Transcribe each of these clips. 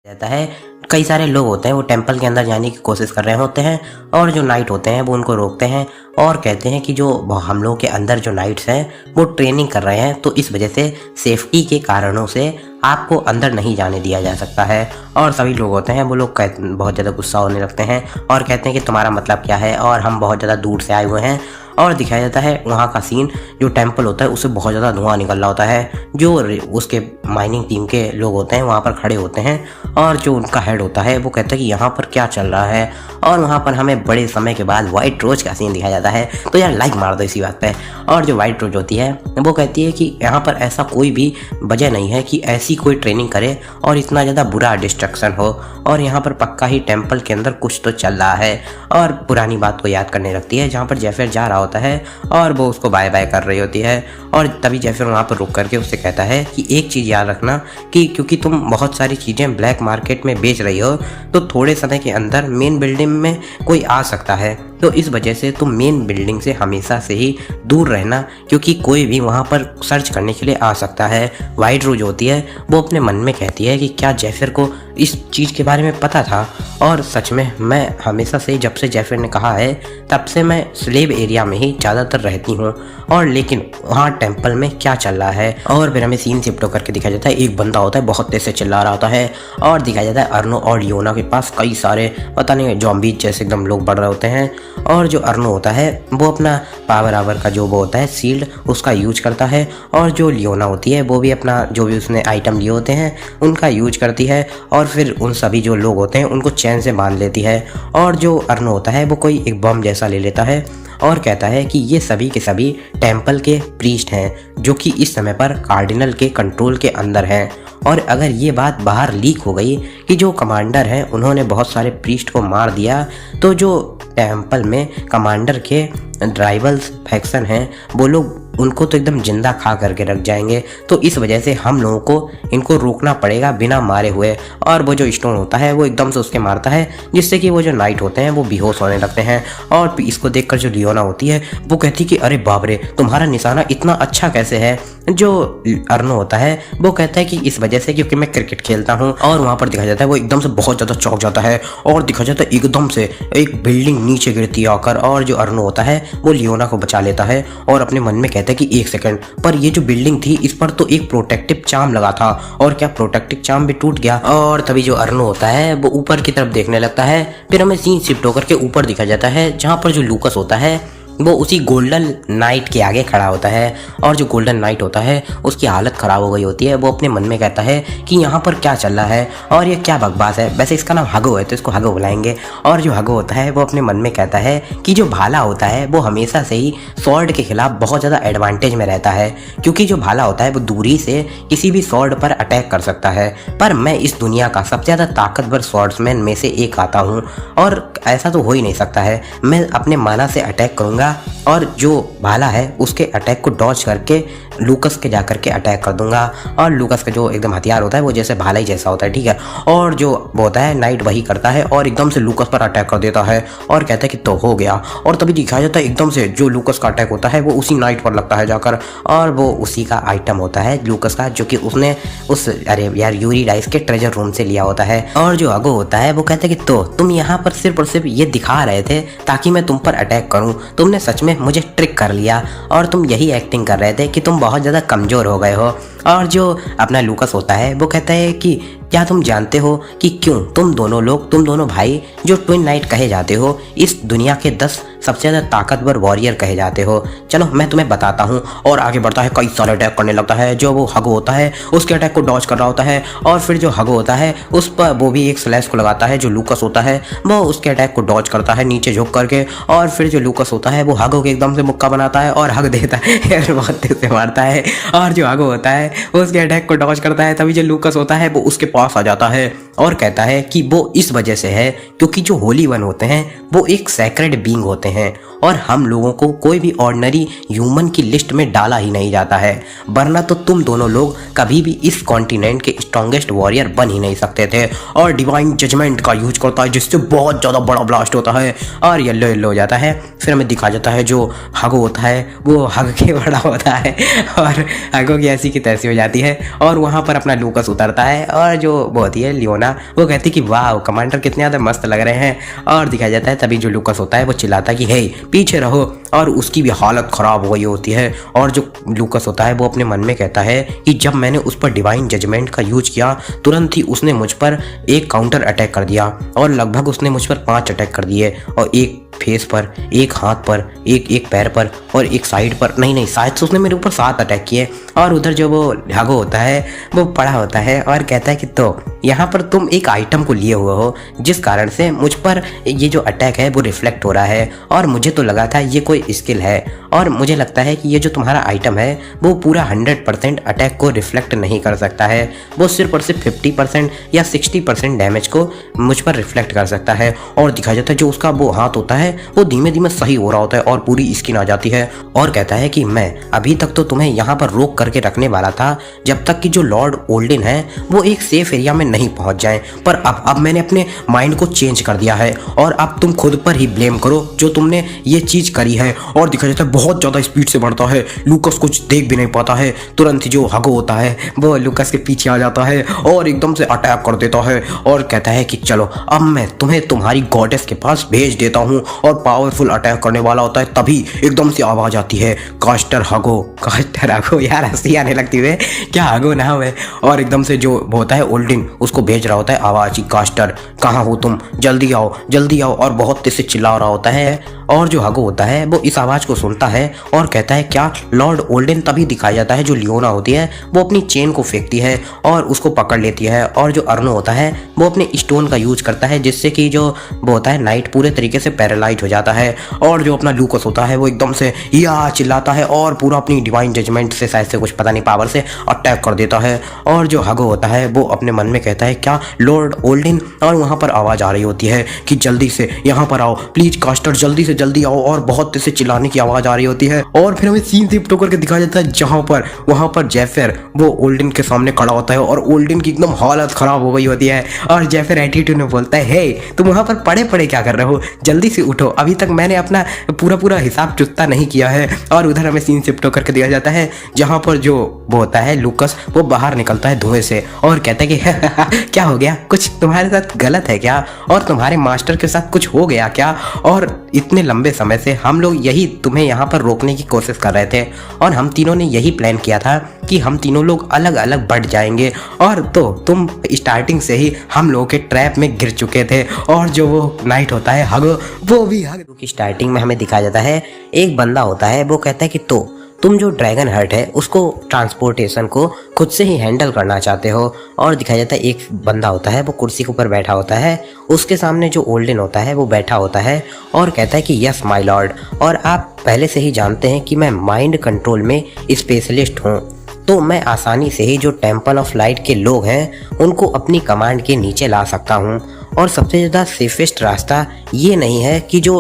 रहता है। कई सारे लोग होते हैं वो टेंपल के अंदर जाने की कोशिश कर रहे होते हैं और जो नाइट होते हैं वो उनको रोकते हैं और कहते हैं कि जो हम लोगों के अंदर जो नाइट्स हैं वो ट्रेनिंग कर रहे हैं, तो इस वजह से सेफ्टी के कारणों से आपको अंदर नहीं जाने दिया जा सकता है। और सभी लोग होते हैं वो लोग बहुत ज़्यादा गुस्सा होने लगते हैं और कहते हैं कि तुम्हारा मतलब क्या है और हम बहुत ज़्यादा दूर से आए हुए हैं। और दिखाया जाता है वहाँ का सीन, जो टेंपल होता है उससे बहुत ज़्यादा धुआं निकल रहा होता है। जो उसके माइनिंग टीम के लोग होते हैं वहाँ पर खड़े होते हैं और जो उनका हेड होता है वो कहता है कि यहाँ पर क्या चल रहा है। और वहाँ पर हमें बड़े समय के बाद वाइट रोज का सीन दिखाया जाता है। तो यार लाइक मार दो इसी बात पे। और जो वाइट रोज होती है वो कहती है कि यहाँ पर ऐसा कोई भी वजह नहीं है कि ऐसी कोई ट्रेनिंग करे और इतना ज़्यादा बुरा डिस्ट्रक्शन हो, और यहाँ पर पक्का ही टेंपल के अंदर कुछ तो चल रहा है। और पुरानी बात को याद करने लगती है जहाँ पर जेफर जा रहा होता है और वो उसको बाय बाय कर रही होती है। और तभी जेफर वहाँ पर रुक करके उससे कहता है कि एक चीज़ याद रखना कि क्योंकि तुम बहुत सारी चीज़ें ब्लैक मार्केट में बेच रही हो तो थोड़े समय के अंदर मेन बिल्डिंग में कोई आ सकता है, तो इस वजह से तुम मेन बिल्डिंग से हमेशा से ही दूर रहना, क्योंकि कोई भी वहाँ पर सर्च करने के लिए आ सकता है। वाइट रोज होती है वो अपने मन में कहती है कि क्या जेफर को इस चीज़ के बारे में पता था। और सच में मैं हमेशा से जब से जेफर ने कहा है तब से मैं स्लेव एरिया में ही ज़्यादातर रहती हूँ, और लेकिन वहाँ टेंपल में क्या चल रहा है। और फिर हमें सीन शिफ्ट होकर के दिखाया जाता है एक बंदा होता है बहुत तेज से चिल्ला रहा होता है और दिखाया जाता है अर्नो और लियोना के पास कई सारे पता नहीं जॉम्बीज जैसे एकदम लोग बढ़ रहे होते हैं। और जो अर्नो होता है वो अपना पावर आवर का जो वो होता है शील्ड उसका यूज करता है, और जो लियोना होती है वो भी अपना जो भी उसने आइटम लिए होते हैं उनका यूज करती है, और फिर उन सभी जो लोग होते हैं उनको चैन से बांध लेती है। और जो अर्नो होता है वो कोई एक बम जैसा ले लेता है और कहता है कि ये सभी के सभी टेंपल के प्रीस्ट हैं जो कि इस समय पर कार्डिनल के कंट्रोल के अंदर हैं। और अगर ये बात बाहर लीक हो गई कि जो कमांडर हैं उन्होंने बहुत सारे प्रीस्ट को मार दिया, तो जो टेंपल में कमांडर के राइवल्स फैक्शन हैं वो लोग उनको तो एकदम जिंदा खा करके रख जाएंगे। तो इस वजह से हम लोगों को इनको रोकना पड़ेगा बिना मारे हुए। और वो जो स्टोन होता है वो एकदम से उसके मारता है जिससे कि वो जो नाइट होते हैं वो बेहोश होने लगते हैं। और इसको देखकर जो लियोना होती है वो कहती कि अरे बाप रे तुम्हारा निशाना इतना अच्छा कैसे है। जो अर्नो होता है वो कहता है कि इस वजह से क्योंकि मैं क्रिकेट खेलता हूँ। और वहाँ पर दिखाया जाता है वो एकदम से बहुत ज़्यादा चौंक जाता है और दिखाया जाता है एकदम से एक बिल्डिंग नीचे गिरती आकर, और जो अर्नो होता है वो लियोना को बचा लेता है और अपने मन में कहता है कि एक सेकंड, पर ये जो बिल्डिंग थी इस पर तो एक प्रोटेक्टिव चार्म लगा था, और क्या प्रोटेक्टिव चार्म भी टूट गया। और तभी जो अर्नो होता है वो ऊपर की तरफ देखने लगता है। फिर हमें सीन शिफ्ट होकर के ऊपर दिखाया जाता है जहाँ पर जो लूकस होता है वो उसी गोल्डन नाइट के आगे खड़ा होता है, और जो गोल्डन नाइट होता है उसकी हालत ख़राब हो गई होती है। वो अपने मन में कहता है कि यहाँ पर क्या चल रहा है और ये क्या बकवास है। वैसे इसका नाम हगो है तो इसको हगो बुलाएंगे। और जो हगो होता है वो अपने मन में कहता है कि जो भाला होता है वो हमेशा से ही स्वॉर्ड के खिलाफ बहुत ज़्यादा एडवांटेज में रहता है, क्योंकि जो भाला होता है वो दूरी से किसी भी स्वॉर्ड पर अटैक कर सकता है। पर मैं इस दुनिया का सबसे ज़्यादा ताकतवर स्वॉर्ड्समैन में से एक आता हूँ, और ऐसा तो हो ही नहीं सकता है। मैं अपने माना से अटैक करूँगा और जो भाला है उसके अटैक को डॉज करके लूकस के जाकर के अटैक कर दूंगा। और लूकस का जो एकदम हथियार होता है वो जैसे भाला ही जैसा होता है, ठीक है। और जो वो होता है नाइट वही करता है और एकदम से लूकस पर अटैक कर देता है और कहता है कि तो हो गया। और तभी दिखाया जाता है एकदम से जो लूकस का अटैक होता है वो उसी नाइट पर लगता है जाकर, और वो उसी का आइटम होता है लूकस का जो कि उसने उस अरे यार यूरीडाइस के ट्रेजर रूम से लिया होता है। और जो हगो होता है वो कहता है कि तो तुम यहाँ पर सिर्फ और सिर्फ ये दिखा रहे थे ताकि मैं तुम पर अटैक करूँ, तुमने सच में मुझे ट्रिक कर लिया और तुम यही एक्टिंग कर रहे थे कि तुम बहुत ज़्यादा कमज़ोर हो गए हो। और जो अपना लूकस होता है वो कहता है कि क्या तुम जानते हो कि क्यों तुम दोनों भाई जो ट्विन नाइट कहे जाते हो इस दुनिया के 10 सबसे ज़्यादा ताकतवर वॉरियर कहे जाते हो। चलो मैं तुम्हें बताता हूँ। और आगे बढ़ता है, कई सारे अटैक करने लगता है। जो वो हगो होता है उसके अटैक को डॉज कर रहा होता है, और फिर जो हगो होता है उस पर वो भी एक स्लैश को लगाता है। जो लूकस होता है वो उसके अटैक को डॉज करता है नीचे झुक करके, और फिर जो लूकस होता है वो हगो के एकदम से मुक्का बनाता है और हग देता है बहुत तेज से मारता है। और जो हगो होता है उसके अटैक को डॉज करता है। तभी जो लूकस होता है वो उसके पास आ जाता है और कहता है कि वो इस वजह से है क्योंकि जो होली वन होते हैं वो एक सैक्रेड बीइंग होते हैं, और हम लोगों को कोई भी ऑर्डिनरी ह्यूमन की लिस्ट में डाला ही नहीं जाता है, वरना तो तुम दोनों लोग कभी भी इस कॉन्टिनेंट के स्ट्रॉन्गेस्ट वॉरियर बन ही नहीं सकते थे। और डिवाइन जजमेंट का यूज करता है जिससे बहुत ज़्यादा बड़ा ब्लास्ट होता है और येलो येलो हो जाता है। फिर हमें दिखा जाता है जो हगो होता है वो हग के बड़ा होता है और हगो की ऐसी की तैसी हो जाती है, और वहाँ पर अपना लूकस उतरता है, और जो वो होती है लियोना लियोना वो कहती कि वाह कमांडर कितने ज़्यादा मस्त लग रहे हैं। और दिखाया जाता है तभी जो लूकस होता है वो चिल्लाता है कि हे पीछे रहो, और उसकी भी हालत ख़राब हो गई होती है। और जो लूकस होता है वो अपने मन में कहता है कि जब मैंने उस पर डिवाइन जजमेंट का यूज किया तुरंत ही उसने मुझ पर एक काउंटर अटैक कर दिया, और लगभग उसने मुझ पर 5 अटैक कर दिए, और एक फेस पर, एक हाथ पर, एक पैर पर और एक साइड पर, नहीं शायद से उसने मेरे ऊपर 7 अटैक किए। और उधर जो वो ह्यागो होता है वो पड़ा होता है और कहता है कि तो यहाँ पर तुम एक आइटम को लिए हुए हो जिस कारण से मुझ पर ये जो अटैक है वो रिफ्लेक्ट हो रहा है, और मुझे तो लगा था ये कोई स्किल है, और मुझे लगता है कि ये जो तुम्हारा आइटम है वो पूरा 100% अटैक को रिफ्लेक्ट नहीं कर सकता है, वो सिर्फ और सिर्फ 50% या 60% डैमेज को मुझ पर रिफ्लेक्ट कर सकता है। और दिखाया जाता है जो उसका वो हाथ होता है वो धीमे धीमे सही हो रहा होता है और पूरी स्किन आ जाती है, और कहता है कि मैं अभी तक तो तुम्हें यहाँ पर रोक करके रखने वाला था जब तक कि जो लॉर्ड ओल्डिन है वो एक सेफ एरिया में नहीं पहुंच जाए, पर अब मैंने अपने माइंड को चेंज कर दिया है और अब तुम खुद पर ही ब्लेम करो जो तुमने ये चीज करी है। और दिखाया जाता है बहुत ज्यादा स्पीड से बढ़ता है, लूकस कुछ देख भी नहीं पाता है, तुरंत ही जो ह्यागो होता है वो लूकस के पीछे आ जाता है और एकदम से अटैक कर देता है और कहता है कि चलो अब मैं तुम्हें तुम्हारी गॉडेस के पास भेज देता हूँ, और पावरफुल अटैक करने वाला होता है तभी एकदम से आवाज आती है कास्टर ह्यागो, यार हंसी आने लगती है, क्या ह्यागो नाम है। और एकदम से जो होता है ओल्डिन उसको भेज रहा होता है आवाज, कास्टर कहाँ हो तुम, जल्दी आओ, और बहुत तेज से चिल्ला रहा होता है। और जो ह्यागो होता है वो इस आवाज को सुनता है और कहता है क्या लॉर्ड ओल्डिन, तभी दिखाया जाता है जो लियोना होती है वो अपनी चेन को फेंकती है और उसको पकड़ लेती है, और जो अर्नो होता है वो अपने स्टोन का यूज करता है जिससे कि जो वो होता है नाइट पूरे तरीके से पैरालाइज हो जाता है। और जो अपना लूकस होता है वो एकदम से या चिल्लाता है और पूरा अपनी डिवाइन जजमेंट से शायद से कुछ पता नहीं पावर से अटैक कर देता है। और जो ह्यागो होता है वो अपने मन में कहता है क्या लॉर्ड ओल्डिन, और वहाँ पर आवाज आ रही होती है कि जल्दी से यहाँ पर आओ प्लीज कास्टर, जल्दी आओ, और बहुत तेज से चिल्लाने की आवाज आ रही होती है। और फिर हमें सीन शिफ्ट होकर के दिखाया जाता है जहाँ पर वहाँ पर जेफर वो ओल्डिन के सामने खड़ा होता है और ओल्डिन की एकदम हालत खराब हो गई होती है, और जेफर एटीट्यूड में बोलता है हे तुम वहाँ पर पड़े क्या कर रहे हो, जल्दी से उठो, अभी तक मैंने अपना पूरा हिसाब चुकता नहीं किया है। और उधर हमें सीन शिफ्ट होकर के दिया जाता है जहाँ पर जो वो होता है लूकस वो बाहर निकलता है धुएं से और कहता है कि क्या हो गया, कुछ तुम्हारे साथ गलत है क्या, और तुम्हारे मास्टर के साथ कुछ हो गया क्या, और इतने लंबे समय से हम लोग यही तुम्हें यहाँ पर रोकने की कोशिश कर रहे थे, और हम तीनों ने यही प्लान किया था कि हम तीनों लोग अलग अलग बढ़ जाएंगे, और तो तुम स्टार्टिंग से ही हम लोगों के ट्रैप में गिर चुके थे। और जो वो नाइट होता है ह्यागो वो भी ह्यागो की स्टार्टिंग में हमें दिखाया जाता है एक बंदा होता है वो कहता है कि तो तुम जो ड्रैगन हर्ट है उसको ट्रांसपोर्टेशन को खुद से ही हैंडल करना चाहते हो। और दिखाया जाता है एक बंदा होता है वो कुर्सी के ऊपर बैठा होता है, उसके सामने जो ओल्डिन होता है वो बैठा होता है और कहता है कि यस माय लॉर्ड, और आप पहले से ही जानते हैं कि मैं माइंड कंट्रोल में स्पेशलिस्ट हूँ, तो मैं आसानी से ही जो टेम्पल ऑफ लाइट के लोग हैं उनको अपनी कमांड के नीचे ला सकता हूँ। और सबसे ज़्यादा सेफेस्ट रास्ता ये नहीं है कि जो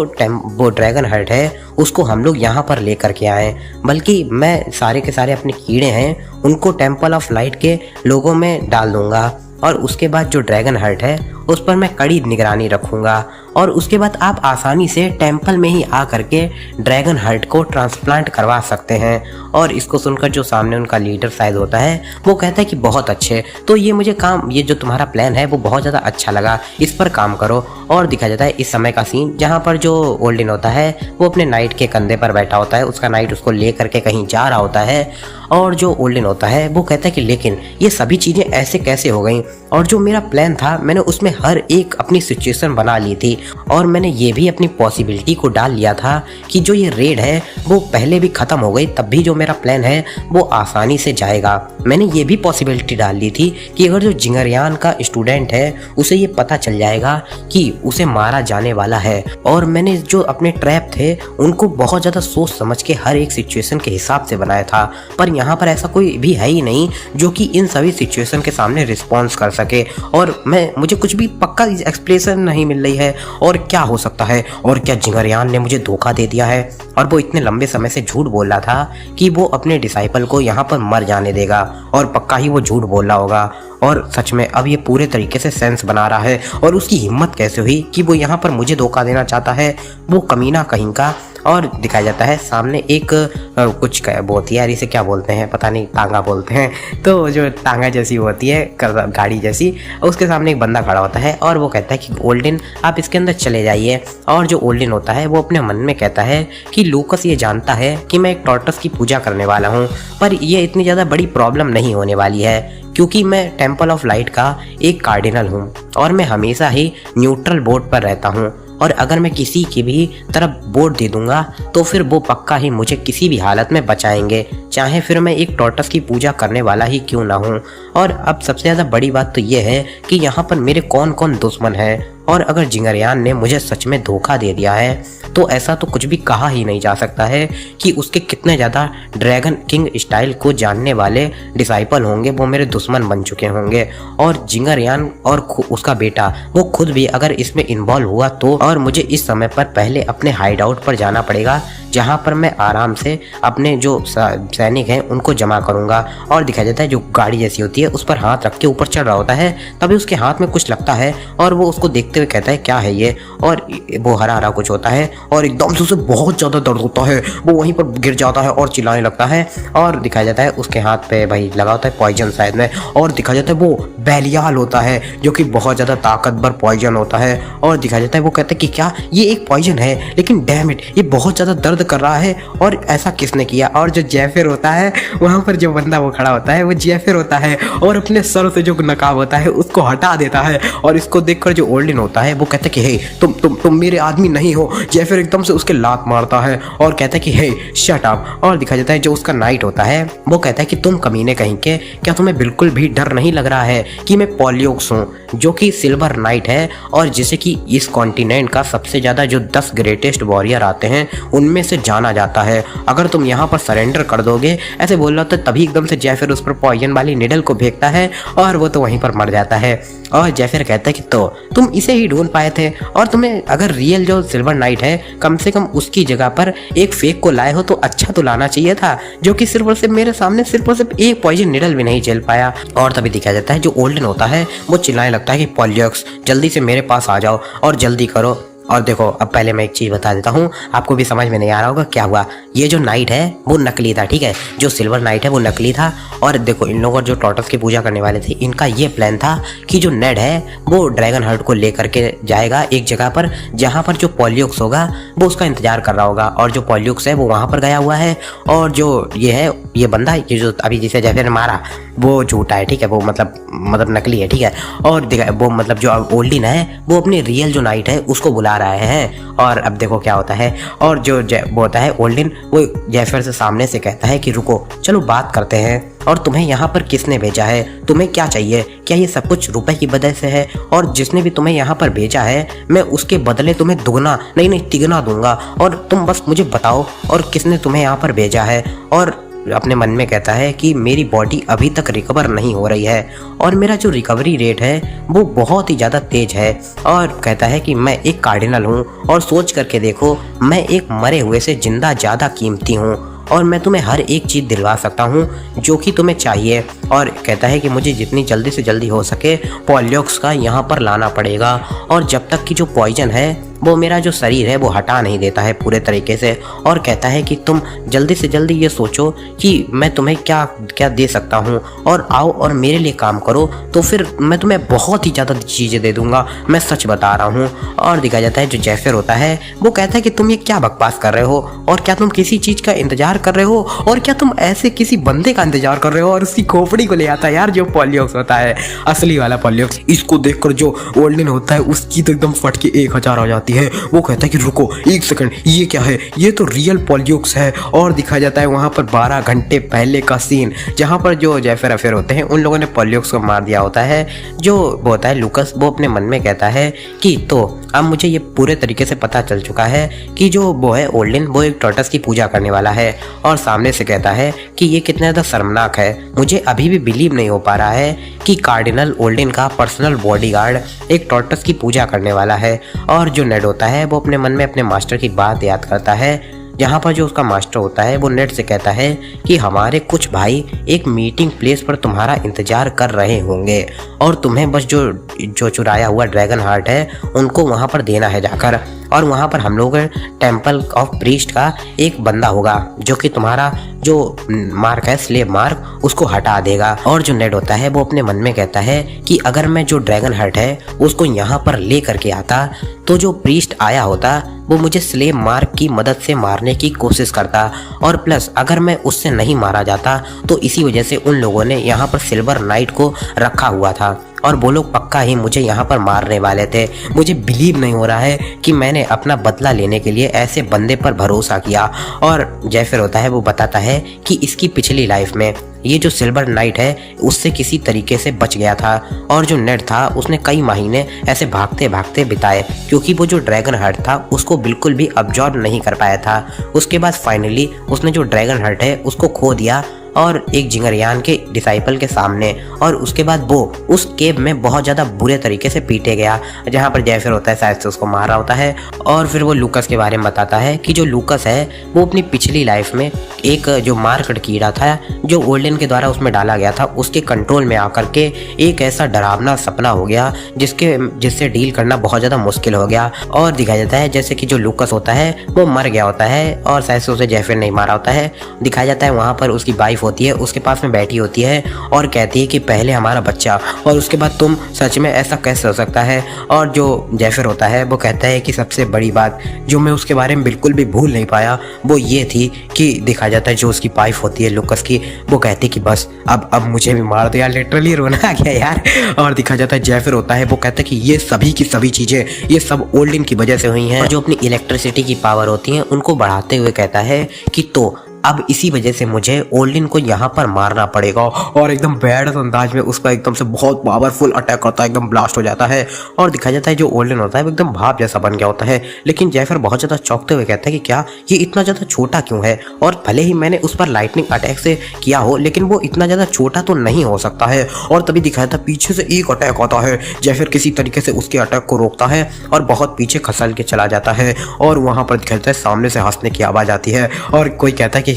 वो ड्रैगन हर्ट है उसको हम लोग यहाँ पर लेकर के आए, बल्कि मैं सारे के सारे अपने कीड़े हैं उनको टेम्पल ऑफ लाइट के लोगों में डाल दूँगा, और उसके बाद जो ड्रैगन हर्ट है उस पर मैं कड़ी निगरानी रखूँगा, और उसके बाद आप आसानी से टेम्पल में ही आ करके ड्रैगन हर्ट को ट्रांसप्लांट करवा सकते हैं। और इसको सुनकर जो सामने उनका लीडर शायद होता है वो कहता है कि बहुत अच्छे, तो ये जो तुम्हारा प्लान है वो बहुत ज़्यादा अच्छा लगा, इस पर काम करो। और दिखाया जाता है इस समय का सीन जहाँ पर जो ओल्डिन होता है वो अपने नाइट के कंधे पर बैठा होता है, उसका नाइट उसको ले करके कहीं जा रहा होता है, और जो ओल्डिन होता है वो कहता है कि लेकिन ये सभी चीज़ें ऐसे कैसे हो गई, और जो मेरा प्लान था मैंने उसमें हर एक अपनी सिचुएशन बना ली थी, और मैंने ये भी अपनी पॉसिबिलिटी को डाल लिया था कि जो ये रेड है वो पहले भी ख़त्म हो गई तब भी जो मेरा प्लान है वो आसानी से जाएगा। मैंने ये भी पॉसिबिलिटी डाल ली थी कि अगर जो जिंगरयान का स्टूडेंट है उसे ये पता चल जाएगा कि उसे मारा जाने वाला है, और मैंने जो अपने ट्रैप थे उनको बहुत ज़्यादा सोच समझ के हर एक सिचुएशन के हिसाब से बनाया था, पर यहाँ पर ऐसा कोई भी है ही नहीं जो कि इन सभी सिचुएशन के सामने रिस्पॉन्स कर सके, और मुझे कुछ भी पक्का एक्सप्लेनेशन नहीं मिल रही है। और क्या हो सकता है, और क्या जिंगरयान ने मुझे धोखा दे दिया है, और वो इतने लंबे समय से झूठ बोल रहा था कि वो अपने डिसाइपल को यहाँ पर मर जाने देगा, और पक्का ही वो झूठ बोल रहा होगा, और सच में अब ये पूरे तरीके से सेंस बना रहा है। और उसकी हिम्मत कैसे हुई कि वो यहाँ पर मुझे धोखा देना चाहता है, वो कमीना कहीं का। और दिखाया जाता है सामने एक कुछ वो होती है यार, इसे क्या बोलते हैं पता नहीं, तांगा बोलते हैं। तो जो तांगा जैसी होती है गाड़ी जैसी, उसके सामने एक बंदा खड़ा होता है और वो कहता है कि ओल्डिन आप इसके अंदर चले जाइए। और जो ओल्डिन होता है वो अपने मन में कहता है कि लूकस ये जानता है कि मैं एक टॉर्टस की पूजा करने वाला हूँ, पर ये इतनी ज़्यादा बड़ी प्रॉब्लम नहीं होने वाली है क्योंकि मैं टेम्पल ऑफ लाइट का एक कार्डिनल हूँ और मैं हमेशा ही न्यूट्रल बोर्ड पर रहता हूँ। और अगर मैं किसी की भी तरफ वोट दे दूंगा तो फिर वो पक्का ही मुझे किसी भी हालत में बचाएंगे, चाहे फिर मैं एक टॉर्टस की पूजा करने वाला ही क्यों ना हूँ। और अब सबसे ज़्यादा बड़ी बात तो ये है कि यहाँ पर मेरे कौन कौन दुश्मन हैं, और अगर जिंगरयान ने मुझे सच में धोखा दे दिया है तो ऐसा तो कुछ भी कहा ही नहीं जा सकता है कि उसके कितने ज़्यादा ड्रैगन किंग स्टाइल को जानने वाले डिसाइपल होंगे वो मेरे दुश्मन बन चुके होंगे। और जिंगरयान और उसका बेटा वो खुद भी अगर इसमें इन्वॉल्व हुआ तो, और मुझे इस समय पर पहले अपने हाइड आउट पर जाना पड़ेगा जहाँ पर मैं आराम से अपने जो सैनिक हैं उनको जमा करूँगा। और दिखाया जाता है जो गाड़ी जैसी होती है उस पर हाथ रख के ऊपर चढ़ रहा होता है, तभी उसके हाथ में कुछ लगता है और वो उसको देखते हुए कहता है क्या है ये, और वो हरा हरा कुछ होता है और एकदम से उसे बहुत ज़्यादा दर्द होता है, वो वहीं पर गिर जाता है और चिल्लाने लगता है। और दिखाया जाता है उसके हाथ पे भाई लगा होता है पॉइजन शायद में, और दिखाया जाता है वो बैलियाल होता है जो कि बहुत ज़्यादा ताकतवर पॉइजन होता है। और दिखाया जाता है वो कहता है कि क्या ये एक पॉइजन है, लेकिन डैम इट ये बहुत ज़्यादा दर्द कर रहा है और ऐसा किसने किया। और जो जैफिर होता है वहाँ पर जो बंदा वो खड़ा होता है वो जैफिर होता है और अपने सर से जो नकाब होता है उसको हटा देता है। और इसको देखकर जो ओल्डिन होता है वो कहता है कि हे तुम मेरे आदमी नहीं हो। जैफिर एकदम से उसके लात मारता है और कहता है कि हे शट अप। और दिखाया जाता है जो उसका नाइट होता है वो कहता है कि तुम कमीने कहीं के, क्या तुम्हें बिल्कुल भी डर नहीं लग रहा है कि मैं पॉलियोक्स हूँ जो कि सिल्वर नाइट है और जिसे कि इस कॉन्टिनेंट का सबसे ज़्यादा जो 10 ग्रेटेस्ट वॉरियर आते हैं उनमें से जाना जाता है। अगर तुम यहाँ पर सरेंडर कर दोगे, ऐसे बोल रहा था तभी एकदम से जैफिर उस पर पॉइजन वाली निडल को फेंकता है और वो तो वहीं पर मर जाता है। और जैफिर कहता है कि तो तुम इसे ही ढूंढ पाए थे, और तुम्हें अगर रियल जो सिल्वर नाइट है कम से कम उसकी जगह पर एक फेक को लाए हो तो अच्छा तो लाना चाहिए था, जो कि सिर्फ और सिर्फ मेरे सामने सिर्फ और सिर्फ एक पॉइजन निडल भी नहीं झेल पाया। और तभी दिखाया जाता है जो ओल्डन होता है वो चिल्लाने लगता है कि पॉलियोक्स जल्दी से मेरे पास आ जाओ और जल्दी करो। और देखो अब पहले मैं एक चीज़ बता देता हूँ, आपको भी समझ में नहीं आ रहा होगा क्या हुआ। ये जो नाइट है वो नकली था, ठीक है, जो सिल्वर नाइट है वो नकली था। और देखो इन लोगों जो टॉर्टस की पूजा करने वाले थे इनका ये प्लान था कि जो नेड है वो ड्रैगन हर्ट को लेकर के जाएगा एक जगह पर जहाँ पर जो पॉलियोक्स होगा वो उसका इंतजार कर रहा होगा, और जो पॉलियोक्स है वो वहाँ पर गया हुआ है। और जो ये है ये बंदा ये जो अभी जिसे जैफिर ने मारा वो झूठा है, ठीक है, वो मतलब नकली है, ठीक है। और देखा वो मतलब जो ओल्डिन है वो अपने रियल जो नाइट है उसको बुला रहे हैं। और अब देखो क्या होता है, और जो वो होता है ओल्डिन वो जैफिर से सामने से कहता है कि रुको चलो बात करते हैं, और तुम्हें यहाँ पर किसने भेजा है, तुम्हें क्या चाहिए, क्या ये सब कुछ रुपए की वजह से है, और जिसने भी तुम्हें यहाँ पर भेजा है मैं उसके बदले तुम्हें दुगना नहीं तिगना दूंगा, और तुम बस मुझे बताओ और किसने तुम्हें यहाँ पर भेजा है। और अपने मन में कहता है कि मेरी बॉडी अभी तक रिकवर नहीं हो रही है और मेरा जो रिकवरी रेट है वो बहुत ही ज़्यादा तेज है। और कहता है कि मैं एक कार्डिनल हूँ और सोच करके देखो मैं एक मरे हुए से जिंदा ज़्यादा कीमती हूँ और मैं तुम्हें हर एक चीज़ दिलवा सकता हूँ जो कि तुम्हें चाहिए। और कहता है कि मुझे जितनी जल्दी से जल्दी हो सके पॉलियोक्स का यहाँ पर लाना पड़ेगा, और जब तक कि जो पॉइजन है वो मेरा जो शरीर है वो हटा नहीं देता है पूरे तरीके से। और कहता है कि तुम जल्दी से जल्दी ये सोचो कि मैं तुम्हें क्या क्या दे सकता हूँ और आओ और मेरे लिए काम करो, तो फिर मैं तुम्हें बहुत ही ज़्यादा चीज़ें दे दूँगा, मैं सच बता रहा हूँ। और दिखाया जाता है जो जैफिर होता है वो कहता है कि तुम ये क्या बकवास कर रहे हो, और क्या तुम किसी चीज़ का इंतजार कर रहे हो, और क्या तुम ऐसे किसी बंदे का इंतजार कर रहे हो। और उसकी खोपड़ी को ले आता है यार जो पॉलियोक्स होता है, असली वाला पॉलियोक्स। इसको देखकर जो ओल्डिन होता है उसकी तो एकदम फट के 1000 हो जाती है। वो कहता है कि रुको एक सेकंड, ये क्या है, ये तो रियल पॉलियोक्स है। और दिखाया जाता है वहाँ पर 12 घंटे पहले का सीन जहाँ पर जो जैफिर अफेयर होते हैं उन लोगों ने पॉलियोक्स को मार दिया होता है। जो वो होता है लूकस वो अपने मन में कहता है कि तो अब मुझे ये पूरे तरीके से पता चल चुका है कि जो वो है ओल्डिन वो एक टॉर्टस की पूजा करने वाला है। और सामने से कहता है कि ये कितना ज़्यादा शर्मनाक है, मुझे अभी भी बिलीव नहीं हो पा रहा है कि कार्डिनल ओल्डिन का पर्सनल बॉडीगार्ड एक टॉर्टस की पूजा करने वाला है। और जो नेड होता है वो अपने मन में अपने मास्टर की बात याद करता है, जहाँ पर जो उसका मास्टर होता है वो नेड से कहता है कि हमारे कुछ भाई एक मीटिंग प्लेस पर तुम्हारा इंतजार कर रहे होंगे और तुम्हें बस जो चुराया हुआ ड्रैगन हार्ट है उनको वहाँ पर देना है जाकर। और वहाँ पर हम लोग टेम्पल ऑफ प्रीस्ट का एक बंदा होगा जो कि तुम्हारा जो मार्क है स्लेव मार्क उसको हटा देगा। और जो नेड होता है वो अपने मन में कहता है कि अगर मैं जो ड्रैगन हार्ट है उसको यहाँ पर ले करके आता तो जो प्रीस्ट आया होता वो मुझे स्लेव मार्क की मदद से मारने की कोशिश करता, और प्लस अगर मैं उससे नहीं मारा जाता तो इसी वजह से उन लोगों ने यहाँ पर सिल्वर नाइट को रखा हुआ था और वो लोग पक्का ही मुझे यहाँ पर मारने वाले थे। मुझे बिलीव नहीं हो रहा है कि मैंने अपना बदला लेने के लिए ऐसे बंदे पर भरोसा किया। और जैफर होता है वो बताता है कि इसकी पिछली लाइफ में ये जो सिल्वर नाइट है उससे किसी तरीके से बच गया था, और जो नेड था उसने कई महीने ऐसे भागते भागते बिताए क्योंकि वो जो ड्रैगन हार्ट था उसको बिल्कुल भी अब्जॉर्ब नहीं कर पाया था। उसके बाद फाइनली उसने जो ड्रैगन हार्ट है उसको खो दिया और एक जिंगरयान के डिसाइपल के सामने, और उसके बाद वो उस केव में बहुत ज़्यादा बुरे तरीके से पीटे गया जहाँ पर जैफर होता है शायद से उसको मारा होता है। और फिर वो लूकस के बारे में बताता है कि जो लूकस है वो अपनी पिछली लाइफ में एक जो मार्कड कीड़ा था जो ओल्डन के द्वारा उसमें डाला गया था उसके कंट्रोल में आकर के एक ऐसा डरावना सपना हो गया जिससे डील करना बहुत ज़्यादा मुश्किल हो गया। और दिखाया जाता है जैसे कि जो लूकस होता है वो मर गया होता है और शायद से उसे जैफर नहीं मारा होता है। दिखाया जाता है वहाँ पर उसकी वाइफ होती है उसके पास में बैठी होती है और कहती है कि पहले हमारा बच्चा और उसके बाद तुम, सच में ऐसा कैसे हो सकता है। और जो जैफर होता है वो कहता है कि सबसे बड़ी बात जो मैं उसके बारे में बिल्कुल भी भूल नहीं पाया वो ये थी कि दिखाया जाता है जो उसकी वाइफ होती है लुकस की, वो कहती है कि बस अब मुझे भी मार दो यार, लिटरली रोना आ गया यार। और दिखाया जाता है जैफर होता है वो कहता है कि ये सभी की सभी चीज़ें ये सब ओल्डन की वजह से हुई हैं, और जो अपनी इलेक्ट्रिसिटी की पावर होती है उनको बढ़ाते हुए कहता है कि तो अब इसी वजह से मुझे ओल्डन को यहाँ पर मारना पड़ेगा। और एकदम बैड अंदाज में उसका एकदम से बहुत पावरफुल अटैक करता है, एकदम ब्लास्ट हो जाता है। और दिखाया जाता है जो ओल्डन होता है वो एकदम भाप जैसा बन गया होता है, लेकिन जैफर बहुत ज़्यादा चौंकते हुए कहता है कि क्या ये इतना ज़्यादा छोटा क्यों है, और भले ही मैंने उस पर लाइटनिंग अटैक से किया हो लेकिन वो इतना ज़्यादा छोटा तो नहीं हो सकता है। और तभी दिखाया था पीछे से एक अटैक आता है, जैफर किसी तरीके से उसके अटैक को रोकता है और बहुत पीछे खसल के चला जाता है। और वहाँ पर दिखाया जाता है सामने से हंसने की आवाज़ आती है और कोई कहता है कि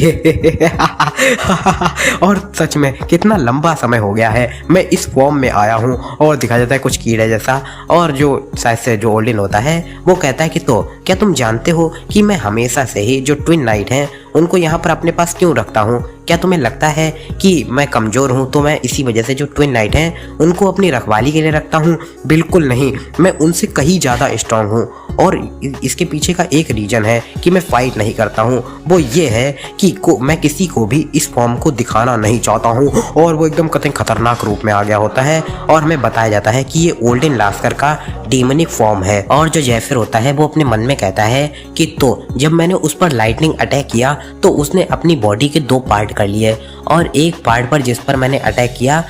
और सच में कितना लंबा समय हो गया है मैं इस फॉर्म में आया हूँ। और दिखाया जाता है कुछ कीड़े जैसा, और जो शायद से जो ओल्डन होता है वो कहता है कि तो क्या तुम जानते हो कि मैं हमेशा से ही जो ट्विन नाइट हैं उनको यहाँ पर अपने पास क्यों रखता हूँ? क्या तुम्हें लगता है कि मैं कमज़ोर हूँ तो मैं इसी वजह से जो ट्विन नाइट हैं उनको अपनी रखवाली के लिए रखता हूँ? बिल्कुल नहीं, मैं उनसे कहीं ज़्यादा स्ट्रांग हूँ। और इसके पीछे का एक रीज़न है कि मैं फाइट नहीं करता हूँ, वो ये है कि मैं किसी को भी इस फॉर्म को दिखाना नहीं चाहता हूँ। और वो एकदम कतई खतरनाक रूप में आ गया होता है और हमें बताया जाता है कि ये ओल्डन लास्कर का डीमनिक फॉर्म है। और जो जैफर होता है वो अपने मन में कहता है कि तो जब मैंने उस पर लाइटनिंग अटैक किया तो उसने अपनी बॉडी के 2 पार्ट कर लिए, और एक पार्ट पर जिस पर मैंने अटैक किया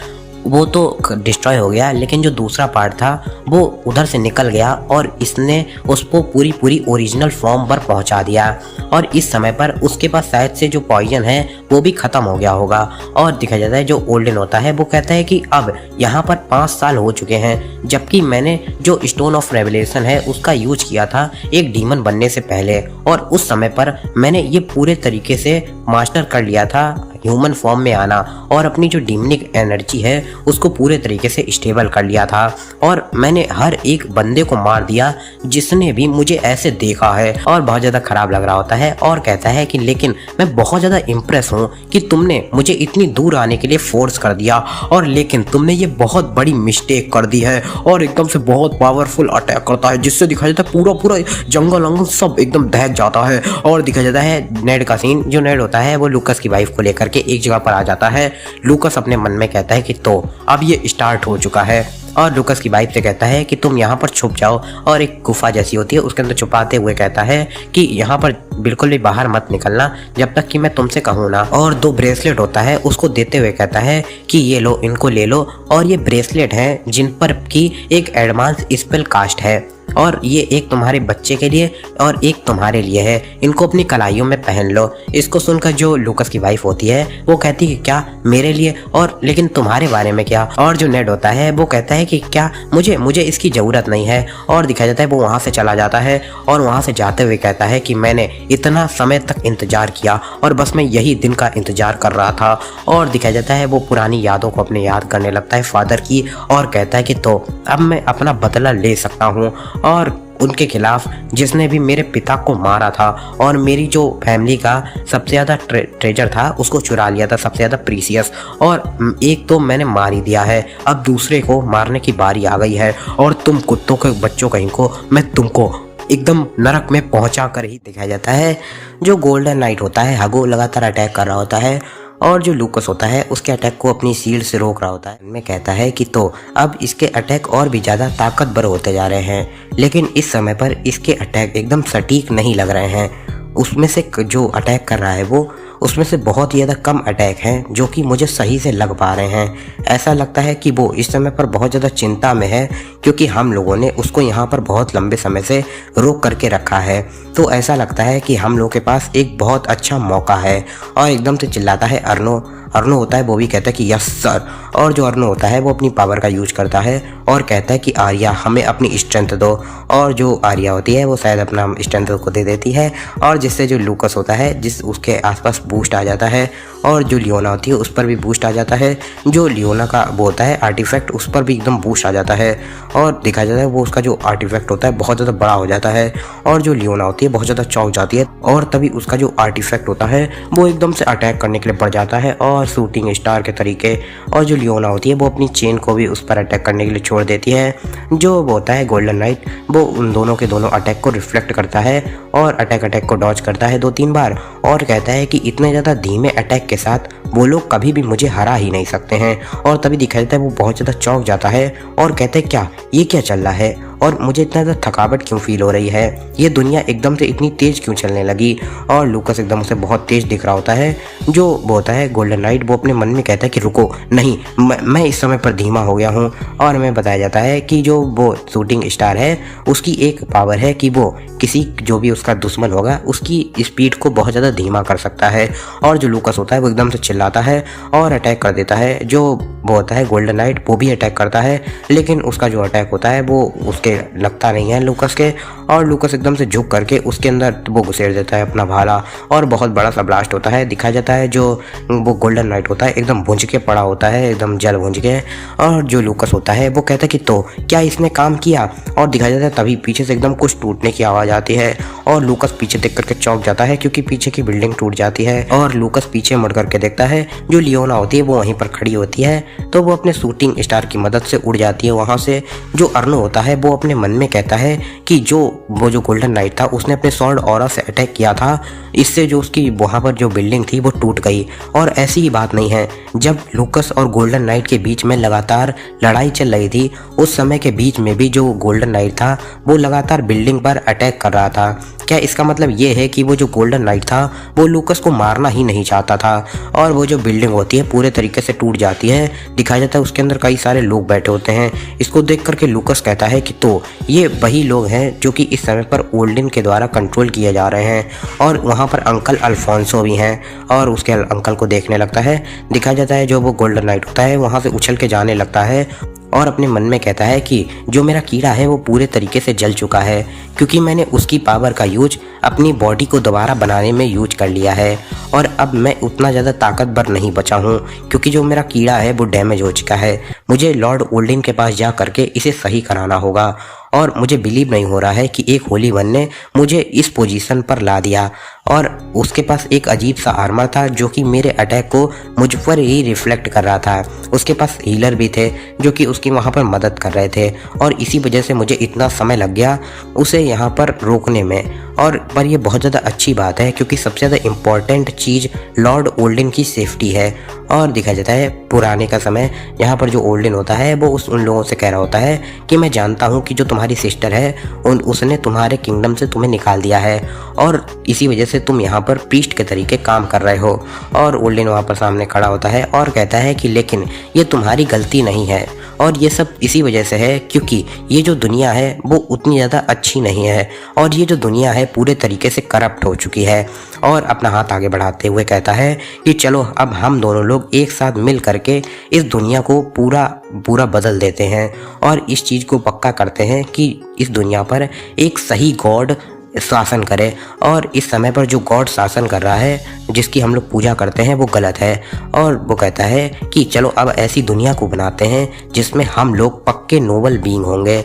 वो तो डिस्ट्रॉय हो गया, लेकिन जो दूसरा पार्ट था वो उधर से निकल गया और इसने उसको पूरी ओरिजिनल फॉर्म पर पहुंचा दिया। और इस समय पर उसके पास शायद से जो पॉइजन है वो भी ख़त्म हो गया होगा। और दिखाया जाता है जो ओल्डन होता है वो कहता है कि अब यहाँ पर 5 साल हो चुके हैं जबकि मैंने जो स्टोन ऑफ रेवलेशन है उसका यूज किया था एक डीमन बनने से पहले, और उस समय पर मैंने ये पूरे तरीके से मास्टर कर लिया था ह्यूमन फॉर्म में आना और अपनी जो डीमनिक एनर्जी है उसको पूरे तरीके से स्टेबल कर लिया था। और मैंने हर एक बंदे को मार दिया जिसने भी मुझे ऐसे देखा है, और बहुत ज़्यादा ख़राब लग रहा होता है। और कहता है कि लेकिन मैं बहुत ज़्यादा इम्प्रेस हूँ कि तुमने मुझे इतनी दूर आने के लिए फोर्स कर दिया, और लेकिन तुमने ये बहुत बड़ी मिस्टेक कर दी है। और एकदम से बहुत पावरफुल अटैक करता है जिससे दिखाया जाता है पूरा जंगल वंगल सब एकदम दहक जाता है। और दिखाया जाता है नेड का सीन, जो नेड होता है वो लूकस की वाइफ को लेकर के एक जगह पर आ जाता है। लूकस अपने मन में कहता है कि तो अब ये स्टार्ट हो चुका है, और लूकस की वाइफ से कहता है कि तुम यहाँ पर छुप जाओ, और एक गुफा जैसी होती है उसके अंदर छुपाते हुए कहता है कि यहाँ पर बिल्कुल भी बाहर मत निकलना जब तक कि मैं तुमसे कहूँ ना। और 2 ब्रेसलेट होता है उसको देते हुए कहता है कि ये लो, इनको ले लो, और ये ब्रेसलेट हैं जिन पर की एक एडवांस स्पेल कास्ट है, और ये एक तुम्हारे बच्चे के लिए और एक तुम्हारे लिए है, इनको अपनी कलाइयों में पहन लो। इसको सुनकर जो लूकस की वाइफ होती है वो कहती है क्या मेरे लिए, और लेकिन तुम्हारे बारे में क्या? और जो नेड होता है वो कहता है कि क्या मुझे इसकी ज़रूरत नहीं है। और दिखाया जाता है वो वहाँ से चला जाता है, और वहाँ से जाते हुए कहता है कि मैंने इतना समय तक इंतज़ार किया और बस मैं यही दिन का इंतज़ार कर रहा था। और दिखाया जाता है वो पुरानी यादों को अपने याद करने लगता है फादर की, और कहता है कि तो अब मैं अपना बदला ले सकता हूँ। और उनके खिलाफ जिसने भी मेरे पिता को मारा था और मेरी जो फैमिली का सबसे ज़्यादा ट्रेजर था उसको चुरा लिया था, सबसे ज़्यादा प्रीसियस। और एक तो मैंने मार ही दिया है, अब दूसरे को मारने की बारी आ गई है और तुम कुत्तों के बच्चों कहीं को मैं तुमको एकदम नरक में पहुंचा कर ही दिखाया जाता है। जो गोल्डन नाइट होता है हगो लगातार अटैक कर रहा होता है और जो लूकस होता है उसके अटैक को अपनी शील्ड से रोक रहा होता है। मैं कहता है कि तो अब इसके अटैक और भी ज़्यादा ताकतवर होते जा रहे हैं, लेकिन इस समय पर इसके अटैक एकदम सटीक नहीं लग रहे हैं। उसमें से जो अटैक कर रहा है वो उसमें से बहुत ही ज़्यादा कम अटैक हैं जो कि मुझे सही से लग पा रहे हैं। ऐसा लगता है कि वो इस समय पर बहुत ज़्यादा चिंता में है क्योंकि हम लोगों ने उसको यहाँ पर बहुत लंबे समय से रोक करके रखा है। तो ऐसा लगता है कि हम लोग के पास एक बहुत अच्छा मौका है और एकदम से चिल्लाता है अर्नो। अर्नो होता है वो भी कहता है कि यस सर। और जो अर्नो होता है वो अपनी पावर का यूज करता है और कहता है कि आर्या हमें अपनी स्ट्रेंथ दो। और जो आर्या होती है वो शायद अपना स्ट्रेंथ को दे देती है और जिससे जो लूकस होता है जिस उसके आसपास बूस्ट आ जाता है और जो लियोना होती है उस पर भी बूस्ट आ जाता है। जो लियोना का वो होता है आर्टिफैक्ट उस पर भी एकदम बूस्ट आ जाता है और देखा जाता है वो उसका जो आर्टिफैक्ट होता है बहुत ज़्यादा बड़ा हो जाता है और जो लियोना होती है बहुत ज़्यादा चौंक जाती है और तभी उसका जो आर्टिफैक्ट होता है वो एकदम से अटैक करने के लिए बढ़ जाता है और शूटिंग स्टार के तरीके। और जो लियोना होती है वो अपनी चेन को भी उस पर अटैक करने के लिए छोड़ देती है। जो वो होता है गोल्डन नाइट वो उन दोनों के दोनों अटैक को रिफ्लेक्ट करता है और अटैक को डॉज करता है 2-3 बार और कहता है कि इतने ज़्यादा धीमे अटैक के साथ वो लोग कभी भी मुझे हरा ही नहीं सकते हैं। और तभी दिखाई देता है वो बहुत ज़्यादा चौंक जाता है और कहते हैं क्या ये क्या चल रहा है और मुझे इतना ज़्यादा थकावट क्यों फील हो रही है, ये दुनिया एकदम से इतनी तेज़ क्यों चलने लगी। और लूकस एकदम से बहुत तेज़ दिख रहा होता है। जो वो होता है गोल्डन नाइट वो अपने मन में कहता है कि रुको नहीं मैं इस समय पर धीमा हो गया हूँ। और हमें बताया जाता है कि जो वो शूटिंग स्टार है उसकी एक पावर है कि वो किसी जो भी उसका दुश्मन होगा उसकी स्पीड को बहुत ज़्यादा धीमा कर सकता है। और जो लूकस होता है वो एकदम से चिल्लाता है और अटैक कर देता है। जो वो होता है गोल्डन नाइट वो भी अटैक करता है लेकिन उसका जो अटैक होता है वो उसके लगता नहीं है लूकस के और लूकस एकदम से झुक करके उसके अंदर वो घुसेड़ देता है अपना भाला और बहुत बड़ा सा ब्लास्ट होता है। दिखाया जाता है जो वो गोल्डन नाइट होता है एकदम भुंज के पड़ा होता है, एकदम जल भुंज के। और जो लूकस होता है वो कहता है कि तो क्या इसने काम किया। और दिखाया जाता है तभी पीछे से एकदम कुछ टूटने की आवाज़ आती है और लूकस पीछे देख करके चौंक जाता है क्योंकि पीछे की बिल्डिंग टूट जाती है। और लूकस पीछे मुड़ करके देखता है जो लियोना होती है वो वहीं पर खड़ी होती है तो वो अपने शूटिंग स्टार की मदद से उड़ जाती है वहाँ से। जो अर्नो होता है वो अपने मन में कहता है कि वो जो गोल्डन नाइट था उसने अपने स्वॉर्ड ऑरा से अटैक किया था, इससे जो उसकी वहाँ पर जो बिल्डिंग थी वो टूट गई। और ऐसी ही बात नहीं है, जब लूकस और गोल्डन नाइट के बीच में लगातार लड़ाई चल रही थी उस समय के बीच में भी जो गोल्डन नाइट था वो लगातार बिल्डिंग पर अटैक कर रहा था। क्या इसका मतलब ये है कि वो जो गोल्डन नाइट था वो लूकस को मारना ही नहीं चाहता था और वो जो बिल्डिंग होती है पूरे तरीके से टूट जाती है। दिखाया जाता है उसके अंदर कई सारे लोग बैठे होते हैं। इसको देख करके लूकस कहता है कि तो ये वही लोग हैं जो कि इस समय पर ओल्डिन के द्वारा कंट्रोल किए जा रहे हैं। और वहाँ पर अंकल अल्फोंसो भी हैं और उसके अंकल को देखने लगता है। दिखाया जाता है जो वो गोल्डन नाइट होता है वहाँ से उछल के जाने लगता है और अपने मन में कहता है कि जो मेरा कीड़ा है वो पूरे तरीके से जल चुका है क्योंकि मैंने उसकी पावर का यूज अपनी बॉडी को दोबारा बनाने में यूज कर लिया है और अब मैं उतना ज़्यादा ताकतवर नहीं बचा हूँ क्योंकि जो मेरा कीड़ा है वो डैमेज हो चुका है। मुझे लॉर्ड ओल्डिन के पास जा करके इसे सही कराना होगा और मुझे बिलीव नहीं हो रहा है कि एक होली वन ने मुझे इस पोजीशन पर ला दिया। और उसके पास एक अजीब सा आर्मर था जो कि मेरे अटैक को मुझ पर ही रिफ्लेक्ट कर रहा था। उसके पास हीलर भी थे जो कि उसकी वहाँ पर मदद कर रहे थे और इसी वजह से मुझे इतना समय लग गया उसे यहाँ पर रोकने में। और पर ये बहुत ज़्यादा अच्छी बात है क्योंकि सबसे ज़्यादा इम्पॉर्टेंट चीज़ लॉर्ड ओल्डिन की सेफ्टी है। और दिखाया जाता है पुराने का समय यहाँ पर जो ओल्डिन होता है वो उन लोगों से कह रहा होता है कि मैं जानता हूँ कि जो तुम्हारी सिस्टर है उसने तुम्हारे किंगडम से तुम्हें निकाल दिया है और इसी वजह से तुम यहाँ पर प्रीस्ट के तरीके काम कर रहे हो। और ओल्डिन वहाँ पर सामने खड़ा होता है और कहता है कि लेकिन ये तुम्हारी गलती नहीं है और ये सब इसी वजह से है क्योंकि ये जो दुनिया है वो उतनी ज़्यादा अच्छी नहीं है और ये जो दुनिया है पूरे तरीके से करप्ट हो चुकी है। और अपना हाथ आगे बढ़ाते हुए कहता है कि चलो अब हम दोनों लोग एक साथ मिल करके इस दुनिया को पूरा बदल देते हैं और इस चीज़ को पक्का करते हैं कि इस दुनिया पर एक सही गॉड शासन करे। और इस समय पर जो गॉड शासन कर रहा है जिसकी हम लोग पूजा करते हैं वो गलत है। और वो कहता है कि चलो अब ऐसी दुनिया को बनाते हैं जिसमें हम लोग पक्के नोबल बीइंग होंगे।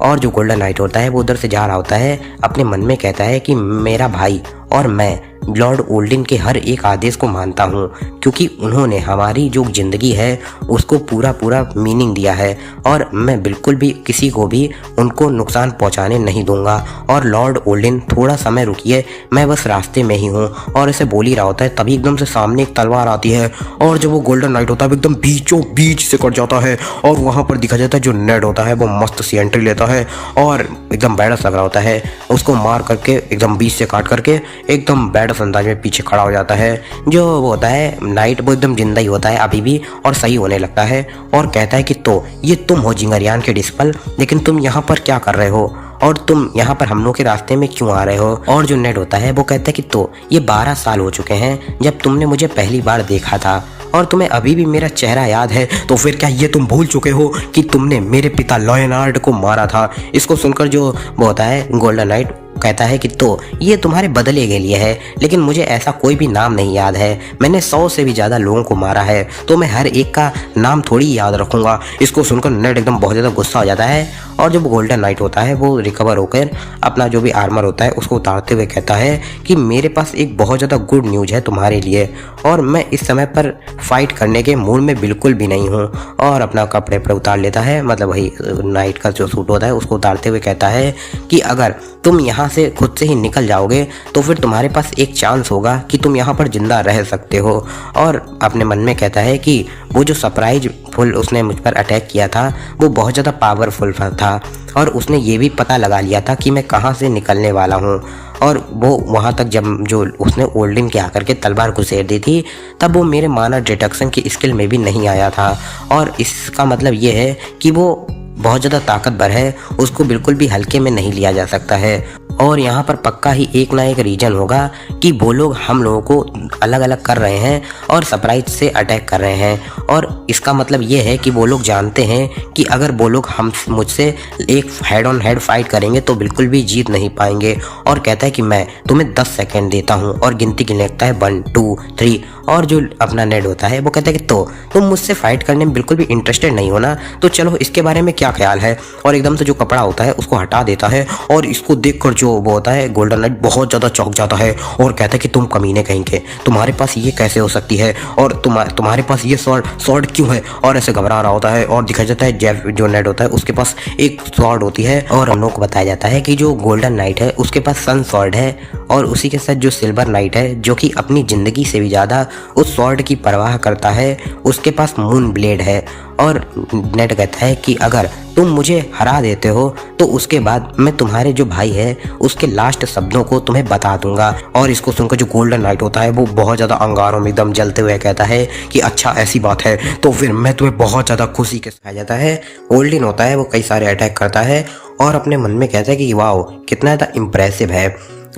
और जो गोल्डन नाइट होता है वो उधर से जा रहा होता है, अपने मन में कहता है कि मेरा भाई और मैं लॉर्ड ओल्डिन के हर एक आदेश को मानता हूँ, क्योंकि उन्होंने हमारी जो ज़िंदगी है उसको पूरा पूरा मीनिंग दिया है और मैं बिल्कुल भी किसी को भी उनको नुकसान पहुँचाने नहीं दूंगा। और लॉर्ड ओल्डिन थोड़ा समय रुकिए, मैं बस रास्ते में ही हूँ। और ऐसे बोल ही रहा होता है, तभी एकदम से सामने एक तलवार आती है और जब वो गोल्डन नाइट होता है वो एकदम बीचों बीच से कट जाता है और वहाँ पर दिखा जाता है जो नेड होता है वो मस्त सी एंट्री लेता है और एकदम बैडस लग रहा होता है, उसको मार करके एकदम बीच से काट करके एकदम बैडस अंदाज में पीछे खड़ा हो जाता है। जो वो होता है नाइट वो एकदम जिंदा ही होता है अभी भी और सही होने लगता है और कहता है कि तो ये तुम हो जिंगरियान के डिस्पल, लेकिन तुम यहाँ पर क्या कर रहे हो और तुम यहाँ पर हम लोग के रास्ते में क्यों आ रहे हो। और जो नेड होता है वो कहता है कि तो ये 12 साल हो चुके हैं जब तुमने मुझे पहली बार देखा था और तुम्हें अभी भी मेरा चेहरा याद है, तो फिर क्या ये तुम भूल चुके हो कि तुमने मेरे पिता लॉयनार्ड को मारा था। इसको सुनकर जो वो होता है गोल्डन नाइट कहता है कि तो ये तुम्हारे बदले के लिए है, लेकिन मुझे ऐसा कोई भी नाम नहीं याद है, मैंने 100 से भी ज़्यादा लोगों को मारा है, तो मैं हर एक का नाम थोड़ी याद रखूंगा। इसको सुनकर नेड एकदम बहुत ज़्यादा गुस्सा हो जाता है और जब गोल्डन नाइट होता है वो रिकवर होकर अपना जो भी आर्मर होता है उसको उतारते हुए कहता है कि मेरे पास एक बहुत ज़्यादा गुड न्यूज़ है तुम्हारे लिए और मैं इस समय पर फाइट करने के मूड में बिल्कुल भी नहीं हूँ। और अपना कपड़े पर उतार लेता है, मतलब वही नाइट का जो सूट होता है उसको उतारते हुए कहता है कि अगर तुम यहाँ से खुद से ही निकल जाओगे तो फिर तुम्हारे पास एक चांस होगा कि तुम यहाँ पर जिंदा रह सकते हो। और अपने मन में कहता है कि वो जो सरप्राइज फुल उसने मुझ पर अटैक किया था वो बहुत ज़्यादा पावरफुल था और उसने ये भी पता लगा लिया था कि मैं कहाँ से निकलने वाला हूँ। और वो वहाँ तक जब जो उसने ओल्डिन के आकर के तलवार घुसेड़ दी थी तब वो मेरे माना डिटेक्शन की स्किल में भी नहीं आया था और इसका मतलब ये है कि वो बहुत ज़्यादा ताकतवर है, उसको बिल्कुल भी हल्के में नहीं लिया जा सकता है। और यहाँ पर पक्का ही एक ना एक रीजन होगा कि वो लोग हम लोगों को अलग अलग कर रहे हैं और सरप्राइज से अटैक कर रहे हैं और इसका मतलब ये है कि वो लोग जानते हैं कि अगर वो लोग हम मुझसे एक हेड ऑन हेड फाइट करेंगे तो बिल्कुल भी जीत नहीं पाएंगे। और कहता है कि मैं तुम्हें 10 सेकेंड देता हूँ और गिनती गिनने लगता है 1 2 3। और जो अपना नेड होता है वो कहता है कि तो तुम मुझसे फाइट करने में बिल्कुल भी इंटरेस्टेड नहीं हो ना, तो चलो इसके बारे में क्या ख्याल है। और एकदम से जो कपड़ा होता है उसको हटा देता है और इसको देखकर जो वो होता है गोल्डन नाइट बहुत ज़्यादा चौंक जाता है और कहता है कि तुम कमीने कहीं के, तुम्हारे पास ये कैसे हो सकती है और तुम्हारे पास ये स्वॉर्ड क्यों है। और ऐसे घबरा रहा होता है और दिखाया जाता है जेफ जो नेड होता है उसके पास एक स्वॉर्ड होती है और हम लोग को बताया जाता है कि जो गोल्डन नाइट है उसके पास सन स्वॉर्ड है और उसी के साथ जो सिल्वर नाइट है जो कि अपनी ज़िंदगी से भी ज़्यादा उस स्वॉर्ड की परवाह करता है, उसके पास मून ब्लेड है। और नेड कहता है कि अगर तुम मुझे हरा देते हो तो उसके बाद मैं तुम्हारे जो भाई है उसके लास्ट शब्दों को तुम्हें बता दूंगा। और इसको सुनकर जो गोल्डन नाइट होता है वो बहुत ज़्यादा अंगारों में एकदम जलते हुए कहता है कि अच्छा ऐसी बात है तो फिर मैं तुम्हें बहुत ज़्यादा खुशी के साथ जाता है। ओल्डिन होता है वो कई सारे अटैक करता है और अपने मन में कहता है कि वाओ कितना ज़्यादा इम्प्रेसिव है।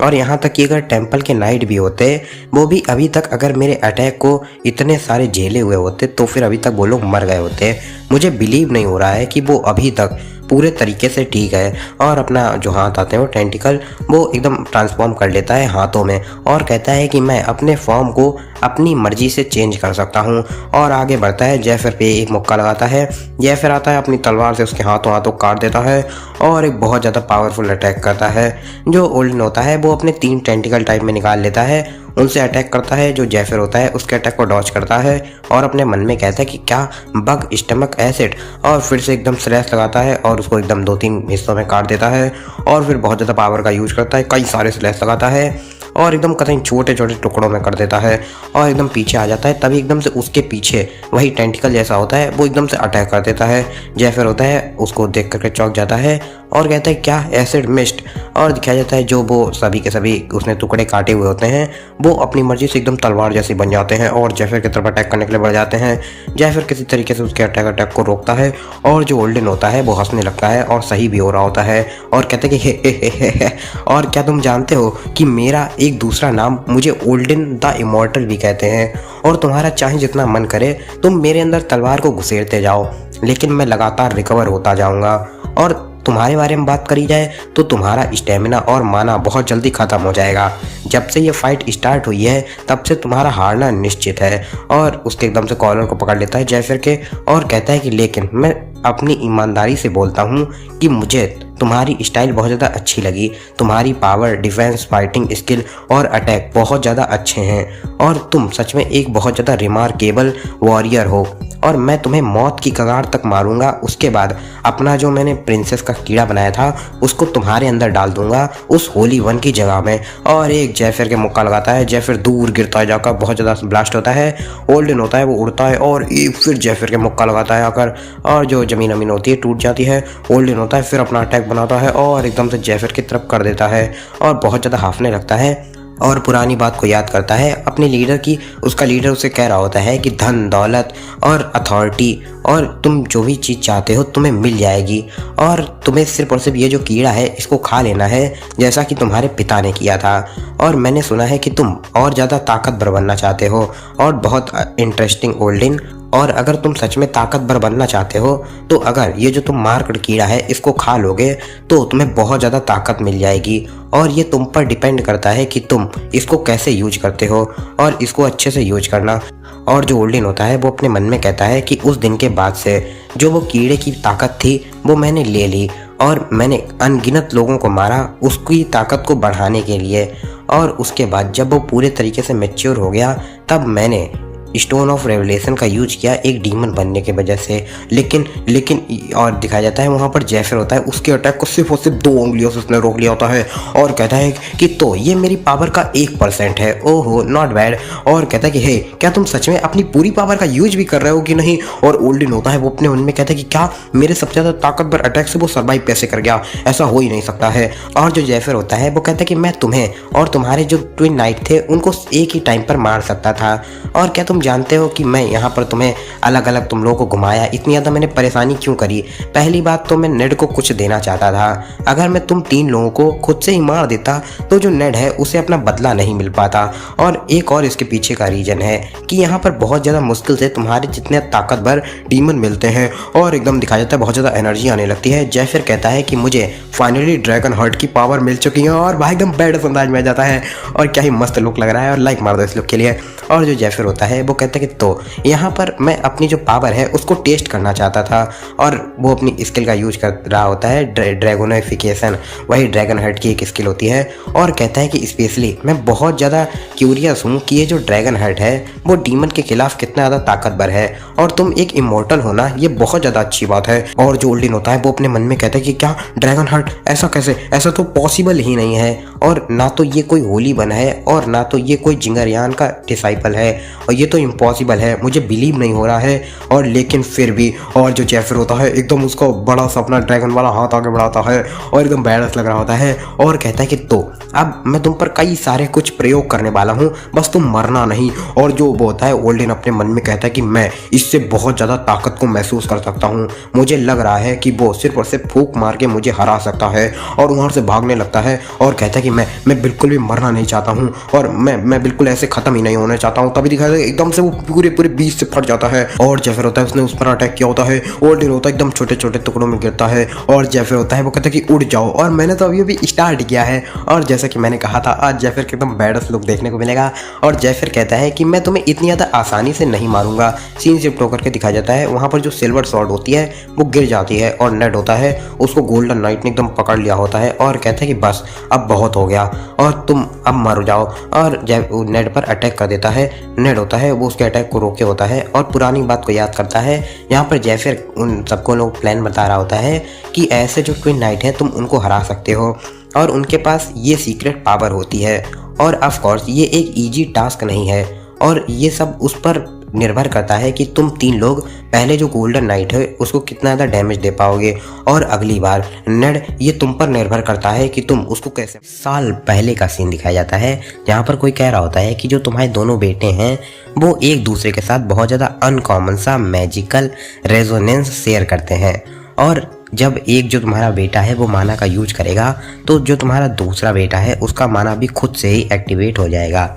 और यहाँ तक कि अगर टेंपल के नाइट भी होते वो भी अभी तक अगर मेरे अटैक को इतने सारे झेले हुए होते तो फिर अभी तक वो लोग मर गए होते। मुझे बिलीव नहीं हो रहा है कि वो अभी तक पूरे तरीके से ठीक है। और अपना जो हाथ आते हैं वो टेंटिकल वो एकदम ट्रांसफॉर्म कर लेता है हाथों में और कहता है कि मैं अपने फॉर्म को अपनी मर्जी से चेंज कर सकता हूँ। और आगे बढ़ता है, जेफर पे एक मुक्का लगाता है, जेफर आता है अपनी तलवार से उसके हाथों काट देता है और एक बहुत ज़्यादा पावरफुल अटैक करता है। जो ओल्डन होता है वो अपने 3 टेंटिकल टाइप में निकाल लेता है, उनसे अटैक करता है। जो जेफर होता है उसके अटैक को डॉज करता है और अपने मन में कहता है कि क्या बग स्टमक एसिड, और फिर से एकदम स्लैश लगाता है और उसको एकदम 2-3 हिस्सों में काट देता है। और फिर बहुत ज़्यादा पावर का यूज करता है, कई सारे स्लैश लगाता है और एकदम कतई छोटे छोटे टुकड़ों में कर देता है और एकदम पीछे आ जाता है। तभी एकदम से उसके पीछे वही टेंटिकल जैसा होता है वो एकदम से अटैक कर देता है। जेफर होता है उसको देख करके चौंक जाता है और कहता है क्या एसिड मिस्ट। और दिखाया जाता है जो वो सभी के सभी उसने टुकड़े काटे हुए होते हैं वो अपनी मर्जी से एकदम तलवार जैसे बन जाते हैं और जेफर की तरफ अटैक करने के लिए बढ़ जाते हैं। जेफर किसी तरीके से उसके अटैक को रोकता है और जो ओल्डन होता है वो हंसने लगता है और सही भी हो रहा होता है और कहते हैं कि हे। और क्या तुम जानते हो कि मेरा एक दूसरा नाम मुझे ओल्डन द इमॉर्टल भी कहते हैं और तुम्हारा चाहे जितना मन करे तुम मेरे अंदर तलवार को घुसेड़ते जाओ लेकिन मैं लगातार रिकवर होता जाऊंगा। और तुम्हारे बारे में बात करी जाए तो तुम्हारा स्टेमिना और माना बहुत जल्दी ख़त्म हो जाएगा। जब से ये फाइट स्टार्ट हुई है तब से तुम्हारा हारना निश्चित है। और उसके एकदम से कॉलर को पकड़ लेता है जेफर के और कहता है कि लेकिन मैं अपनी ईमानदारी से बोलता हूँ कि मुझे तुम्हारी स्टाइल बहुत ज़्यादा अच्छी लगी। तुम्हारी पावर, डिफेंस, फाइटिंग स्किल और अटैक बहुत ज़्यादा अच्छे हैं और तुम सच में एक बहुत ज़्यादा रिमार्केबल वॉरियर हो और मैं तुम्हें मौत की कगार तक मारूंगा। उसके बाद अपना जो मैंने प्रिंसेस का कीड़ा बनाया था उसको तुम्हारे अंदर डाल दूंगा उस होली वन की जगह में। और एक जेफिर के मुक्का लगाता है, जेफिर दूर गिरता है जाकर, बहुत ज़्यादा ब्लास्ट होता है, ओल्डन होता है वो उड़ता है और एक फिर जेफिर के मुक्का लगाता है आकर और जो ज़मीन अमीन होती है टूट जाती है। ओल्डन होता है फिर अपना अटैक बनाता है और एकदम से जेफिर की तरफ कर देता है और बहुत ज़्यादा हाफने लगता है और पुरानी बात को याद करता है अपने लीडर की। उसका लीडर उसे कह रहा होता है कि धन, दौलत और अथॉरिटी और तुम जो भी चीज़ चाहते हो तुम्हें मिल जाएगी और तुम्हें सिर्फ और सिर्फ ये जो कीड़ा है इसको खा लेना है जैसा कि तुम्हारे पिता ने किया था। और मैंने सुना है कि तुम और ज़्यादा ताकतवर बनना चाहते हो और बहुत इंटरेस्टिंग ओल्डिन। और अगर तुम सच में ताकतवर बनना चाहते हो तो अगर ये जो तुम मार्क्ड कीड़ा है इसको खा लोगे तो तुम्हें बहुत ज़्यादा ताकत मिल जाएगी और ये तुम पर डिपेंड करता है कि तुम इसको कैसे यूज करते हो और इसको अच्छे से यूज करना। और जो ओल्डिन होता है वो अपने मन में कहता है कि उस दिन के बाद से जो वो कीड़े की ताकत थी वो मैंने ले ली और मैंने अनगिनत लोगों को मारा उसकी ताकत को बढ़ाने के लिए। और उसके बाद जब वो पूरे तरीके से मैच्योर हो गया तब मैंने स्टोन ऑफ रेवलेशन का यूज किया एक डीमन बनने के वजह से। लेकिन और दिखाया जाता है वहाँ पर जेफिर होता है, उसके अटैक को सिर्फ और सिर्फ 2 उंगलियों से उसने रोक लिया होता है और कहता है कि तो ये मेरी पावर का 1% है, ओहो नॉट बैड। और कहता है कि हे क्या तुम सच में अपनी पूरी पावर का यूज भी कर रहे हो कि नहीं। और ओल्डिन होता है वो अपने मन में कहता है कि क्या मेरे सबसे ज़्यादा ताकतवर अटैक से वो सर्वाइव कैसे कर गया, ऐसा हो ही नहीं सकता है। और जो जेफिर होता है वो कहता है कि मैं तुम्हें और तुम्हारे जो ट्विन नाइट थे उनको एक ही टाइम पर मार सकता था और क्या तुम जानते हो कि मैं यहाँ पर तुम्हें अलग अलग तुम लोगों को घुमाया, इतनी ज़्यादा मैंने परेशानी क्यों करी। पहली बात तो मैं नेड को कुछ देना चाहता था, अगर मैं तुम 3 लोगों को खुद से ही मार देता तो जो नेड है उसे अपना बदला नहीं मिल पाता। और एक और इसके पीछे का रीज़न है कि यहाँ पर बहुत ज़्यादा मुश्किल से तुम्हारे जितने ताकतवर डीमन मिलते हैं और एकदम दिखाया जाता है बहुत ज़्यादा एनर्जी आने लगती है। जेफिर कहता है कि मुझे फाइनली ड्रैगन हार्ट की पावर मिल चुकी है और भाई एकदम बैड अंदाज में आ जाता है और क्या ही मस्त लुक लग रहा है और लाइक मार दो इस लुक के लिए। और जो जेफिर होता है वो कहता है कि तो यहाँ पर मैं अपनी जो पावर है उसको टेस्ट करना चाहता था और वो अपनी स्किल का यूज कर रहा होता है ड्रैगोनिफिकेशन, वही ड्रैगन हार्ट की एक स्किल होती है। और कहता है कि स्पेशली मैं बहुत ज़्यादा क्यूरियस हूँ कि ये जो ड्रैगन हार्ट है वो डीमन के खिलाफ कितना ज़्यादा ताकतवर है और तुम एक इमोर्टल होना ये बहुत ज़्यादा अच्छी बात है। और जो ओल्डिन होता है वो अपने मन में कहता है कि क्या ड्रैगन हार्ट, ऐसा कैसे, ऐसा तो पॉसिबल ही नहीं है और ना तो ये कोई होली वन है और ना तो ये कोई जिंगरयान का डिसाइपल है और ये तो इम्पॉसिबल है, मुझे बिलीव नहीं हो रहा है। और लेकिन फिर भी और जो जेफिर होता है एकदम उसका बड़ा सा अपना ड्रैगन वाला हाथ आगे बढ़ाता है और एकदम बैडस लग रहा होता है और कहता है कि तो अब मैं तुम पर कई सारे कुछ प्रयोग करने वाला हूँ, बस तुम मरना नहीं। और जो वो होता है ओल्डिन अपने मन में कहता है कि मैं इससे बहुत ज़्यादा ताकत को महसूस कर सकता हूँ, मुझे लग रहा है कि वो सिर्फ और सिर्फ फूंक मार के मुझे हरा सकता है। और वहाँ से भागने लगता है और कहता है कि मैं बिल्कुल भी मरना नहीं चाहता हूँ और मैं बिल्कुल ऐसे ख़त्म ही नहीं होना चाहता हूँ। तभी दिखाया एकदम से वो पूरे बीच से फट जाता है और जेफिर होता है उसने उस पर अटैक किया होता है। ओल्डिन होता है एकदम छोटे छोटे टुकड़ों में गिरता है और जेफिर होता है वो कहता है कि उड़ जाओ। और मैंने तो अभी स्टार्ट किया है और जैसा कि मैंने कहा था आज जेफिर के एकदम बैडस लुक देखने को मिलेगा। और जेफिर कहता है कि मैं तुम्हें इतनी ज़्यादा आसानी से नहीं मारूंगा। सीन शिफ्ट होकर के दिखाया जाता है वहाँ पर जो सिल्वर सॉर्ड होती है वो गिर जाती है और नेड होता है उसको गोल्डन नाइट ने एकदम पकड़ लिया होता है और कहता है कि बस अब बहुत हो गया और तुम अब मर जाओ। और नेड पर अटैक कर देता है। नेड होता है वो उसके अटैक को रोके होता है और पुरानी बात को याद करता है। यहाँ पर जेफिर उन सबको लोग प्लान बता रहा होता है कि ऐसे जो ट्विन नाइट है तुम उनको हरा सकते हो और उनके पास ये सीक्रेट पावर होती है और ऑफ कोर्स ये एक इजी टास्क नहीं है और ये सब उस पर निर्भर करता है कि तुम 3 लोग पहले जो गोल्डन नाइट है उसको कितना ज़्यादा डैमेज दे पाओगे और अगली बार नेड ये तुम पर निर्भर करता है कि तुम उसको कैसे। साल पहले का सीन दिखाया जाता है जहाँ पर कोई कह रहा होता है कि जो तुम्हारे दोनों बेटे हैं वो एक दूसरे के साथ बहुत ज़्यादा अनकॉमन सा मैजिकल रेजोनेंस शेयर करते हैं और जब एक जो तुम्हारा बेटा है वो माना का यूज करेगा तो जो तुम्हारा दूसरा बेटा है उसका माना भी खुद से ही एक्टिवेट हो जाएगा।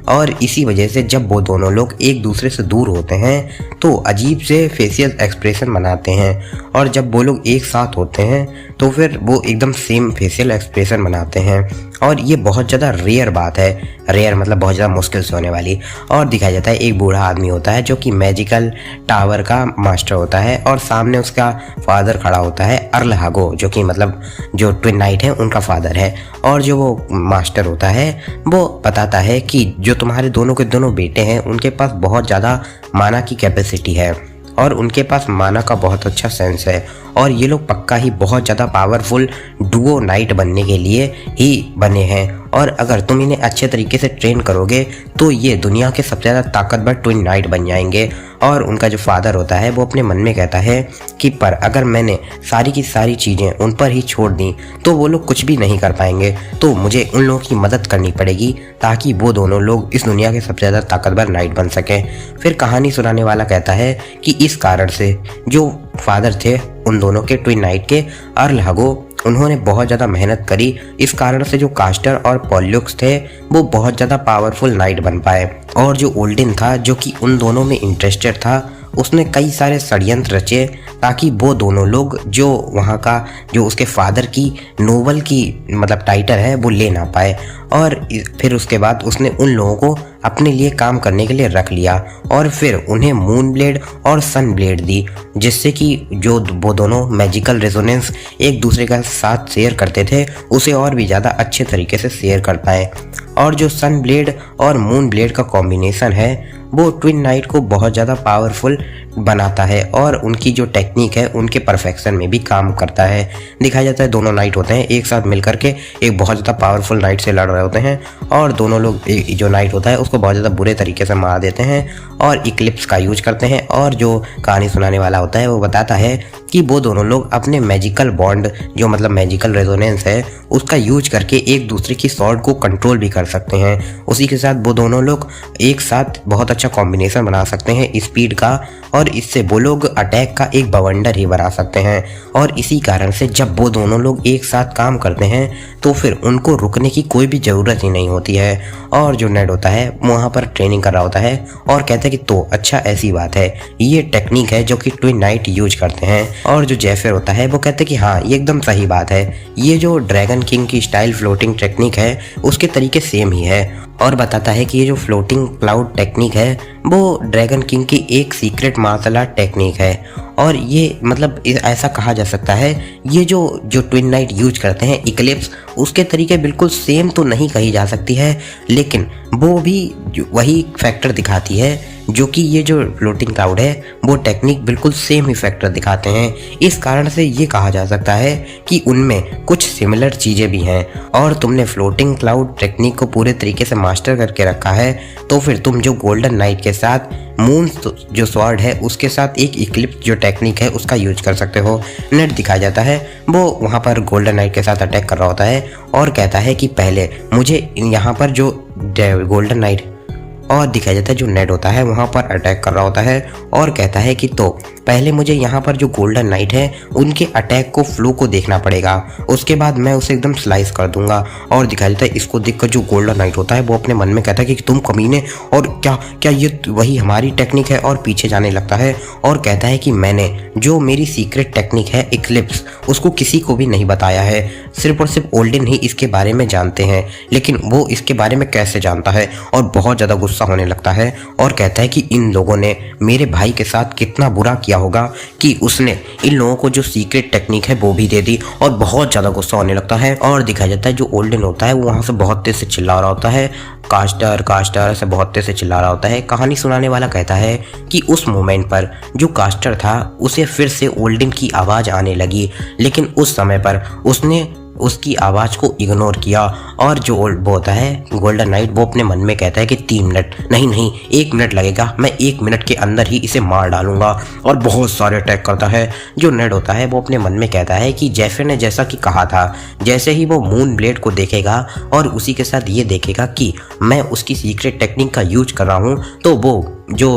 और इसी वजह से जब वो दोनों लोग एक दूसरे से दूर होते हैं तो अजीब से फेशियल एक्सप्रेशन बनाते हैं और जब वो लोग एक साथ होते हैं तो फिर वो एकदम सेम फेशियल एक्सप्रेशन बनाते हैं और ये बहुत ज़्यादा रेयर बात है। रेयर मतलब बहुत ज़्यादा मुश्किल से होने वाली। और दिखाया जाता है एक बूढ़ा आदमी होता है जो कि मैजिकल टावर का मास्टर होता है और सामने उसका फादर खड़ा होता होता है अर्ल हागो, जो कि मतलब जो ट्विन नाइट है उनका फादर है। और जो वो मास्टर होता है वो बताता है कि जो तुम्हारे दोनों के दोनों बेटे हैं उनके पास बहुत ज़्यादा माना की कैपेसिटी है और उनके पास माना का बहुत अच्छा सेंस है और ये लोग पक्का ही बहुत ज़्यादा पावरफुल डुओ नाइट बनने के लिए ही बने हैं। और अगर तुम इन्हें अच्छे तरीके से ट्रेन करोगे तो ये दुनिया के सबसे ज़्यादा ताकतवर ट्विन नाइट बन जाएंगे। और उनका जो फादर होता है वो अपने मन में कहता है कि पर अगर मैंने सारी की सारी चीज़ें उन पर ही छोड़ दी तो वो लोग कुछ भी नहीं कर पाएंगे, तो मुझे उन लोगों की मदद करनी पड़ेगी ताकि वो दोनों लोग इस दुनिया के सबसे ज़्यादा ताकतवर नाइट बन सकें। फिर कहानी सुनाने वाला कहता है कि इस कारण से जो फादर थे उन दोनों के ट्विन नाइट के अर्ल हागो, उन्होंने बहुत ज़्यादा मेहनत करी, इस कारण से जो कास्टर और पॉल्युक्स थे वो बहुत ज़्यादा पावरफुल नाइट बन पाए। और जो ओल्डिन था जो कि उन दोनों में इंटरेस्टेड था, उसने कई सारे षड्यंत्र रचे ताकि वो दोनों लोग जो वहाँ का जो उसके फादर की नोबल की मतलब टाइटल है वो ले ना पाए। और फिर उसके बाद उसने उन लोगों को अपने लिए काम करने के लिए रख लिया और फिर उन्हें मून ब्लेड और सन ब्लेड दी, जिससे कि जो वो दोनों मैजिकल रेजोनेंस एक दूसरे का साथ शेयर करते थे उसे और भी ज़्यादा अच्छे तरीके से शेयर कर पाए। और जो सन ब्लेड और मून ब्लेड का कॉम्बिनेशन है वो ट्विन नाइट को बहुत ज़्यादा पावरफुल बनाता है और उनकी जो टेक्निक है उनके परफेक्शन में भी काम करता है। दिखाया जाता है दोनों नाइट होते हैं एक साथ मिलकर के एक बहुत ज़्यादा पावरफुल नाइट से लड़ रहे होते हैं और दोनों लोग जो नाइट होता है उसको बहुत ज़्यादा बुरे तरीके से मार देते हैं और इक्लिप्स का यूज करते हैं। और जो कहानी सुनाने वाला होता है वो बताता है कि वो दोनों लोग अपने मैजिकल बॉन्ड जो मतलब मैजिकल रेजोनेंस है उसका यूज करके एक दूसरे की स्वॉर्ड को कंट्रोल भी कर सकते हैं। उसी के साथ वो दोनों लोग एक साथ बहुत अच्छा कॉम्बिनेशन बना सकते हैं स्पीड का और इससे वो लोग अटैक का एक बवंडर ही बना सकते हैं। और इसी कारण से जब वो दोनों लोग एक साथ काम करते हैं तो फिर उनको रुकने की कोई भी ज़रूरत ही नहीं होती है। और जो नेड होता है वहाँ पर ट्रेनिंग कर रहा होता है और कहता है कि तो अच्छा ऐसी बात है, ये टेक्निक है जो कि ट्विन नाइट यूज करते हैं। और जो जेफर होता है वो कहते हैं कि हाँ ये एकदम सही बात है, ये जो ड्रैगन किंग की स्टाइल फ्लोटिंग टेक्निक है उसके तरीके सेम ही है। और बताता है कि ये जो फ्लोटिंग क्लाउड टेक्निक है वो ड्रैगन किंग की एक सीक्रेट मार्शल आर्ट टेक्निक है। और ये मतलब ऐसा कहा जा सकता है ये जो ट्विन नाइट यूज करते हैं इक्लिप्स उसके तरीके बिल्कुल सेम तो नहीं कही जा सकती है, लेकिन वो भी वही फैक्टर दिखाती है जो कि ये जो फ्लोटिंग क्लाउड है वो टेक्निक बिल्कुल सेम ही फैक्टर दिखाते हैं। इस कारण से ये कहा जा सकता है कि उनमें कुछ सिमिलर चीज़ें भी हैं। और तुमने फ्लोटिंग क्लाउड टेक्निक को पूरे तरीके से मास्टर करके रखा है तो फिर तुम जो गोल्डन नाइट के साथ मून जो स्वॉर्ड है उसके साथ एक इक्लिप्स जो टेक्निक है उसका यूज कर सकते हो। नेट दिखाया जाता है वो वहाँ पर गोल्डन नाइट के साथ अटैक कर रहा होता है और कहता है कि पहले मुझे यहाँ पर जो गोल्डन नाइट और दिखाया जाता है जो नेड होता है वहाँ पर अटैक कर रहा होता है और कहता है कि तो पहले मुझे यहाँ पर जो गोल्डन नाइट है उनके अटैक को फ्लो को देखना पड़ेगा, उसके बाद मैं उसे एकदम स्लाइस कर दूंगा। और दिखाया जाता है इसको देखकर जो गोल्डन नाइट होता है वो अपने मन में कहता है कि तुम कमीने और क्या क्या ये वही हमारी टेक्निक है, और पीछे जाने लगता है और कहता है कि मैंने जो मेरी सीक्रेट टेक्निक है इक्लिप्स उसको किसी को भी नहीं बताया है, सिर्फ और सिर्फ ओल्डन ही इसके बारे में जानते हैं, लेकिन वो इसके बारे में कैसे जानता है। और बहुत ज़्यादा गुस्सा होने लगता है और कहता है कि इन लोगों ने मेरे भाई के साथ कितना बुरा किया होगा कि उसने इन लोगों को जो सीक्रेट टेक्निक है वो भी दे दी। और बहुत ज़्यादा गुस्सा होने लगता है और दिखाया जाता है जो ओल्डन होता है वो वहाँ से बहुत तेज से चिल्ला रहा होता है, कास्टर कास्टर ऐसे बहुत तेज से चिल्ला रहा होता है। कहानी सुनाने वाला कहता है कि उस मोमेंट पर जो कास्टर था उसे फिर से ओल्डन की आवाज़ आने लगी, लेकिन उस समय पर उसने उसकी आवाज़ को इग्नोर किया। और जो वो होता है गोल्डन नाइट वो अपने मन में कहता है कि 3 मिनट नहीं 1 मिनट लगेगा, मैं 1 मिनट के अंदर ही इसे मार डालूंगा। और बहुत सारे अटैक करता है। जो नेड होता है वो अपने मन में कहता है कि जेफर ने जैसा कि कहा था, जैसे ही वो मून ब्लेड को देखेगा और उसी के साथ ये देखेगा कि मैं उसकी सीक्रेट टेक्निक का यूज कर रहा हूँ तो वो जो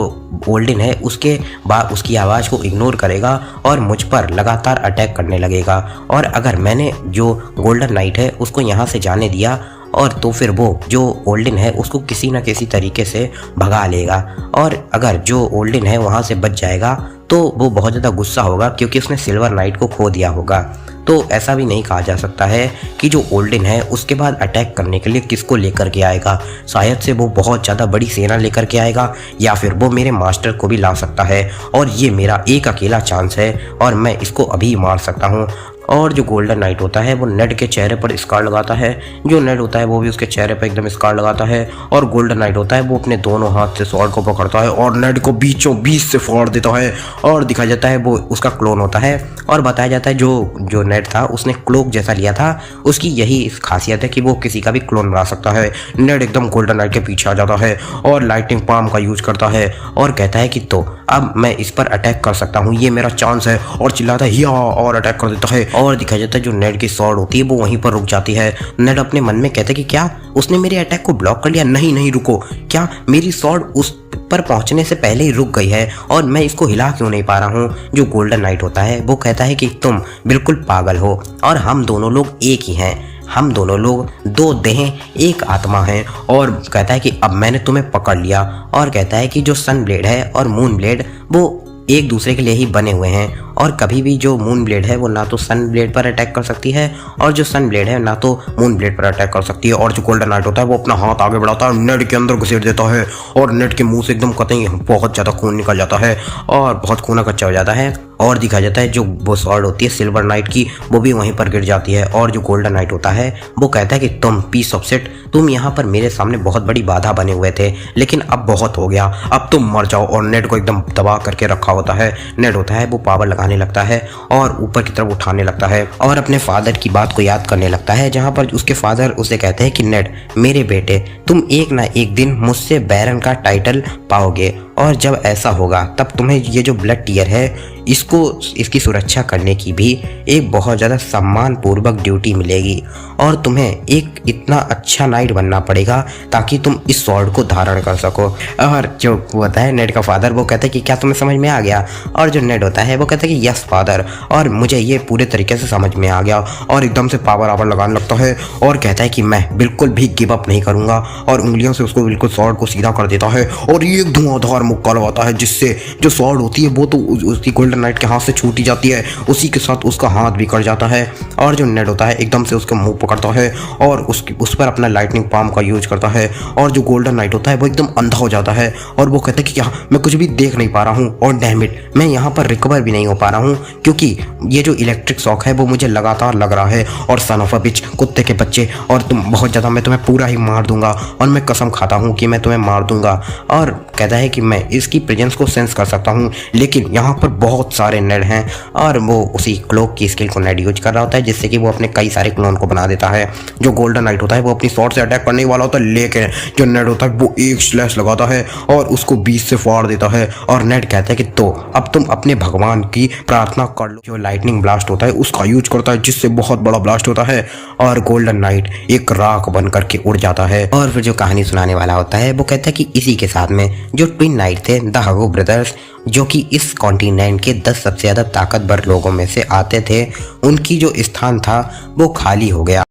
ओल्डन है उसके बाद उसकी आवाज़ को इग्नोर करेगा और मुझ पर लगातार अटैक करने लगेगा। और अगर मैंने जो गोल्डन नाइट है उसको यहाँ से जाने दिया और तो फिर वो जो ओल्डन है उसको किसी न किसी तरीके से भगा लेगा। और अगर जो ओल्डन है वहाँ से बच जाएगा तो वो बहुत ज़्यादा गुस्सा होगा क्योंकि उसने सिल्वर नाइट को खो दिया होगा। तो ऐसा भी नहीं कहा जा सकता है कि जो ओल्डन है उसके बाद अटैक करने के लिए किसको लेकर के आएगा। शायद से वो बहुत ज़्यादा बड़ी सेना लेकर के आएगा या फिर वो मेरे मास्टर को भी ला सकता है और ये मेरा एक अकेला चांस है और मैं इसको अभी मार सकता हूँ। और जो गोल्डन नाइट होता है वो नेड के चेहरे पर स्कार लगाता है, जो नेड होता है वो भी उसके चेहरे पर एकदम स्कार लगाता है। और गोल्डन नाइट होता है वो अपने दोनों हाथ से स्वॉर्ड को पकड़ता है और नेड को बीचों बीच से फोड़ देता है। और दिखाया जाता है वो उसका क्लोन होता है और बताया जाता है जो नेड था उसने क्लोक जैसा लिया था, उसकी यही खासियत है कि वो किसी का भी क्लोन बना सकता है। नेड एकदम गोल्डन नाइट के पीछे आ जाता है और लाइटिंग पाम का यूज करता है और कहता है कि तो अब मैं इस पर अटैक कर सकता हूँ, ये मेरा चांस है। और चिल्लाता है या और अटैक कर देता है। और दिखाया जाता है जो नेड की स्वॉर्ड होती है वो वहीं पर रुक जाती है। नेड अपने मन में कहता है कि क्या उसने मेरे अटैक को ब्लॉक कर लिया? नहीं नहीं रुको, क्या मेरी स्वॉर्ड उस पर पहुंचने से पहले ही रुक गई है और मैं इसको हिला क्यों नहीं पा रहा हूँ? जो गोल्डन नाइट होता है वो कहता है कि तुम बिल्कुल पागल हो और हम दोनों लोग एक ही हैं, हम दोनों लोग दो देह एक आत्मा हैं। और कहता है कि अब मैंने तुम्हें पकड़ लिया। और कहता है कि जो सन ब्लेड है और मून ब्लेड वो एक दूसरे के लिए ही बने हुए हैं और कभी भी जो मून ब्लेड है वो ना तो सन ब्लेड पर अटैक कर सकती है और जो सन ब्लेड है ना तो मून ब्लेड पर अटैक कर सकती है। और जो गोल्डन नाइट होता है वो अपना हाथ आगे बढ़ाता है, नेड के अंदर घुसेड़ देता है और नेड के मुंह से एकदम कतई बहुत ज़्यादा खून निकल जाता है और बहुत खूना कच्चा हो जाता है। और दिखाया जाता है जो वो स्वॉर्ड होती है सिल्वर नाइट की वो भी वहीं पर गिर जाती है। और जो गोल्डन नाइट होता है वो कहता है कि तुम पीस ऑफ शिट, तुम यहाँ पर मेरे सामने बहुत बड़ी बाधा बने हुए थे लेकिन अब बहुत हो गया, अब तुम मर जाओ। और नेड को एकदम दबा करके रखा होता है। नेड होता है वो पावर लगाने लगता है और ऊपर की तरफ उठाने लगता है और अपने फादर की बात को याद करने लगता है, जहाँ पर उसके फादर उसे कहते हैं कि नेड मेरे बेटे, तुम एक ना एक दिन मुझसे बैरन का टाइटल पाओगे और जब ऐसा होगा तब तुम्हें ये जो ब्लड टियर है इसकी सुरक्षा करने की भी एक बहुत ज़्यादा सम्मान पूर्वक ड्यूटी मिलेगी और तुम्हें एक इतना अच्छा नाइट बनना पड़ेगा ताकि तुम इस स्वॉर्ड को धारण कर सको। और जो होता है नेड का फादर वो कहता है कि क्या तुम्हें समझ में आ गया? और जो नेड होता है वो कहता है कि यस फादर, और मुझे ये पूरे तरीके से समझ में आ गया। और एकदम से पावर आवर लगाने लगता है और कहता है कि मैं बिल्कुल भी गिव अप नहीं करूँगा और उंगलियों से उसको बिल्कुल स्वॉर्ड को सीधा कर देता है और ये एक धुआंधार मुक्का लगाता है जिससे जो स्वॉर्ड होती है वो तो उसकी गोल्डन नाइट के हाथ से छूटी जाती है, उसी के साथ उसका हाथ भी कट जाता है। और जो नेड होता है एकदम से उसका मुंह पकड़ता है और उस पर अपना लाइटनिंग पाम का यूज करता है। और जो गोल्डन नाइट होता है वो एकदम अंधा हो जाता है और वो कहता है कि क्या मैं कुछ भी देख नहीं पा रहा हूँ और डैम इट, मैं यहाँ पर रिकवर भी नहीं हो पा रहा हूँ क्योंकि ये जो इलेक्ट्रिक शॉक है वो मुझे लगातार लग रहा है। और सन ऑफ अ बिच, कुत्ते के बच्चे, और तुम बहुत ज़्यादा, मैं तुम्हें पूरा ही मार दूंगा और मैं कसम खाता हूँ कि मैं तुम्हें मार दूंगा। और कहता है कि मैं इसकी प्रेजेंस को सेंस कर सकता हूँ लेकिन यहाँ पर बहुत सारे नेड हैं। और वो उसी क्लोक की स्किल को नेड यूज कर रहा होता है जिससे कि वो अपने कई सारे क्लोन को बना देता है। जो गोल्डन नाइट होता है वो अपनी स्वॉर्ड से अटैक करने वाला होता है लेकिन जो नेड होता है वो एक स्लैश लगाता है और उसको बीच से फाड़ देता है। और नेड कहता है कि तो अब तुम अपने भगवान की प्रार्थना कर लो। जो लाइटनिंग ब्लास्ट होता है उसका यूज करता है जिससे बहुत बड़ा ब्लास्ट होता है और गोल्डन नाइट एक राख बन करके उड़ जाता है। और फिर जो कहानी सुनाने वाला होता है वो कहता है कि इसी के साथ में जो ट्विन नाइट थे द हगो ब्रदर्स, जो कि इस कॉन्टिनेंट के 10 सबसे ज़्यादा ताकतवर लोगों में से आते थे, उनकी जो स्थान था वो खाली हो गया।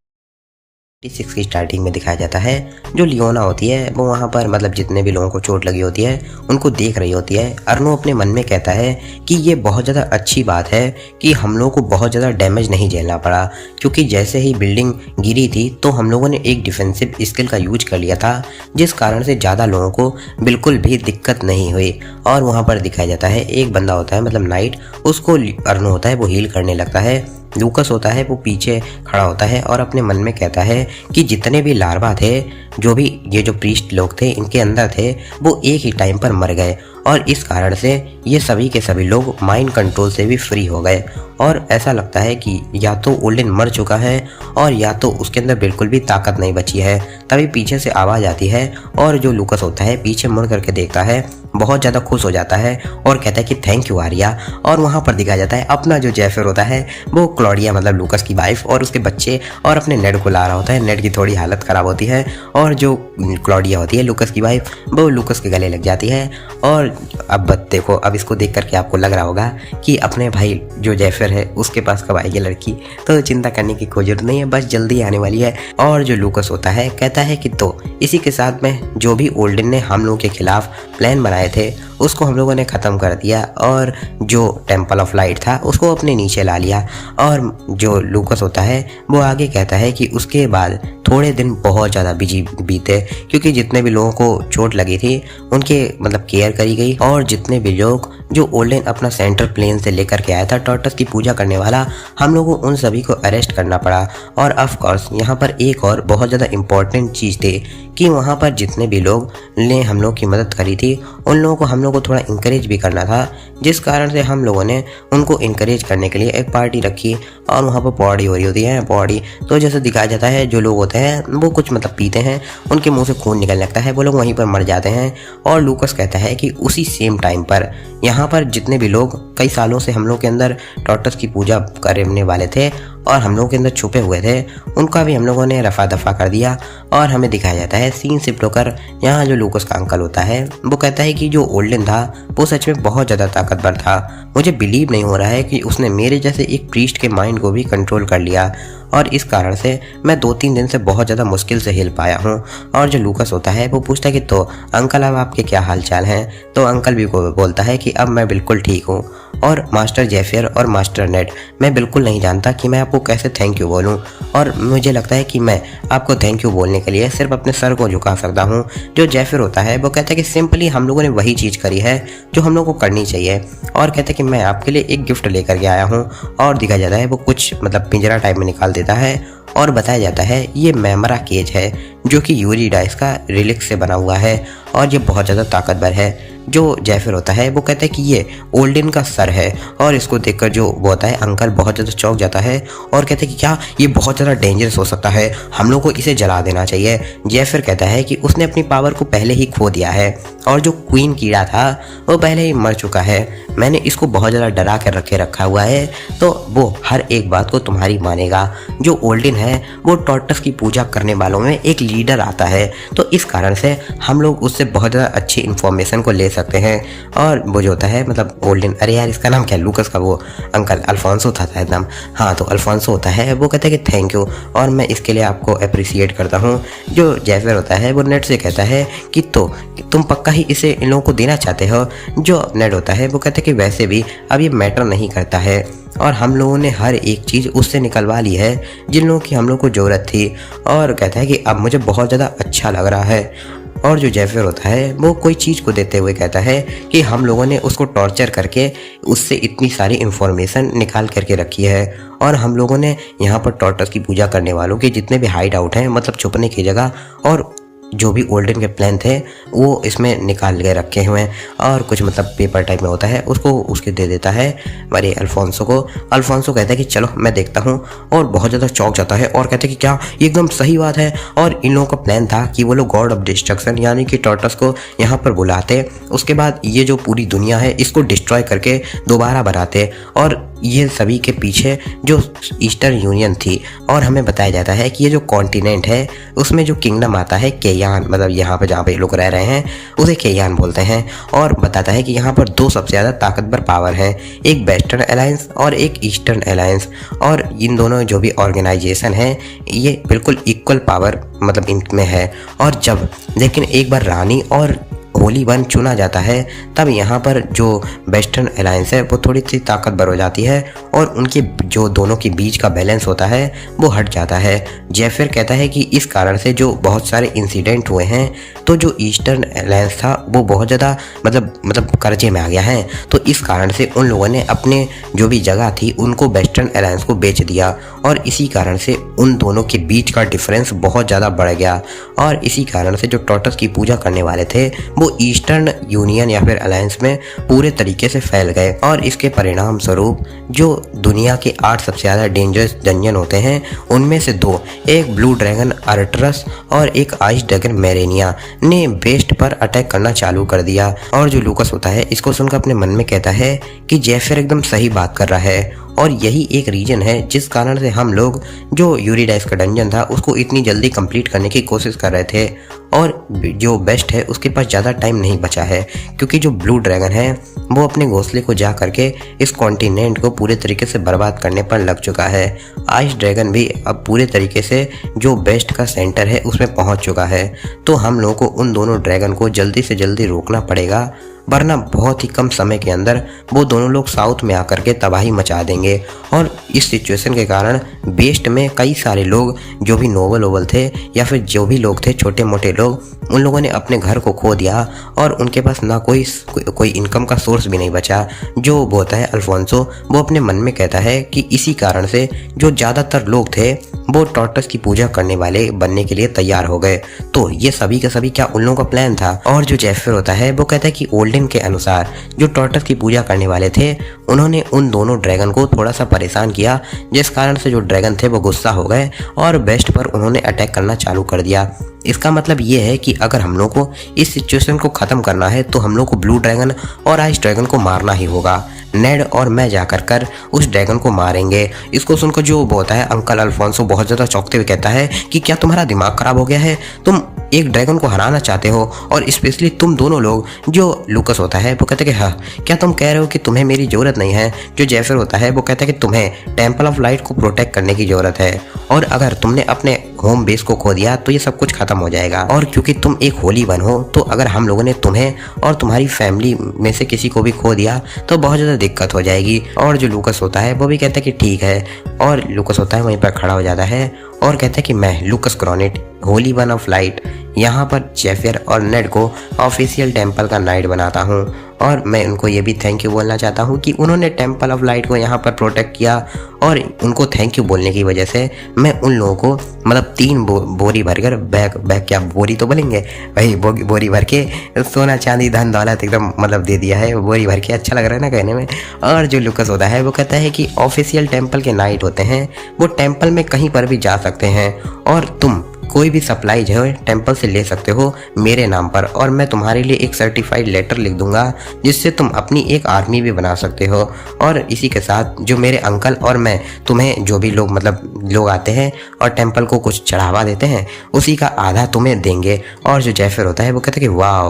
6 की स्टार्टिंग में दिखाया जाता है जो लियोना होती है वो वहाँ पर मतलब जितने भी लोगों को चोट लगी होती है उनको देख रही होती है। अर्नो अपने मन में कहता है कि ये बहुत ज़्यादा अच्छी बात है कि हम लोगों को बहुत ज़्यादा डैमेज नहीं झेलना पड़ा क्योंकि जैसे ही बिल्डिंग गिरी थी तो हम लोगों ने एक डिफेंसिव स्किल का यूज कर लिया था जिस कारण से ज़्यादा लोगों को बिल्कुल भी दिक्कत नहीं हुई। और वहाँ पर दिखाया जाता है एक बंदा होता है मतलब नाइट, उसको अर्नो होता है वो हील करने लगता है। लूकस होता है वो पीछे खड़ा होता है और अपने मन में कहता है कि जितने भी लार्वा थे, जो भी ये जो प्रीस्ट लोग थे इनके अंदर थे, वो एक ही टाइम पर मर गए और इस कारण से ये सभी के सभी लोग माइंड कंट्रोल से भी फ्री हो गए। और ऐसा लगता है कि या तो ओल्डन मर चुका है और या तो उसके अंदर बिल्कुल भी ताकत नहीं बची है। तभी पीछे से आवाज़ आती है और जो लूकस होता है पीछे मुड़ करके देखता है, बहुत ज़्यादा खुश हो जाता है और कहता है कि थैंक यू आर्या। और वहाँ पर दिखाया जाता है अपना जो जेफर होता है वो क्लॉडिया मतलब लूकस की वाइफ और उसके बच्चे और अपने नेड को ला रहा होता है। नेड की थोड़ी हालत ख़राब होती है और जो क्लॉडिया होती है लूकस की वाइफ वो लूकस के गले लग जाती है। और अब देखो, अब इसको देख करके आपको लग रहा होगा कि अपने भाई जो जेफर है उसके पास कब आएगी लड़की, तो चिंता करने की कोई जरूरत नहीं है, बस जल्दी आने वाली है। और जो लूकस होता है कहता है कि तो इसी के साथ में जो भी ओल्डन ने हम लोगों के खिलाफ प्लान बनाए थे उसको हम लोगों ने ख़त्म कर दिया और जो टेम्पल ऑफ लाइट था उसको अपने नीचे ला लिया। और जो लूकस होता है वो आगे कहता है कि उसके बाद थोड़े दिन बहुत ज़्यादा बिजी बीते, क्योंकि जितने भी लोगों को चोट लगी थी उनके मतलब केयर करी गई और जितने भी लोग जो ओल्डन अपना सेंट्रल प्लेन से लेकर के आया था टॉर्टस की पूजा करने वाला, हम लोगों को उन सभी को अरेस्ट करना पड़ा। और ऑफ कोर्स यहाँ पर एक और बहुत ज़्यादा इम्पोर्टेंट चीज़ थी कि वहाँ पर जितने भी लोग ने हम लोग की मदद करी थी उन लोगों को हम लोग को थोड़ा इंकरेज भी करना था, जिस कारण से हम लोगों ने उनको इंकरेज करने के लिए एक पार्टी रखी और वहाँ पर पॉडी हो रही होती है। पॉडी तो जैसे दिखाया जाता है जो लोग होते हैं वो कुछ मतलब पीते हैं, उनके मुंह से खून निकलने लगता है, वो लोग वहीं पर मर जाते हैं। और लूकस कहता है कि उसी सेम टाइम पर यहाँ पर जितने भी लोग कई सालों से हम लोग के अंदर टॉर्टस की पूजा करने वाले थे और हम लोग के अंदर छुपे हुए थे उनका भी हम लोगों ने रफा दफा कर दिया। और हमें दिखाया जाता है सीन शिफ्ट होकर यहाँ जो लूकस का अंकल होता है वो कहता है कि जो ओल्डन था वो सच में बहुत ज़्यादा ताकतवर था, मुझे बिलीव नहीं हो रहा है कि उसने मेरे जैसे एक प्रीस्ट के माइंड को भी कंट्रोल कर लिया और इस कारण से मैं 2-3 दिन से बहुत ज़्यादा मुश्किल से हिल पाया हूँ। और जो लूकस होता है वो पूछता है कि तो अंकल अब आपके क्या हाल चाल हैं, तो अंकल भी बोलता है कि अब मैं बिल्कुल ठीक हूँ। और मास्टर जेफियर और मास्टर नेड, मैं बिल्कुल नहीं जानता कि मैं आपको कैसे थैंक यू बोलूं और मुझे लगता है कि मैं आपको थैंक यू बोलने के लिए सिर्फ अपने सर को झुका सकता हूं। जो जेफियर होता है वो कहता है कि सिंपली हम लोगों ने वही चीज़ करी है जो हम लोग को करनी चाहिए और कहते हैं कि मैं आपके लिए एक गिफ्ट लेकर के आया हूँ। और दिखाया जाता है वो कुछ मतलब पिंजरा टाइप में निकाल देता है और बताया जाता है ये मेमरा केज है जो कि यूरिडाइस का रिलिक से बना हुआ है और ये बहुत ज़्यादा ताकतवर है। जो जेफिर होता है वो कहता है कि ये ओल्डन का सर है और इसको देखकर जो वो होता है अंकल बहुत ज़्यादा चौंक जाता है और कहते हैं कि क्या ये बहुत ज़्यादा डेंजरस हो सकता है, हम लोग को इसे जला देना चाहिए। जेफिर कहता है कि उसने अपनी पावर को पहले ही खो दिया है और जो क्वीन कीड़ा था वो पहले ही मर चुका है, मैंने इसको बहुत ज़्यादा डरा कर रखा हुआ है तो वो हर एक बात को तुम्हारी मानेगा। जो ओल्डन है वो टॉर्टस की पूजा करने वालों में एक लीडर आता है, तो इस कारण से हम लोग उससे बहुत ज़्यादा अच्छी इन्फॉर्मेशन को ले सकते हैं। और वो जो होता है मतलब ओल्डन, अरे यार इसका नाम क्या है, लूकस का वो अंकल अल्फोंसो था एकदम, हाँ तो अल्फोंसो होता है, वो कहता है कि थैंक यू और मैं इसके लिए आपको अप्रिसिएट करता हूँ। जो जेफिर होता है वो नेड से कहता है कि तो तुम पक्का ही इसे इन लोगों को देना चाहते हो। जो नेड होता है वो कहता है कि वैसे भी अब ये मैटर नहीं करता है और हम लोगों ने हर एक चीज़ उससे निकलवा ली है जिन लोगों की हम लोग को ज़रूरत थी। और कहता है कि अब मुझे बहुत ज़्यादा अच्छा लग रहा है। और जो जेफिर होता है वो कोई चीज़ को देते हुए कहता है कि हम लोगों ने उसको टॉर्चर करके उससे इतनी सारी इन्फॉर्मेशन निकाल करके रखी है और हम लोगों ने यहाँ पर टॉर्टस की पूजा करने वालों के जितने भी हाइड आउट हैं मतलब छुपने की जगह और जो भी ओल्डन के प्लान थे वो इसमें निकाल के रखे हुए हैं। और कुछ मतलब पेपर टाइप में होता है उसको उसके दे देता है हमारे अल्फोंसो को। अल्फोंसो कहता है कि चलो मैं देखता हूँ और बहुत ज़्यादा चौंक जाता है और कहते हैं कि क्या ये एकदम सही बात है। और इन लोगों का प्लान था कि वो लोग गॉड ऑफ डिस्ट्रक्शन यानी कि टॉर्टस को यहाँ पर बुलाते, उसके बाद ये जो पूरी दुनिया है इसको डिस्ट्रॉय करके दोबारा बनाते और ये सभी के पीछे जो ईस्टर्न यूनियन थी। और हमें बताया जाता है कि ये जो कॉन्टिनेंट है उसमें जो किंगडम आता है केयान, मतलब यहाँ पे जहाँ पे लोग रह रहे हैं उसे केयान बोलते हैं। और बताता है कि यहाँ पर दो सबसे ज़्यादा ताकतवर पावर हैं, एक वेस्टर्न अलायंस और एक ईस्टर्न अलायंस। और इन दोनों जो भी ऑर्गेनाइजेशन है ये बिल्कुल इक्वल पावर मतलब इनमें है। और जब लेकिन एक बार रानी और होली वन चुना जाता है तब यहाँ पर जो वेस्टर्न अलायंस है वो थोड़ी सी ताकतवर हो जाती है और उनके जो दोनों के बीच का बैलेंस होता है वो हट जाता है। जेफिर कहता है कि इस कारण से जो बहुत सारे इंसिडेंट हुए हैं तो जो ईस्टर्न अलायंस था वो बहुत ज़्यादा मतलब कर्जे में आ गया है, तो इस कारण से उन लोगों ने अपने जो भी जगह थी उनको वेस्टर्न अलायंस को बेच दिया और इसी कारण से उन दोनों के बीच का डिफरेंस बहुत ज़्यादा बढ़ गया। और इसी कारण से जो टॉर्टस की पूजा करने वाले थे वो वो ईस्टर्न यूनियन या फिर अलायंस में पूरे तरीके से फैल गए और इसके परिणाम स्वरूप जो दुनिया के 8 सबसे ज़्यादा डेंजरस डंजन होते हैं उनमें से 2, एक ब्लू ड्रैगन आर्टरस और एक आइस ड्रैगन मेरेनिया ने बेस्ट पर अटैक करना चालू कर दिया। और जो लूकस होता है इसको सुनकर अपने मन में कहता है कि जेफर एकदम सही बात कर रहा है और यही एक रीजन है जिस कारण से हम लोग जो यूरिडाइस का डंजन था उसको इतनी जल्दी कंप्लीट करने की कोशिश कर रहे थे। और जो बेस्ट है उसके पास ज़्यादा टाइम नहीं बचा है क्योंकि जो ब्लू ड्रैगन है वो अपने घोंसले को जा करके इस कॉन्टिनेंट को पूरे तरीके से बर्बाद करने पर लग चुका है। आइस ड्रैगन भी अब पूरे तरीके से जो बेस्ट का सेंटर है उसमें पहुंच चुका है। तो हम लोगों को उन दोनों ड्रैगन को जल्दी से जल्दी रोकना पड़ेगा वरना बहुत ही कम समय के अंदर वो दोनों लोग साउथ में आकर के तबाही मचा देंगे। और इस सिचुएशन के कारण बेस्ट में कई सारे लोग जो भी नोबल थे या फिर जो भी लोग थे छोटे मोटे लोग उन लोगों ने अपने घर को खो दिया और उनके पास ना कोई इनकम का सोर्स भी नहीं बचा। जो वो होता है अल्फोंसो वो अपने मन में कहता है कि इसी कारण से जो ज़्यादातर लोग थे वो टॉर्टस की पूजा करने वाले बनने के लिए तैयार हो गए। तो ये सभी के सभी क्या उन लोगों का प्लान था। और जो जेफर होता है वो कहता है कि ओल्डन के अनुसार जो टॉर्टस की पूजा करने वाले थे उन्होंने उन दोनों ड्रैगन को थोड़ा सा परेशान किया जिस कारण से जो ड्रैगन थे वो गुस्सा हो गए और बेस्ट पर उन्होंने अटैक करना चालू कर दिया। इसका मतलब ये है कि अगर हम लोग को इस सिचुएशन को ख़त्म करना है तो हम लोग को ब्लू ड्रैगन और आइस ड्रैगन को मारना ही होगा। नेड और मैं जाकर कर उस ड्रैगन को मारेंगे। इसको सुनकर जो होता है अंकल अल्फोंसो बहुत ज़्यादा चौंकते हुए कहता है कि क्या तुम्हारा दिमाग खराब हो गया है, तुम एक ड्रैगन को हराना चाहते हो और स्पेशली तुम दोनों लोग। जो लूकस होता है वो कहता है कि हाँ क्या तुम कह रहे हो कि तुम्हें मेरी ज़रूरत नहीं है। जो जेफर होता है वो कहता है कि तुम्हें टेम्पल ऑफ लाइट को प्रोटेक्ट करने की ज़रूरत है और अगर तुमने अपने होम बेस को खो दिया तो ये सब कुछ खत्म हो जाएगा। और क्योंकि तुम एक होली वन हो तो अगर हम लोगों ने तुम्हें और तुम्हारी फैमिली में से किसी को भी खो दिया तो बहुत ज़्यादा दिक्कत हो जाएगी। और जो लूकस होता है वो भी कहता है कि ठीक है। और लूकस होता है वहीं पर खड़ा हो जाता है और कहता है कि मैं लूकस क्रॉनिट होली वन ऑफ लाइट यहाँ पर जेफर और नेड को ऑफिशियल टेम्पल का नाइट बनाता हूँ और मैं उनको ये भी थैंक यू बोलना चाहता हूँ कि उन्होंने टेम्पल ऑफ लाइट को यहाँ पर प्रोटेक्ट किया। और उनको थैंक यू बोलने की वजह से मैं उन लोगों को मतलब 3 बोरी भरकर बैग क्या बोरी तो बोलेंगे भाई बोरी भर के सोना चांदी धन दौलत एकदम मतलब दे दिया है। बोरी भर के अच्छा लग रहा है ना कहने में। और जो लूकस होता है वो कहता है कि ऑफिशियल टेम्पल के नाइट होते हैं वो टेम्पल में कहीं पर भी जा सकते हैं और तुम कोई भी सप्लाई जो है टेम्पल से ले सकते हो मेरे नाम पर और मैं तुम्हारे लिए एक सर्टिफाइड लेटर लिख दूंगा जिससे तुम अपनी एक आर्मी भी बना सकते हो। और इसी के साथ जो मेरे अंकल और मैं तुम्हें जो भी लोग मतलब लोग आते हैं और टेम्पल को कुछ चढ़ावा देते हैं उसी का आधा तुम्हें देंगे। और जो जेफर होता है वो कहता है कि वाह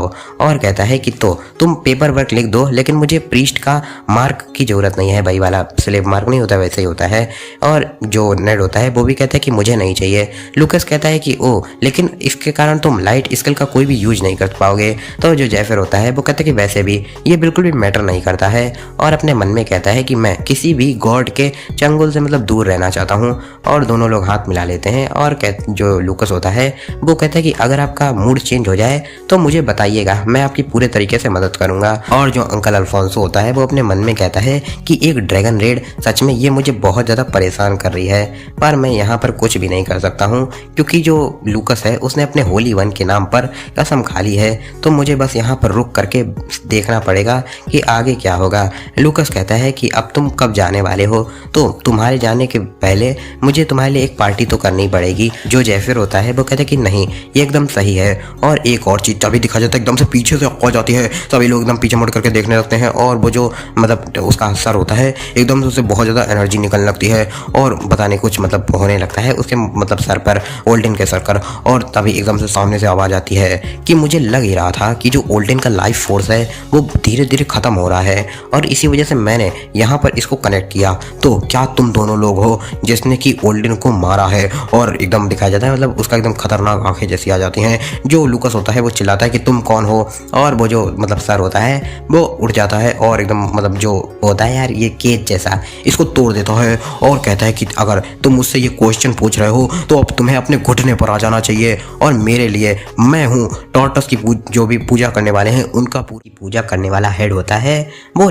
और कहता है कि तो तुम पेपर वर्क लिख दो लेकिन मुझे प्रीस्ट का मार्क की ज़रूरत नहीं है। भाई वाला स्लेव मार्क नहीं होता वैसे ही होता है। और जो नेड होता है वो भी कहता है कि मुझे नहीं चाहिए। लूकस कहता है कि ओ लेकिन इसके कारण तुम लाइट स्केल का कोई भी यूज नहीं कर पाओगे। तो जो जेफर होता है वो कहता है कि वैसे भी ये बिल्कुल भी मैटर नहीं करता है और अपने मन में कहता है कि मैं किसी भी गॉड के चंगुल से मतलब दूर रहना चाहता हूँ। और दोनों लोग हाथ मिला लेते हैं और जो लूकस होता है वो कहता है कि अगर आपका मूड चेंज हो जाए तो मुझे बताइएगा, मैं आपकी पूरे तरीके से मदद करूंगा। और जो अंकल अल्फोंसो होता है वो अपने मन में कहता है कि एक ड्रैगन रेड सच में ये मुझे बहुत ज़्यादा परेशान कर रही है पर मैं यहाँ पर कुछ भी नहीं कर सकता हूँ क्योंकि जो लूकस है उसने अपने होली वन के नाम पर कसम खा ली है। तो मुझे बस यहाँ पर रुक करके देखना पड़ेगा कि आगे क्या होगा। लूकस कहता है कि अब तुम कब जाने वाले हो, तो तुम्हारे जाने के पहले मुझे तुम्हारे लिए एक पार्टी तो करनी पड़ेगी। जो जेफर होता है वो कहता है कि नहीं ये एकदम सही है। और एक और चीज तभी दिखा जाता है एकदम से पीछे से आ जाती है, सभी लोग एकदम पीछे मुड़ करके देखने लगते हैं और वो जो मतलब उसका सर होता है एकदम से उसे बहुत ज़्यादा एनर्जी निकलने लगती है और बताने कुछ मतलब होने लगता है उसके मतलब सर पर ओल्डन के सर पर। और तभी एकदम से सामने से आवाज़ आती है कि मुझे लग ही रहा था कि जो ओल्डन का लाइफ फोर्स है वो धीरे धीरे ख़त्म हो रहा है और इसी वजह से मैंने यहाँ पर इसको कनेक्ट किया। तो क्या तुम दोनों लोग हो जिसने कि ओल्डन को मारा है। और एकदम दिखाया जाता है मतलब उसका एकदम खतरनाक आंखें जैसी आ जाती हैं। जो लूकस होता है वो चिल्लाता है कि तुम कौन हो और वो जो मतलब सर होता है वो उठ जाता है और एकदम मतलब जो होता है यार ये केज जैसा इसको तोड़ देता है और कहता है कि अगर तुम मुझसे ये क्वेश्चन पूछ रहे हो तो अब तुम्हें अपने घुटने पर आ जाना चाहिए और मेरे लिए मैं हूँ टॉर्टस की जो भी पूजा करने वाले हैं उनका पूरी पूजा करने वाला हेड होता है वो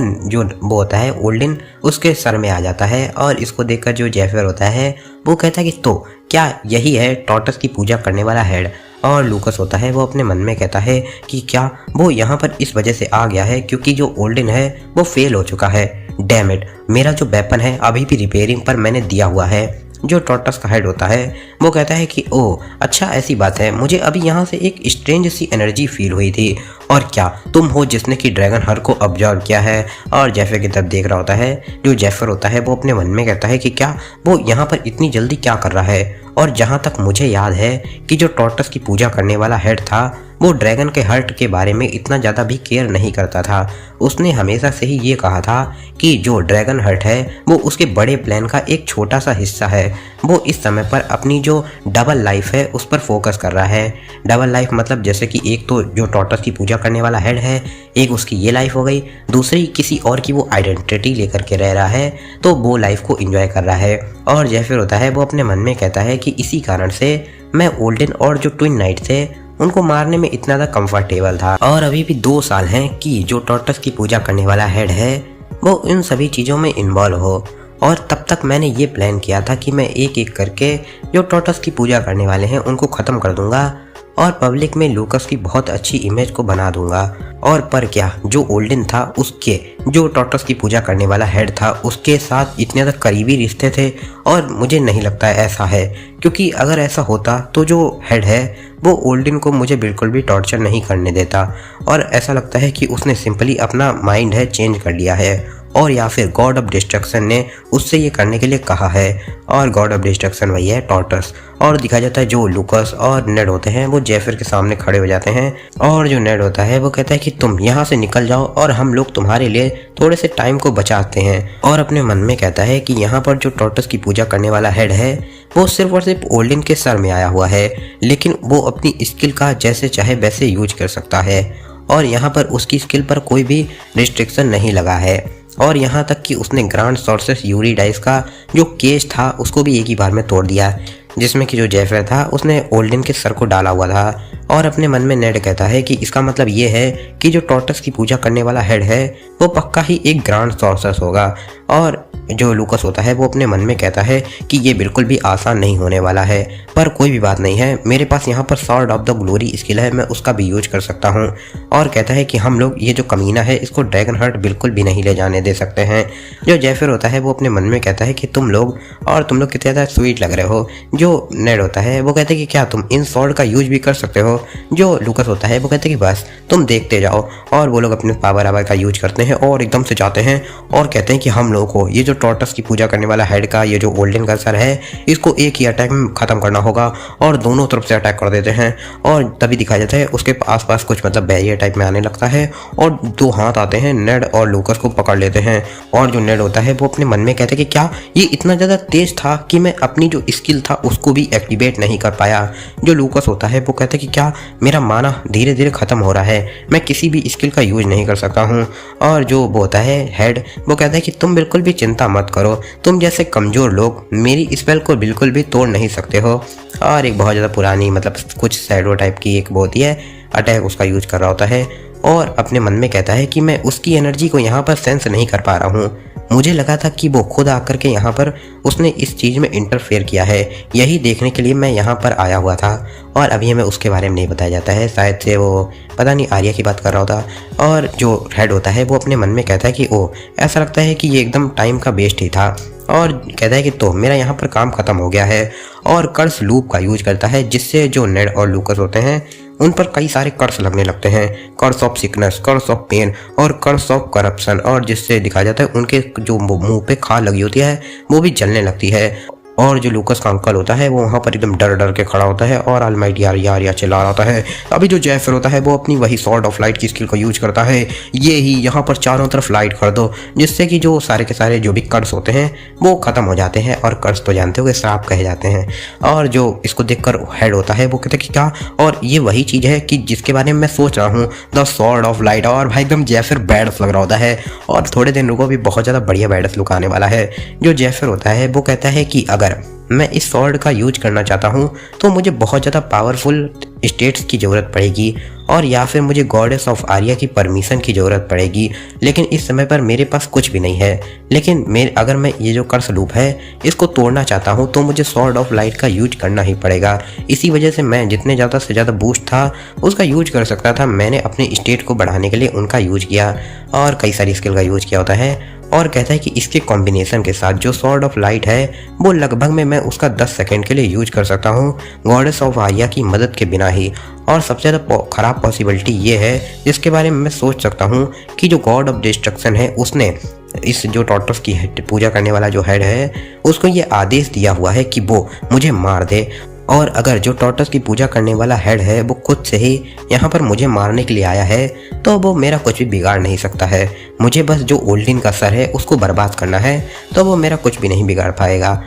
होता है ओल्डन उसके सर में आ जाता है। और इसको देखकर जो जेफर होता है वो कहता है कि तो क्या यही है टॉर्टस की पूजा करने वाला हेड। और लूकस होता है वो अपने मन में कहता है कि क्या वो यहाँ पर इस वजह से आ गया है क्योंकि जो ओल्डन है वो फेल हो चुका है। डैम इट, मेरा जो वेपन है अभी भी रिपेयरिंग पर मैंने दिया हुआ है। जो टॉर्टस का हेड होता है वो कहता है कि ओह अच्छा ऐसी बात है, मुझे अभी यहाँ से एक स्ट्रेंज सी एनर्जी फील हुई थी। और क्या तुम हो जिसने कि ड्रैगन हर को ऑब्जर्व किया है? और जेफर की तरफ देख रहा होता है। जो जेफर होता है वो अपने मन में कहता है कि क्या वो यहाँ पर इतनी जल्दी क्या कर रहा है। और जहाँ तक मुझे याद है कि जो टॉर्टस की पूजा करने वाला हेड था वो ड्रैगन के हर्ट के बारे में इतना ज़्यादा भी केयर नहीं करता था। उसने हमेशा से ही ये कहा था कि जो ड्रैगन हर्ट है वो उसके बड़े प्लान का एक छोटा सा हिस्सा है। वो इस समय पर अपनी जो डबल लाइफ है उस पर फोकस कर रहा है। डबल लाइफ मतलब जैसे कि एक तो जो टॉर्टस की पूजा करने वाला हेड है, एक उसकी ये लाइफ हो गई, दूसरी किसी और की वो आइडेंटिटी लेकर के रह रहा है, तो वो लाइफ को एंजॉय कर रहा है। और जेफर होता है वो अपने मन में कहता है कि इसी कारण से मैं ओल्डन और जो ट्विन नाइट थे उनको मारने में इतना ज़्यादा कंफर्टेबल था। और अभी भी 2 साल हैं कि जो टॉर्टस की पूजा करने वाला हेड है वो इन सभी चीज़ों में इन्वॉल्व हो। और तब तक मैंने ये प्लान किया था कि मैं एक एक करके जो टॉर्टस की पूजा करने वाले हैं उनको ख़त्म कर दूंगा और पब्लिक में लूकस की बहुत अच्छी इमेज को बना दूंगा। और पर क्या जो ओल्डन था उसके जो टॉर्टस की पूजा करने वाला हेड था उसके साथ इतने ज़्यादा करीबी रिश्ते थे। और मुझे नहीं लगता है ऐसा है, क्योंकि अगर ऐसा होता तो जो हेड है वो ओल्डन को मुझे बिल्कुल भी टॉर्चर नहीं करने देता। और ऐसा लगता है कि उसने सिंपली अपना माइंड है चेंज कर लिया है, और या फिर गॉड ऑफ डिस्ट्रक्शन ने उससे ये करने के लिए कहा है। और गॉड ऑफ डिस्ट्रक्शन वही है टॉर्टस। और दिखाया जाता है जो लूकस और नेड होते हैं वो जेफर के सामने खड़े हो जाते हैं। और जो नेड होता है वो कहता है कि तुम यहाँ से निकल जाओ और हम लोग तुम्हारे लिए थोड़े से टाइम को बचाते हैं। और अपने मन में कहता है कि यहाँ पर जो टॉर्टस की पूजा करने वाला हेड है वो सिर्फ और सिर्फ ओल्डन के सर में आया हुआ है, लेकिन वो अपनी स्किल का जैसे चाहे वैसे यूज कर सकता है। और यहाँ पर उसकी स्किल पर कोई भी रिस्ट्रिक्शन नहीं लगा है। और यहाँ तक कि उसने ग्रांड सोर्सेस यूरिडाइस का जो केज था उसको भी एक ही बार में तोड़ दिया, जिसमें कि जो जेफर था उसने ओल्डन के सर को डाला हुआ था। और अपने मन में नेड कहता है कि इसका मतलब ये है कि जो टॉर्टस की पूजा करने वाला हेड है वो पक्का ही एक ग्रांड सोर्सेस होगा। और जो लूकस होता है वो अपने मन में कहता है कि ये बिल्कुल भी आसान नहीं होने वाला है, पर कोई भी बात नहीं है, मेरे पास यहाँ पर sword of the glory skill है, मैं उसका भी यूज कर सकता हूँ। और कहता है कि हम लोग ये जो कमीना है इसको ड्रैगन हर्ट बिल्कुल भी नहीं ले जाने दे सकते हैं। जो जेफर होता है वो अपने मन में कहता है कि तुम लोग कितने ज़्यादा स्वीट लग रहे हो। जो नेड होता है वो कहते हैं कि क्या तुम इन सॉर्ड का यूज भी कर सकते हो। जो लूकस होता है वो कहते हैं कि बस तुम देखते जाओ। और वो लोग अपने पावर आवर का यूज करते हैं और एकदम से जाते हैं और कहते हैं कि हम लोगों को ये जो टॉर्टस की पूजा करने वाला हेड का ये जो ओल्डन का सर है इसको एक ही अटैक में ख़त्म करना होगा। और दोनों तरफ से अटैक कर देते हैं। और तभी दिखाया जाता है उसके आसपास कुछ मतलब बैरियर टाइप में आने लगता है और 2 हाथ आते हैं, नेड और लूकस को पकड़ लेते हैं। और जो नेड होता है वो अपने मन में कहते हैं कि क्या ये इतना ज़्यादा तेज था कि मैं अपनी जो स्किल था उसको भी एक्टिवेट नहीं कर पाया। जो लूकस होता है वो कहते हैं कि क्या मेरा माना धीरे धीरे ख़त्म हो रहा है, मैं किसी भी स्किल का यूज नहीं कर सकता हूँ। और जो वो होता है हेड वो कहता है कि तुम बिल्कुल भी चिंता मत करो, तुम जैसे कमज़ोर लोग मेरी स्पेल को बिल्कुल भी तोड़ नहीं सकते हो। और एक बहुत ज़्यादा पुरानी मतलब कुछ शैडो टाइप की एक बहुत ही है अटैक उसका यूज कर रहा होता है। और अपने मन में कहता है कि मैं उसकी एनर्जी को यहाँ पर सेंस नहीं कर पा रहा हूँ, मुझे लगा था कि वो खुद आकर के यहाँ पर उसने इस चीज़ में इंटरफेयर किया है, यही देखने के लिए मैं यहाँ पर आया हुआ था। और अभी हमें उसके बारे में नहीं बताया जाता है, शायद से वो पता नहीं आर्या की बात कर रहा होता। और जो हेड होता है वो अपने मन में कहता है कि ओ ऐसा लगता है कि ये एकदम टाइम का वेस्ट ही था। और कहता है कि तो मेरा यहाँ पर काम ख़त्म हो गया है। और कर्स लूप का यूज करता है जिससे जो नेड और लूकस होते हैं उन पर कई सारे कर्स लगने लगते हैं, curse of sickness, curse of pain और कर्स ऑफ करप्शन। और जिससे दिखाया जाता है उनके जो मुंह पे खाल लगी होती है वो भी जलने लगती है। और जो लूकस का अंकल होता है वो वहाँ पर एकदम डर डर के खड़ा होता है और ऑलमाइटी आर्या चिल्ला रहा होता है। अभी जो जेफर होता है वो अपनी वही सॉर्ड ऑफ लाइट की स्किल को यूज करता है, ये ही यहाँ पर चारों तरफ लाइट कर दो, जिससे कि जो सारे के सारे जो भी कर्स होते हैं वो ख़त्म हो जाते हैं। और कर्स तो जानते हो कि श्राप कहे जाते हैं। और जो इसको देखकर हेड होता है वो कहते हैं कि क्या, और ये वही चीज़ है कि जिसके बारे में मैं सोच रहा हूँ, द सॉर्ड ऑफ लाइट। और भाई एकदम जेफर बैडस लग रहा होता है और थोड़े दिन रुको भी बहुत ज़्यादा बढ़िया बैडस लुक आने वाला है। जो जेफर होता है वो कहता है कि अगर मैं इस सॉर्ड का यूज करना चाहता हूँ तो मुझे बहुत ज़्यादा पावरफुल स्टेट्स की ज़रूरत पड़ेगी। और या फिर मुझे गॉडेस ऑफ आर्या की परमिशन की ज़रूरत पड़ेगी, लेकिन इस समय पर मेरे पास कुछ भी नहीं है। लेकिन अगर मैं ये जो कर्स लूप है इसको तोड़ना चाहता हूँ तो मुझे सॉर्ड ऑफ लाइट का यूज करना ही पड़ेगा। इसी वजह से मैं जितने ज़्यादा से ज़्यादा बूस्ट था उसका यूज कर सकता था, मैंने अपने स्टेट को बढ़ाने के लिए उनका यूज किया और कई सारी स्किल का यूज किया होता है। और कहता है कि इसके कॉम्बिनेशन के साथ जो सॉर्ड ऑफ लाइट है वो लगभग में मैं उसका 10 सेकंड के लिए यूज कर सकता हूँ गॉडेस ऑफ आर्या की मदद के बिना ही। और सबसे ज़्यादा ख़राब पॉसिबिलिटी ये है जिसके बारे में मैं सोच सकता हूँ कि जो गॉड ऑफ डिस्ट्रक्शन है उसने इस जो टॉर्टस की पूजा करने वाला जो हेड है उसको ये आदेश दिया हुआ है कि वो मुझे मार दे। और अगर जो टॉर्टस की पूजा करने वाला हेड है वो खुद से ही यहाँ पर मुझे मारने के लिए आया है तो वो मेरा कुछ भी बिगाड़ नहीं सकता है। मुझे बस जो ओल्डिन का सर है उसको बर्बाद करना है तो वो मेरा कुछ भी नहीं बिगाड़ पाएगा।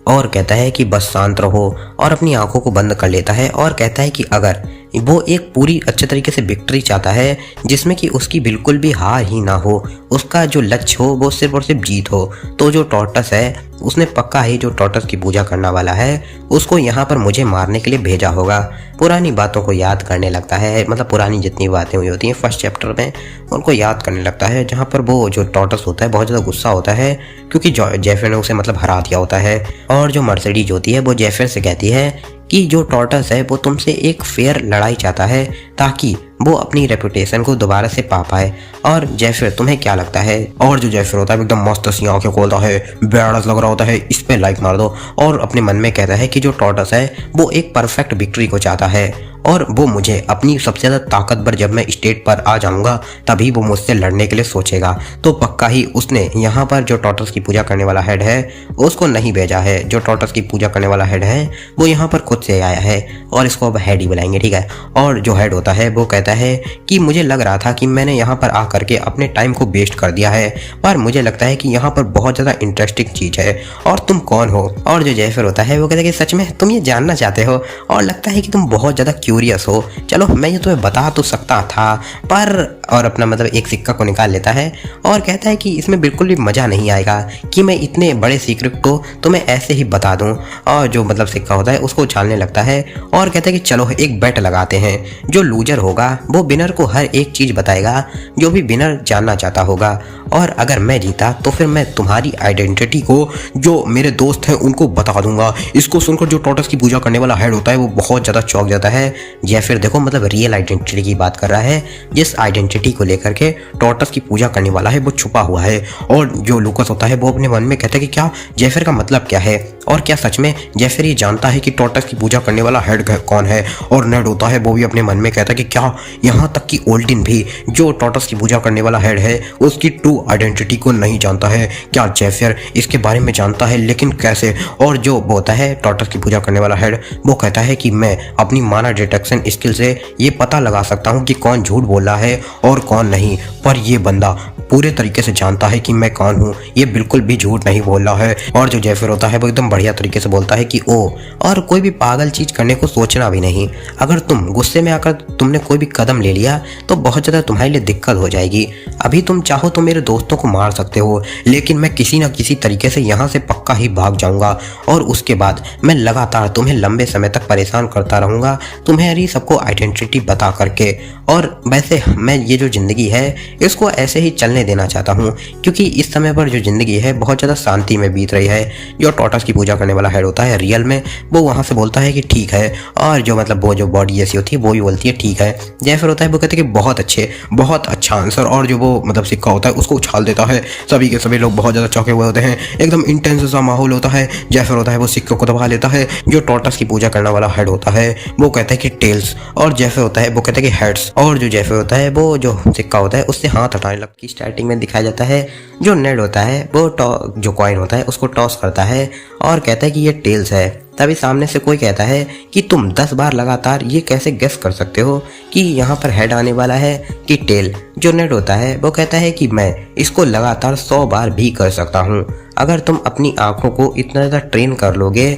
और कहता है कि बस शांत रहो और अपनी आंखों को बंद कर लेता है और कहता है कि अगर वो एक पूरी अच्छे तरीके से विक्ट्री चाहता है जिसमें कि उसकी बिल्कुल भी हार ही ना हो, उसका जो लक्ष्य हो वो सिर्फ और सिर्फ जीत हो, तो जो टॉर्टस है उसने पक्का ही जो टॉर्टस की पूजा करने वाला है उसको यहाँ पर मुझे मारने के लिए भेजा होगा। पुरानी बातों को याद करने लगता है, मतलब पुरानी जितनी बातें हुई होती हैं फर्स्ट चैप्टर में उनको याद करने लगता है, जहाँ पर वो जो टॉर्टस होता है बहुत ज़्यादा गुस्सा होता है क्योंकि जेफर ने उसे मतलब हरा दिया होता है। और जो मर्सिडीज होती है वो जेफर से कहती है कि जो टॉर्टस है वो तुमसे एक फेयर लड़ाई चाहता है ताकि वो अपनी रेपुटेशन को दोबारा से पा पाए। और जेफर तुम्हें क्या लगता है? और जो जेफर होता है एकदम मस्त सी आंखें खोलता है, बेड़स लग रहा होता है, इस पे लाइक मार दो और अपने मन में कहता है कि जो टॉर्टस है वो एक परफेक्ट विक्ट्री को चाहता है और वो मुझे अपनी सबसे ज़्यादा ताकतवर जब मैं स्टेट पर आ जाऊंगा तभी वो मुझसे लड़ने के लिए सोचेगा। तो पक्का ही उसने यहाँ पर जो टॉर्टस की पूजा करने वाला हेड है उसको नहीं भेजा है। जो टॉर्टस की पूजा करने वाला हेड है वो यहाँ पर खुद से आया है और इसको अब हेड ही बुलाएंगे, ठीक है। और जो हेड होता है वो कहता है कि मुझे लग रहा था कि मैंने यहाँ पर आकर के अपने टाइम को वेस्ट कर दिया है, पर मुझे लगता है कि यहाँ पर बहुत ज़्यादा इंटरेस्टिंग चीज़ है। और तुम कौन हो? और जो जेफर होता है वो कहता है कि सच में तुम ये जानना चाहते हो और लगता है कि तुम बहुत ज़्यादा क्यूरियस हो। चलो मैं ये तुम्हें बता तो सकता था पर, और अपना मतलब एक सिक्का को निकाल लेता है और कहता है कि इसमें बिल्कुल भी मज़ा नहीं आएगा कि मैं इतने बड़े सीक्रेट को तुम्हें ऐसे ही बता दूं। और जो मतलब सिक्का होता है उसको उछालने लगता है और कहता है कि चलो एक बेट लगाते हैं, जो लूजर होगा वो विनर को हर एक चीज़ बताएगा जो भी विनर जानना चाहता होगा, और अगर मैं जीता तो फिर मैं तुम्हारी आइडेंटिटी को जो मेरे दोस्त हैं उनको बता दूंगा। इसको सुनकर जो टॉर्टस की पूजा करने वाला हेड होता है वो बहुत ज़्यादा चौंक जाता है। या फिर देखो मतलब रियल आइडेंटिटी की बात कर रहा है, जिस आइडेंटिटी को लेकर के टॉर्टस की पूजा करने वाला है वो छुपा हुआ है। और जो लूकस होता है वो अपने मन में कहता है कि क्या जेफर का मतलब क्या है और क्या सच में जेफर ये जानता है कि टॉर्टस की पूजा करने वाला हेड कौन है। और नेड होता है वो भी अपने मन में कहता है कि क्या यहाँ तक कि ओल्डिन भी जो टॉर्टस की पूजा करने वाला हेड है उसकी ट्रू आइडेंटिटी को नहीं जानता है। क्या जेफर इसके बारे में जानता है, लेकिन कैसे? और जो होता है टॉर्टस की पूजा करने वाला हेड वो कहता है कि मैं अपनी माना डिटेक्शन स्किल से ये पता लगा सकता हूँ कि कौन झूठ बोल रहा है और कौन नहीं, पर ये बंदा पूरे तरीके से जानता है कि मैं कौन हूँ, ये बिल्कुल भी झूठ नहीं बोल रहा है। और जो जेफर होता है वो एकदम बढ़िया तरीके से बोलता है कि ओ, और कोई भी पागल चीज़ करने को सोचना भी नहीं। अगर तुम गुस्से में आकर तुमने कोई भी कदम ले लिया तो बहुत ज़्यादा तुम्हारे लिए दिक्कत हो जाएगी। अभी तुम चाहो तो मेरे दोस्तों को मार सकते हो, लेकिन मैं किसी न किसी तरीके से यहाँ से पक्का ही भाग जाऊँगा और उसके बाद मैं लगातार तुम्हें लंबे समय तक परेशान करता रहूँगा तुम्हारी सबको आइडेंटिटी बता करके। और वैसे मैं ये जो ज़िंदगी है इसको ऐसे ही चलने देना चाहता हूँ, क्योंकि इस समय पर जो ज़िंदगी है बहुत ज़्यादा शांति में बीत रही है। जो टॉर्टस की पूजा करने वाला हेड होता है रियल में वो वहाँ से बोलता है कि ठीक है, और जो मतलब वो जो बॉडी जैसी होती है वो भी बोलती है ठीक है। जेफर होता है वो कहते हैं कि बहुत अच्छे, बहुत अच्छा आंसर, और जो वो मतलब सिक्का होता है उसको उछाल देता है। सभी के सभी लोग बहुत ज़्यादा चौंके हुए होते हैं, एकदम इंटेंस सा माहौल होता है। जेफर होता है वो सिक्के को दबा लेता है। जो टॉर्टस की पूजा करने वाला हेड होता है वो कहता है कि टेल्स, और जेफर होता है वो कहता है कि हेड्स। और जो जेफर होता है वो जो सिक्का होता है उससे हाथ हटाने लगता है। स्टार्टिंग में दिखाया जाता है जो नेड होता है वो जो कॉइन होता है उसको टॉस करता है और कहता है कि ये टेल्स है। तभी सामने से कोई कहता है कि तुम 10 बार लगातार ये कैसे गेस कर सकते हो कि यहाँ पर हेड आने वाला है कि टेल। जो नेड होता है वो कहता है कि मैं इसको लगातार 100 बार भी कर सकता हूँ। अगर तुम अपनी आंखों को इतना ज़्यादा ट्रेन कर लोगे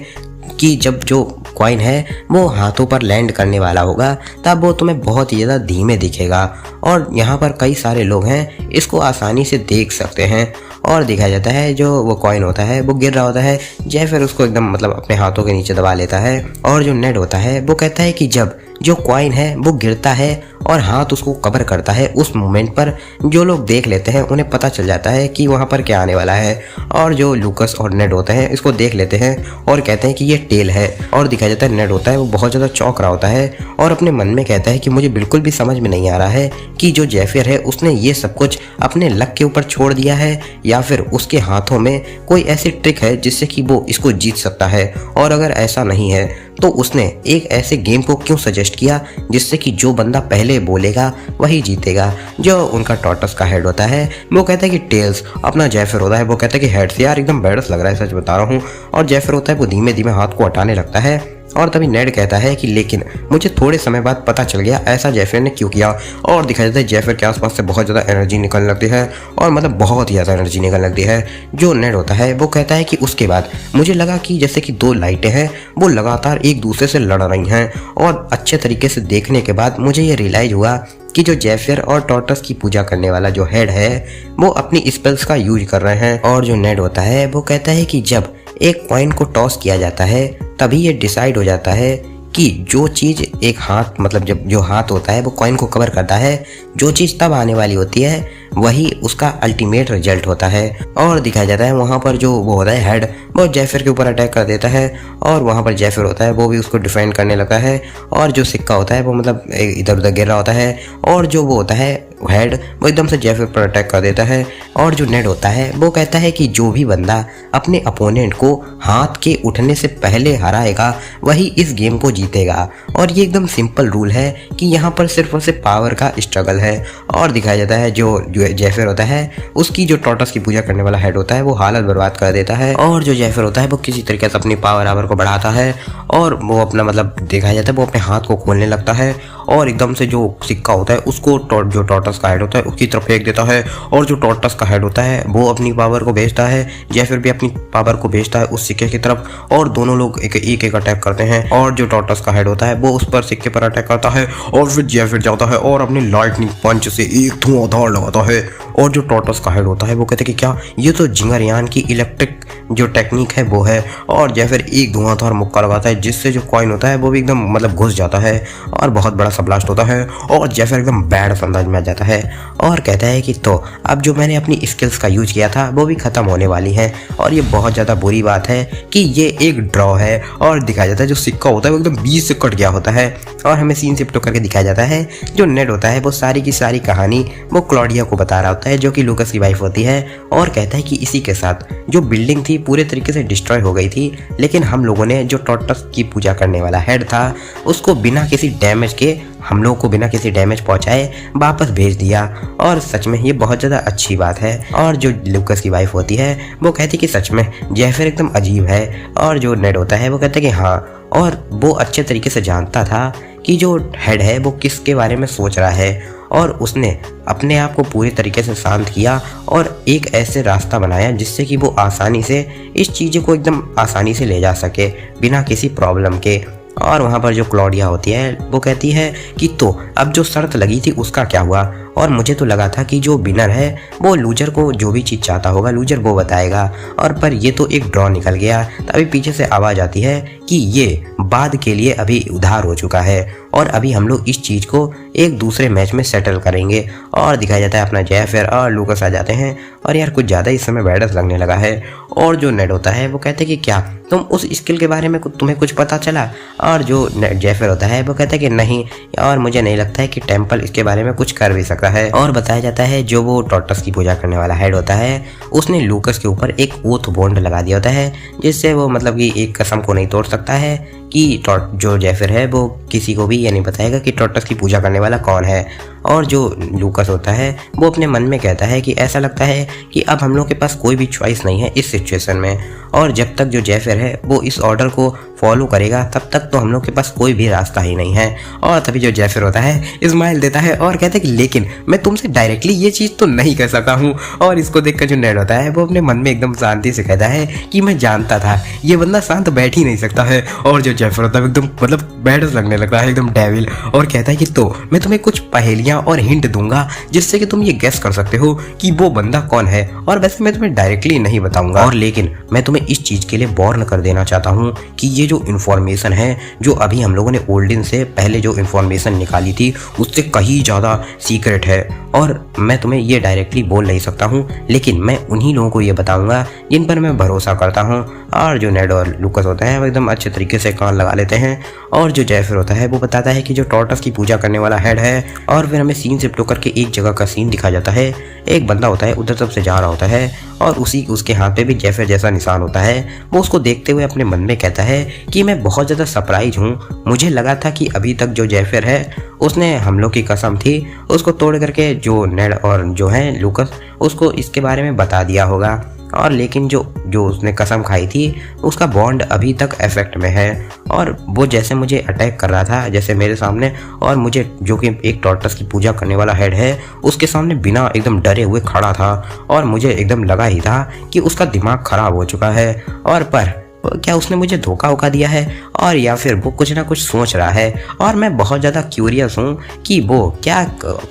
कि जब जो कॉइन है वो हाथों पर लैंड करने वाला होगा तब वो तुम्हें बहुत ही ज़्यादा धीमे दिखेगा। और यहाँ पर कई सारे लोग हैं इसको आसानी से देख सकते हैं। और दिखाया जाता है जो वो कॉइन होता है वो गिर रहा होता है, जेफर उसको एकदम मतलब अपने हाथों के नीचे दबा लेता है। और जो नेड होता है वो कहता है कि जब जो कॉइन है वो गिरता है और हाथ उसको कवर करता है, उस मोमेंट पर जो लोग देख लेते हैं उन्हें पता चल जाता है कि वहाँ पर क्या आने वाला है। और जो लूकस और नेड होते हैं इसको देख लेते हैं और कहते हैं कि ये टेल है। और दिखाया जाता है नेड होता है वो बहुत ज़्यादा चौंक रहा होता है और अपने मन में कहता है कि मुझे बिल्कुल भी समझ में नहीं आ रहा है कि जो जेफियर है उसने ये सब कुछ अपने लक के ऊपर छोड़ दिया है या फिर उसके हाथों में कोई ऐसी ट्रिक है जिससे कि वो इसको जीत सकता है। और अगर ऐसा नहीं है तो उसने एक ऐसे गेम को क्यों सजेस्ट किया जिससे कि जो बंदा पहले बोलेगा वही जीतेगा। जो उनका टॉर्टस का हेड होता है वो कहता है कि टेल्स, अपना जेफियर होता है वो कहता है कि हेड से यार एकदम बैडस लग रहा है, सच बता रहा हूँ। और जेफियर होता है वो धीमे धीमे हाथ को हटाने लगता है और तभी नेड कहता है कि लेकिन मुझे थोड़े समय बाद पता चल गया ऐसा जेफियर ने क्यों किया। और दिखाया जाता है जेफियर के आसपास से बहुत ज़्यादा एनर्जी निकलने लगती है और मतलब बहुत ही ज़्यादा एनर्जी निकलने लगती है। जो नेड होता है वो कहता है कि उसके बाद मुझे लगा कि जैसे कि दो लाइटें हैं वो लगातार एक दूसरे से लड़ रही हैं और अच्छे तरीके से देखने के बाद मुझे ये रियलाइज़ हुआ कि जो जेफियर और टॉर्टस की पूजा करने वाला जो हेड है वो अपनी स्पेल्स का यूज कर रहे हैं। और जो नेड होता है वो कहता है कि जब एक कॉइन को टॉस किया जाता है तभी ये डिसाइड हो जाता है कि जो चीज़ एक हाथ, मतलब जब जो हाथ होता है वो कॉइन को कवर करता है, जो चीज़ तब आने वाली होती है वही उसका अल्टीमेट रिजल्ट होता है। और दिखाया जाता है वहाँ पर जो वो होता है हेड वो जेफियर के ऊपर अटैक कर देता है और वहाँ पर जेफियर होता है वो भी उसको डिफेंड करने लगा है। और जो सिक्का होता है वो मतलब इधर उधर गिर रहा होता है और जो वो होता है हेड वो एकदम से जेफियर पर अटैक कर देता है। और जो नेड होता है वो कहता है कि जो भी बंदा अपने अपोनेंट को हाथ के उठने से पहले हराएगा वही इस गेम को जीतेगा। और ये एकदम सिंपल रूल है कि यहाँ पर सिर्फ और सिर्फ पावर का स्ट्रगल है। और दिखाया जाता है जो जेफियर होता है उसकी जो टॉर्टस की पूजा करने वाला हेड होता है वो हालत बर्बाद कर देता है। और जो जेफियर होता है वो किसी तरीके से अपनी पावर को बढ़ाता है और वो अपना मतलब दिखाया जाता है वो अपने हाथ को खोलने लगता है और एकदम से जो सिक्का होता है उसको जो टॉर्टस का हेड होता है उसकी तरफ फेंक देता है। और जो टॉर्टस का हेड होता है वो अपनी पावर को भेजता है, जेफियर भी अपनी पावर को भेजता है उस सिक्के की तरफ और दोनों लोग एक अटैक करते हैं। और जो टॉर्टस का हेड होता है वो उस पर सिक्के पर अटैक करता है और फिर जेफियर जाता है और अपनी लाइटनिंग पंच से एक धुआंधार लगाता है। और जो टॉर्टस का हेड होता है वो कहते हैं कि क्या ये तो जिंगरयान की इलेक्ट्रिक जो टेक्निक है वो है। और जेफियर एक धुआंधार मुक्का लगाता है जिससे जो कॉइन होता है वो भी एकदम मतलब घुस जाता है और बहुत बड़ा सा ब्लास्ट होता है और जेफियर एकदम बैड अंदाज में आ जाता है और कहता है कि तो अब जो मैंने अपनी स्किल्स का यूज किया था वो भी खत्म होने वाली है। और ये बहुत ज़्यादा बुरी बात है कि ये एक ड्रॉ है। और दिखाया जाता है जो सिक्का होता है वो एकदम 20 से कट गया होता है और हमें सीन शिफ्ट करके दिखाया जाता है जो नेड होता है वो सारी की सारी कहानी वो क्लॉडिया को बता रहा होता है जो कि लूकस की वाइफ होती है। और कहता है कि इसी के साथ जो बिल्डिंग थी पूरे तरीके से डिस्ट्रॉय हो गई थी लेकिन हम लोगों ने जो टॉर्टस की पूजा करने वाला हेड था उसको बिना किसी डैमेज के, हम लोगों को बिना किसी डैमेज पहुंचाए वापस भेज दिया। और सच में ये बहुत ज़्यादा अच्छी बात है। और जो लूकस की वाइफ होती है वो कहती कि सच में जेफियर एकदम अजीब है। और जो नेड होता है वो कहता है कि हाँ, और वो अच्छे तरीके से जानता था कि जो हेड है वो किसके बारे में सोच रहा है और उसने अपने आप को पूरी तरीके से शांत किया और एक ऐसे रास्ता बनाया जिससे कि वो आसानी से इस चीज़ों को एकदम आसानी से ले जा सके बिना किसी प्रॉब्लम के। और वहाँ पर जो क्लॉडिया होती है वो कहती है कि तो अब जो शर्त लगी थी उसका क्या हुआ। और मुझे तो लगा था कि जो विनर है वो लूजर को जो भी चीज़ चाहता होगा लूजर वो बताएगा, और पर ये तो एक ड्रॉ निकल गया। तभी पीछे से आवाज़ आती है कि ये बाद के लिए अभी उधार हो चुका है और अभी हम लोग इस चीज़ को एक दूसरे मैच में सेटल करेंगे। और दिखाया जाता है अपना जेफियर और लूकस आ जाते हैं और यार कुछ ज़्यादा इस समय बैडस लगने लगा है। और जो नेड होता है वो कहते हैं कि क्या तुम उस स्किल के बारे में तुम्हें कुछ पता चला। और जो जेफियर होता है वो कहता है कि नहीं, और मुझे नहीं लगता है कि टेम्पल इसके बारे में कुछ कर भी सकता है। और बताया जाता है जो वो टॉर्टस की पूजा करने वाला हेड होता है उसने लूकस के ऊपर एक ओथ बॉन्ड लगा दिया होता है जिससे वो मतलब कि एक कसम को नहीं तोड़ सकता है कि जो जेफियर है वो किसी को भी ये नहीं बताएगा कि टॉर्टस की पूजा करने वाला कौन है। और जो लूकस होता है वो अपने मन में कहता है कि ऐसा लगता है कि अब हम लोग के पास कोई भी चॉइस नहीं है इस सिचुएशन में, और जब तक जो जेफियर है वो इस ऑर्डर को फॉलो करेगा तब तक तो हम लोग के पास कोई भी रास्ता ही नहीं है। और तभी जो जेफियर होता है स्माइल देता है और कहता है कि लेकिन मैं तुमसे डायरेक्टली ये चीज़ तो नहीं कर सकता हूँ। और इसको देखकर जो नेड होता है वो अपने मन में एकदम शांति से कहता है कि मैं जानता था ये बंदा शांत बैठ ही नहीं सकता है। और जो जेफियर होता है एकदम मतलब बैडस लगने लगता है एकदम डेविल, और कहता है कि तो मैं तुम्हें कुछ पहेलियाँ क्लूरियां और हिंट दूंगा जिससे कि तुम ये गेस कर सकते हो कि वो बंदा कौन है। और वैसे मैं तुम्हें डायरेक्टली नहीं बताऊंगा, और लेकिन मैं तुम्हें इस चीज के लिए वार्न कर देना चाहता हूँ कि ये जो इन्फॉर्मेशन है, जो अभी हम लोगों ने ओल्डिन से पहले जो इन्फॉर्मेशन निकाली थी उससे कहीं ज़्यादा सीक्रेट है, और मैं तुम्हें ये डायरेक्टली बोल नहीं सकता हूँ, लेकिन मैं उन्हीं लोगों को ये बताऊंगा जिन पर मैं भरोसा करता हूँ। और जो नेड और लूकस होते हैं वो एकदम अच्छे तरीके से कान लगा लेते हैं, और जो जेफर होता है वो बताता है कि जो टॉर्टस की पूजा करने वाला हेड है। और फिर हमें सीन शिफ्ट होकर के एक जगह का सीन दिखाया जाता है। एक बंदा होता है उधर तरफ से जा रहा होता है, और उसके हाथ पे भी जेफर जैसा निशान होता है। वो उसको देखते हुए अपने मन में कहता है कि मैं बहुत ज़्यादा सरप्राइज हूँ, मुझे लगा था कि अभी तक जो जेफर है उसने हम लोग की कसम थी उसको तोड़ करके जो नेड और जो है लूकस उसको इसके बारे में बता दिया होगा, और लेकिन जो उसने कसम खाई थी उसका बॉन्ड अभी तक इफेक्ट में है। और वो जैसे मुझे अटैक कर रहा था जैसे मेरे सामने, और मुझे जो कि एक टॉर्टस की पूजा करने वाला हेड है उसके सामने बिना एकदम डरे हुए खड़ा था, और मुझे एकदम लगा ही था कि उसका दिमाग खराब हो चुका है। और पर क्या उसने मुझे धोखा वोखा दिया है, और या फिर वो कुछ ना कुछ सोच रहा है, और मैं बहुत ज़्यादा क्यूरियस हूँ कि वो क्या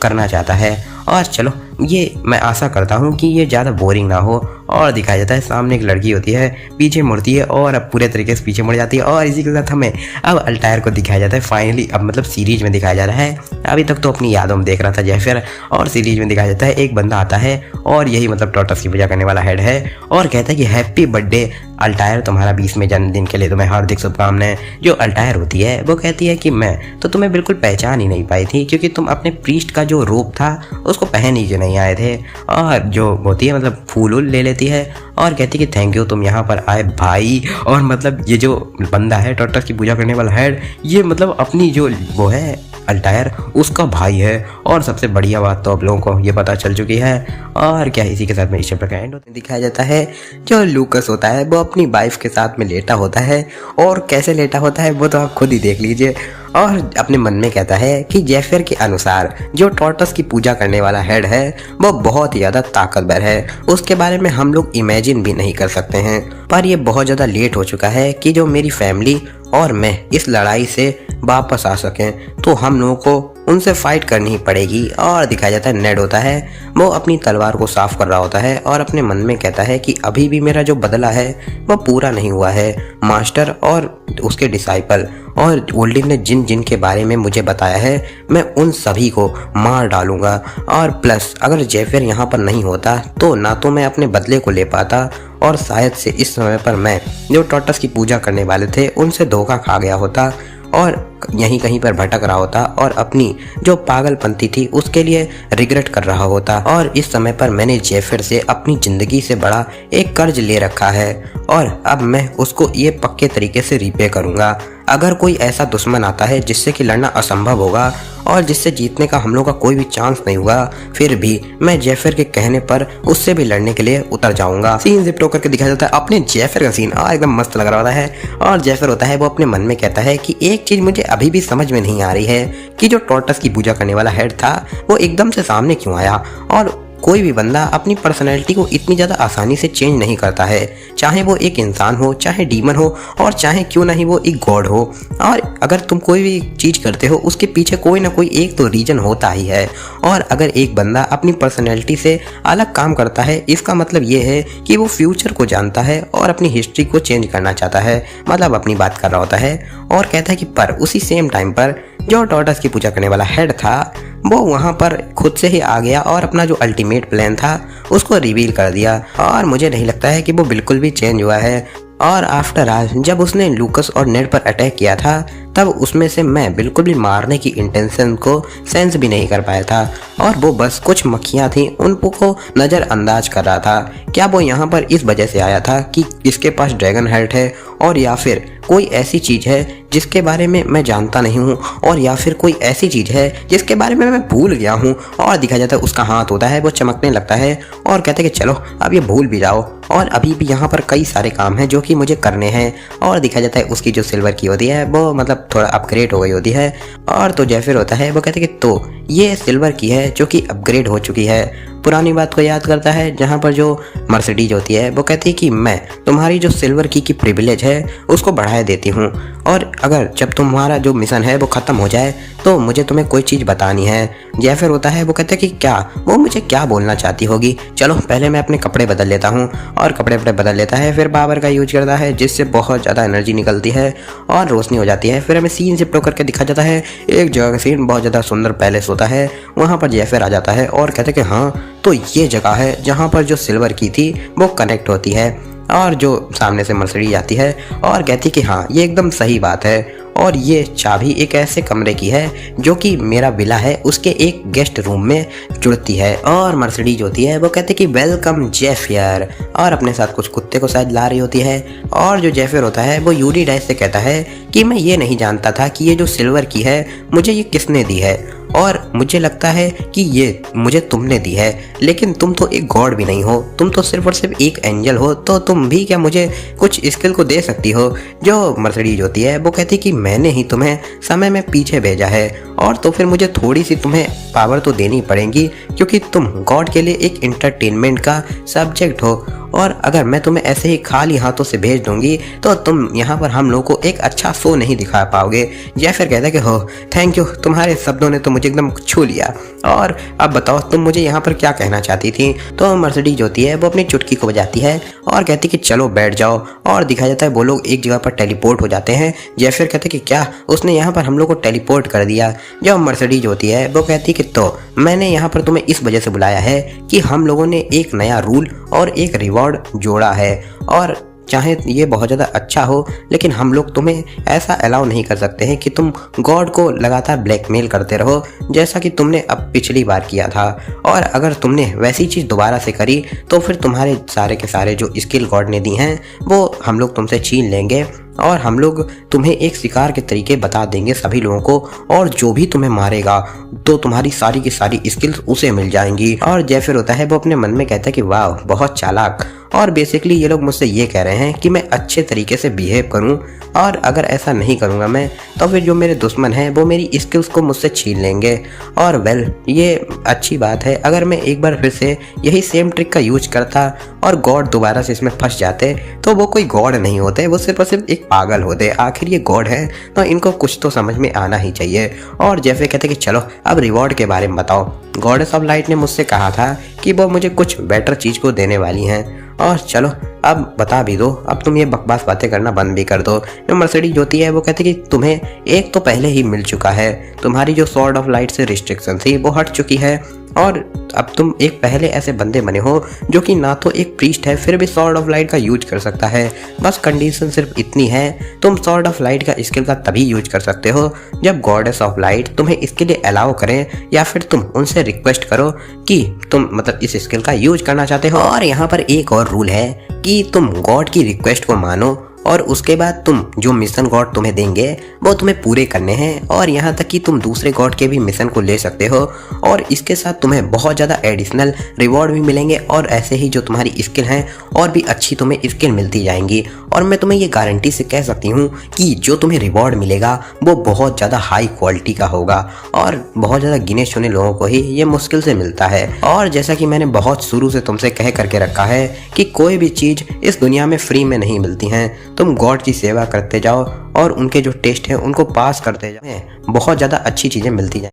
करना चाहता है। और चलो ये मैं आशा करता हूँ कि ये ज़्यादा बोरिंग ना हो। और दिखाया जाता है सामने एक लड़की होती है, पीछे मुड़ती है और अब पूरे तरीके से पीछे मुड़ जाती है, और इसी के साथ हमें अब अल्टायर को दिखाया जाता है फाइनली, अब मतलब सीरीज में दिखाया जा रहा है। अभी तक तो अपनी यादों में देख रहा था जेफर, और सीरीज में दिखाया जाता है एक बंदा आता है और यही मतलब टॉर्टस की पूजा करने वाला हेड है, और कहता है कि हैप्पी बर्थडे अल्टायर, तुम्हारा 20वें जन्मदिन के लिए तुम्हें हार्दिक शुभकामनाएं। जो अल्टायर होती है वो कहती है कि मैं तो तुम्हें बिल्कुल पहचान ही नहीं पाई थी, क्योंकि तुम अपने प्रीस्ट का जो रूप था उसको पहन ही जो नहीं आए थे। और जो होती है मतलब फूल ले लेती है और कहती है कि थैंक यू तुम यहाँ पर आए भाई। और मतलब ये जो बंदा है टॉर्टस की पूजा करने वाला हेड, ये मतलब अपनी जो वो है अल्टायर उसका भाई है। और सबसे बढ़िया बात तो आप लोगों को ये पता चल चुकी है। और क्या इसी के साथ में इस चैप्टर का एंड दिखाया जाता है। जो लूकस होता है वो अपनी वाइफ के साथ में लेटा होता है, और कैसे लेटा होता है वो तो आप खुद ही देख लीजिए, और अपने मन में कहता है कि जेफर के अनुसार जो टॉर्टस की पूजा करने वाला हेड है वो बहुत ही ज़्यादा ताकतवर है, उसके बारे में हम लोग इमेजिन भी नहीं कर सकते हैं। पर ये बहुत ज़्यादा लेट हो चुका है कि जो मेरी फैमिली और मैं इस लड़ाई से वापस आ सकें, तो हम लोगों को उनसे फाइट करनी ही पड़ेगी। और दिखाया जाता है नेड होता है वो अपनी तलवार को साफ कर रहा होता है, और अपने मन में कहता है कि अभी भी मेरा जो बदला है वो पूरा नहीं हुआ है। मास्टर और उसके डिसाइपल और ओल्डिन ने जिन जिन के बारे में मुझे बताया है मैं उन सभी को मार डालूंगा। और प्लस अगर जेफर यहाँ पर नहीं होता तो ना तो मैं अपने बदले को ले पाता, और शायद से इस समय पर मैं जो टॉर्टस की पूजा करने वाले थे उनसे धोखा खा गया होता, और यहीं कहीं पर भटक रहा होता, और अपनी जो पागलपंती थी उसके लिए रिग्रेट कर रहा होता। और इस समय पर मैंने जेफर से अपनी ज़िंदगी से बड़ा एक कर्ज ले रखा है, और अब मैं उसको ये पक्के तरीके से रीपे करूँगा। अगर कोई ऐसा दुश्मन आता है जिससे कि लड़ना असंभव होगा और जिससे जीतने का हम लोग का कोई भी चांस नहीं होगा, फिर भी मैं जेफर के कहने पर उससे भी लड़ने के लिए उतर जाऊंगा। सीन जिप होकर के दिखाया जाता है अपने जेफर का सीन, एकदम मस्त लग रहा होता है। और जेफर होता है वो अपने मन में कहता है कि एक चीज मुझे अभी भी समझ में नहीं आ रही है कि जो टॉर्टस की पूजा करने वाला हेड था वो एकदम से सामने क्यों आया। और कोई भी बंदा अपनी पर्सनैलिटी को इतनी ज़्यादा आसानी से चेंज नहीं करता है, चाहे वो एक इंसान हो, चाहे डीमन हो, और चाहे क्यों ना ही वो एक गॉड हो। और अगर तुम कोई भी चीज़ करते हो उसके पीछे कोई ना कोई एक तो रीजन होता ही है। और अगर एक बंदा अपनी पर्सनैलिटी से अलग काम करता है इसका मतलब ये है कि वो फ्यूचर को जानता है और अपनी हिस्ट्री को चेंज करना चाहता है, मतलब अपनी बात कर रहा होता है। और कहता है कि पर उसी सेम टाइम पर जो टॉर्टस की पूजा करने वाला हेड था वो वहाँ पर खुद से ही आ गया और अपना जो अल्टीमेट प्लान था उसको रिवील कर दिया। और मुझे नहीं लगता है कि वो बिल्कुल भी चेंज हुआ है। और आफ्टर आज जब उसने लूकस और नेड पर अटैक किया था तब उसमें से मैं बिल्कुल भी मारने की इंटेंशन को सेंस भी नहीं कर पाया था, और वो बस कुछ मक्खियाँ थी उनको नज़रअंदाज कर रहा था। क्या वो यहाँ पर इस वजह से आया था कि इसके पास ड्रैगन हेड है, और या फिर कोई ऐसी चीज़ है जिसके बारे में मैं जानता नहीं हूँ, और या फिर कोई ऐसी चीज़ है जिसके बारे में मैं भूल गया हूँ। और दिखाया जाता है उसका हाथ होता है वो चमकने लगता है और कहते हैं कि चलो अब ये भूल भी जाओ। और अभी भी यहाँ पर कई सारे काम हैं जो कि मुझे करने हैं। और दिखा जाता है उसकी जो सिल्वर की होती है वो मतलब थोड़ा अपग्रेड हो गई होती है। और तो जैफिर होता है वो कहते हैं कि तो ये सिल्वर की है जो कि अपग्रेड हो चुकी है। पुरानी बात को याद करता है जहाँ पर जो मर्सिडीज होती है वो कहती है कि मैं तुम्हारी जो सिल्वर की प्रिविलेज है उसको बढ़ाया देती हूँ, और अगर जब तुम्हारा जो मिशन है वो ख़त्म हो जाए तो मुझे तुम्हें कोई चीज़ बतानी है। जैफिर होता है वो कहता है कि क्या, वो मुझे क्या बोलना चाहती होगी, चलो पहले मैं अपने कपड़े बदल लेता हूँ। और कपड़े बदल लेता है, फिर पावर का यूज करता है जिससे बहुत ज़्यादा एनर्जी निकलती है और रोशनी हो जाती है। फिर हमें सीन शिफ्ट होकर के दिखा जाता है एक जगह का सीन, बहुत ज़्यादा सुंदर पैलेस होता है। वहाँ पर जैफिर आ जाता है और कहते हैं कि हाँ तो ये जगह है जहाँ पर जो सिल्वर की थी वो कनेक्ट होती है। और जो सामने से मर्सिडीज आती है और कहती कि हाँ ये एकदम सही बात है, और ये चाबी एक ऐसे कमरे की है जो कि मेरा विला है उसके एक गेस्ट रूम में जुड़ती है। और मर्सिडीज होती है वो कहते कि वेलकम जैफियर, और अपने साथ कुछ कुत्ते को शायद ला रही होती है। और जो जैफियर होता है वो यूनिडाइस से कहता है कि मैं ये नहीं जानता था कि ये जो सिल्वर की है मुझे ये किसने दी है, और मुझे लगता है कि ये मुझे तुमने दी है, लेकिन तुम तो एक गॉड भी नहीं हो, तुम तो सिर्फ और सिर्फ एक एंजल हो, तो तुम भी क्या मुझे कुछ स्किल को दे सकती हो। जो मर्सिडीज होती है वो कहती कि मैंने ही तुम्हें समय में पीछे भेजा है, और तो फिर मुझे थोड़ी सी तुम्हें पावर तो देनी पड़ेगी क्योंकि तुम गॉड के लिए एक इंटरटेनमेंट का सब्जेक्ट हो, और अगर मैं तुम्हें ऐसे ही खाली हाथों से भेज दूंगी तो तुम यहाँ पर हम लोगों को एक अच्छा शो नहीं दिखा पाओगे। जैफिर कहता है कि हो थैंक यू, तुम्हारे शब्दों ने तो मुझे एकदम छू लिया, और अब बताओ तुम मुझे यहाँ पर क्या कहना चाहती थी। तो मर्सिडीज होती है वो अपनी चुटकी को बजाती है और कहती कि चलो बैठ जाओ, और दिखाया जाता है वो लोग एक जगह पर टेलीपोर्ट हो जाते हैं। जैफिर कहते कि क्या, उसने यहाँ पर हम लोग को टेलीपोर्ट कर दिया। जब मर्सिडीज होती है वो कहती कि तो मैंने यहाँ पर तुम्हें इस वजह से बुलाया है कि हम लोगों ने एक नया रूल और एक रिवॉर्ड जोड़ा है, और चाहे ये बहुत ज़्यादा अच्छा हो लेकिन हम लोग तुम्हें ऐसा अलाउ नहीं कर सकते हैं कि तुम गॉड को लगातार ब्लैकमेल करते रहो जैसा कि तुमने अब पिछली बार किया था। और अगर तुमने वैसी चीज़ दोबारा से करी तो फिर तुम्हारे सारे के सारे जो स्किल गॉड ने दी हैं वो हम लोग तुमसे छीन लेंगे, और हम लोग तुम्हें एक शिकार के तरीके बता देंगे सभी लोगों को, और जो भी तुम्हें मारेगा तो तुम्हारी सारी की सारी स्किल्स उसे मिल जाएंगी। और जैफिर होता है वो अपने मन में कहता है कि वाह बहुत चालाक, और बेसिकली ये लोग मुझसे ये कह रहे हैं कि मैं अच्छे तरीके से बिहेव करूं, और अगर ऐसा नहीं करूंगा मैं तो फिर जो मेरे दुश्मन हैं वो मेरी स्किल्स को मुझसे छीन लेंगे। और वेल ये अच्छी बात है, अगर मैं एक बार फिर से यही सेम ट्रिक का यूज करता और गॉड दोबारा से इसमें फंस जाते तो वो कोई गॉड नहीं होते, वो सिर्फ और सिर्फ एक पागल होते। आखिर ये गॉड है तो इनको कुछ तो समझ में आना ही चाहिए। और जैसे कहते कि चलो अब रिवॉर्ड के बारे में बताओ। गॉडेस ऑफ लाइट ने मुझसे कहा था कि वो मुझे कुछ बेटर चीज़ को देने वाली हैं, और चलो अब बता भी दो, अब तुम ये बकवास बातें करना बंद भी कर दो। जो मर्सिडीज होती है वो कहती है कि तुम्हें एक तो पहले ही मिल चुका है, तुम्हारी जो सॉर्ड ऑफ लाइट से रिस्ट्रिक्शन थी वो हट चुकी है, और अब तुम एक पहले ऐसे बंदे बने हो जो कि ना तो एक प्रीस्ट है फिर भी सॉर्ड ऑफ लाइट का यूज कर सकता है। बस कंडीशन सिर्फ इतनी है, तुम सॉर्ड ऑफ लाइट का स्किल का तभी यूज कर सकते हो जब गॉडेस ऑफ लाइट तुम्हें इसके लिए अलाउ करें, या फिर तुम उनसे रिक्वेस्ट करो कि तुम मतलब इस स्किल का यूज करना चाहते हो। और यहाँ पर एक और रूल है कि तुम गॉड की रिक्वेस्ट को मानो, और उसके बाद तुम जो मिशन गॉड तुम्हें देंगे वो तुम्हें पूरे करने हैं, और यहाँ तक कि तुम दूसरे गॉड के भी मिशन को ले सकते हो, और इसके साथ तुम्हें बहुत ज़्यादा एडिशनल रिवॉर्ड भी मिलेंगे, और ऐसे ही जो तुम्हारी स्किल हैं और भी अच्छी तुम्हें स्किल मिलती जाएंगी। और मैं तुम्हें ये गारंटी से कह सकती हूँ कि जो तुम्हें रिवॉर्ड मिलेगा वो बहुत ज़्यादा हाई क्वालिटी का होगा, और बहुत ज़्यादा गिने चुने लोगों को ही ये मुश्किल से मिलता है। और जैसा कि मैंने बहुत शुरू से तुमसे कह करके रखा है कि कोई भी चीज़ इस दुनिया में फ्री में नहीं मिलती हैं, तुम गॉड की सेवा करते जाओ और उनके जो टेस्ट हैं उनको पास करते जाओ, बहुत ज़्यादा अच्छी चीज़ें मिलती जाए